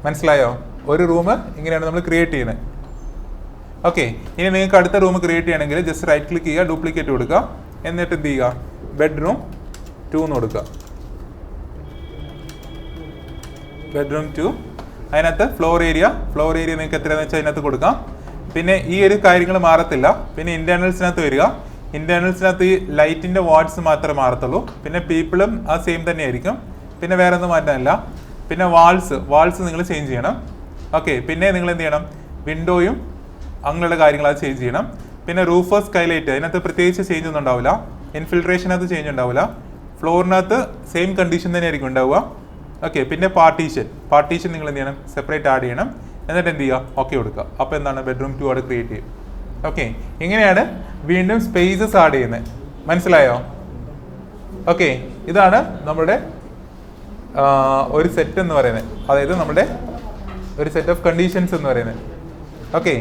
മനസ്സിലായോ? ഒരു റൂം ഇങ്ങനെയാണ് നമ്മൾ ക്രിയേറ്റ് ചെയ്യുന്നത്. ഓക്കെ, ഇനി നിങ്ങൾക്ക് അടുത്ത റൂം ക്രിയേറ്റ് ചെയ്യണമെങ്കിൽ ജസ്റ്റ് റൈറ്റ് ക്ലിക്ക് ചെയ്യുക, ഡ്യൂപ്ലിക്കേറ്റ് കൊടുക്കുക, എന്നിട്ട് എന്ത് ചെയ്യുക? ബെഡ്റൂം 2 എന്ന് കൊടുക്കുക. ബെഡ്റൂം 2. അതിനകത്ത് ഫ്ലോർ ഏരിയ നിങ്ങൾക്ക് എത്രയാണെന്ന് വെച്ചാൽ അതിനകത്ത് കൊടുക്കാം. പിന്നെ ഈ ഒരു കാര്യങ്ങൾ മാറത്തില്ല. പിന്നെ ഇന്റേണൽസിനകത്ത് വരിക. ഇന്റേണൽസിനകത്ത് ഈ ലൈറ്റിന്റെ വാട്ട്സ് മാത്രമേ മാറത്തുള്ളൂ. പിന്നെ പീപ്പിളും ആ സെയിം തന്നെ ആയിരിക്കും. പിന്നെ വേറെ ഒന്നും മാറ്റാനില്ല. പിന്നെ വാൾസ് നിങ്ങൾ ചേഞ്ച് ചെയ്യണം. ഓക്കെ, പിന്നെ നിങ്ങൾ എന്ത് ചെയ്യണം? വിൻഡോയും അങ്ങനെയുള്ള കാര്യങ്ങൾ അത് ചേഞ്ച് ചെയ്യണം. പിന്നെ റൂഫ് സ്കൈലൈറ്റ് അതിനകത്ത് പ്രത്യേകിച്ച് ചേഞ്ച് ഒന്നും ഉണ്ടാവില്ല. ഇൻഫിൽട്രേഷനകത്ത് ചേഞ്ച് ഉണ്ടാവില്ല. ഫ്ലോറിനകത്ത് സെയിം കണ്ടീഷൻ തന്നെ ആയിരിക്കും ഉണ്ടാവുക. ഓക്കെ, പിന്നെ പാർട്ടീഷൻ നിങ്ങൾ എന്ത് ചെയ്യണം? സെപ്പറേറ്റ് ആഡ് ചെയ്യണം. എന്നിട്ട് എന്ത് ചെയ്യുക? ഓക്കെ കൊടുക്കുക. അപ്പോൾ എന്താണ്? ബെഡ്റൂം 2 അവിടെ ക്രിയേറ്റ് ചെയ്യും. ഓക്കെ, ഇങ്ങനെയാണ് വീണ്ടും സ്പേസസ് ആഡ് ചെയ്യുന്നത്. മനസ്സിലായോ? ഓക്കെ, ഇതാണ് നമ്മുടെ ഒരു സെറ്റ് എന്ന് പറയുന്നത്. അതായത് നമ്മുടെ ഒരു സെറ്റ് ഓഫ് കണ്ടീഷൻസ് എന്ന് പറയുന്നത്. ഓക്കെ,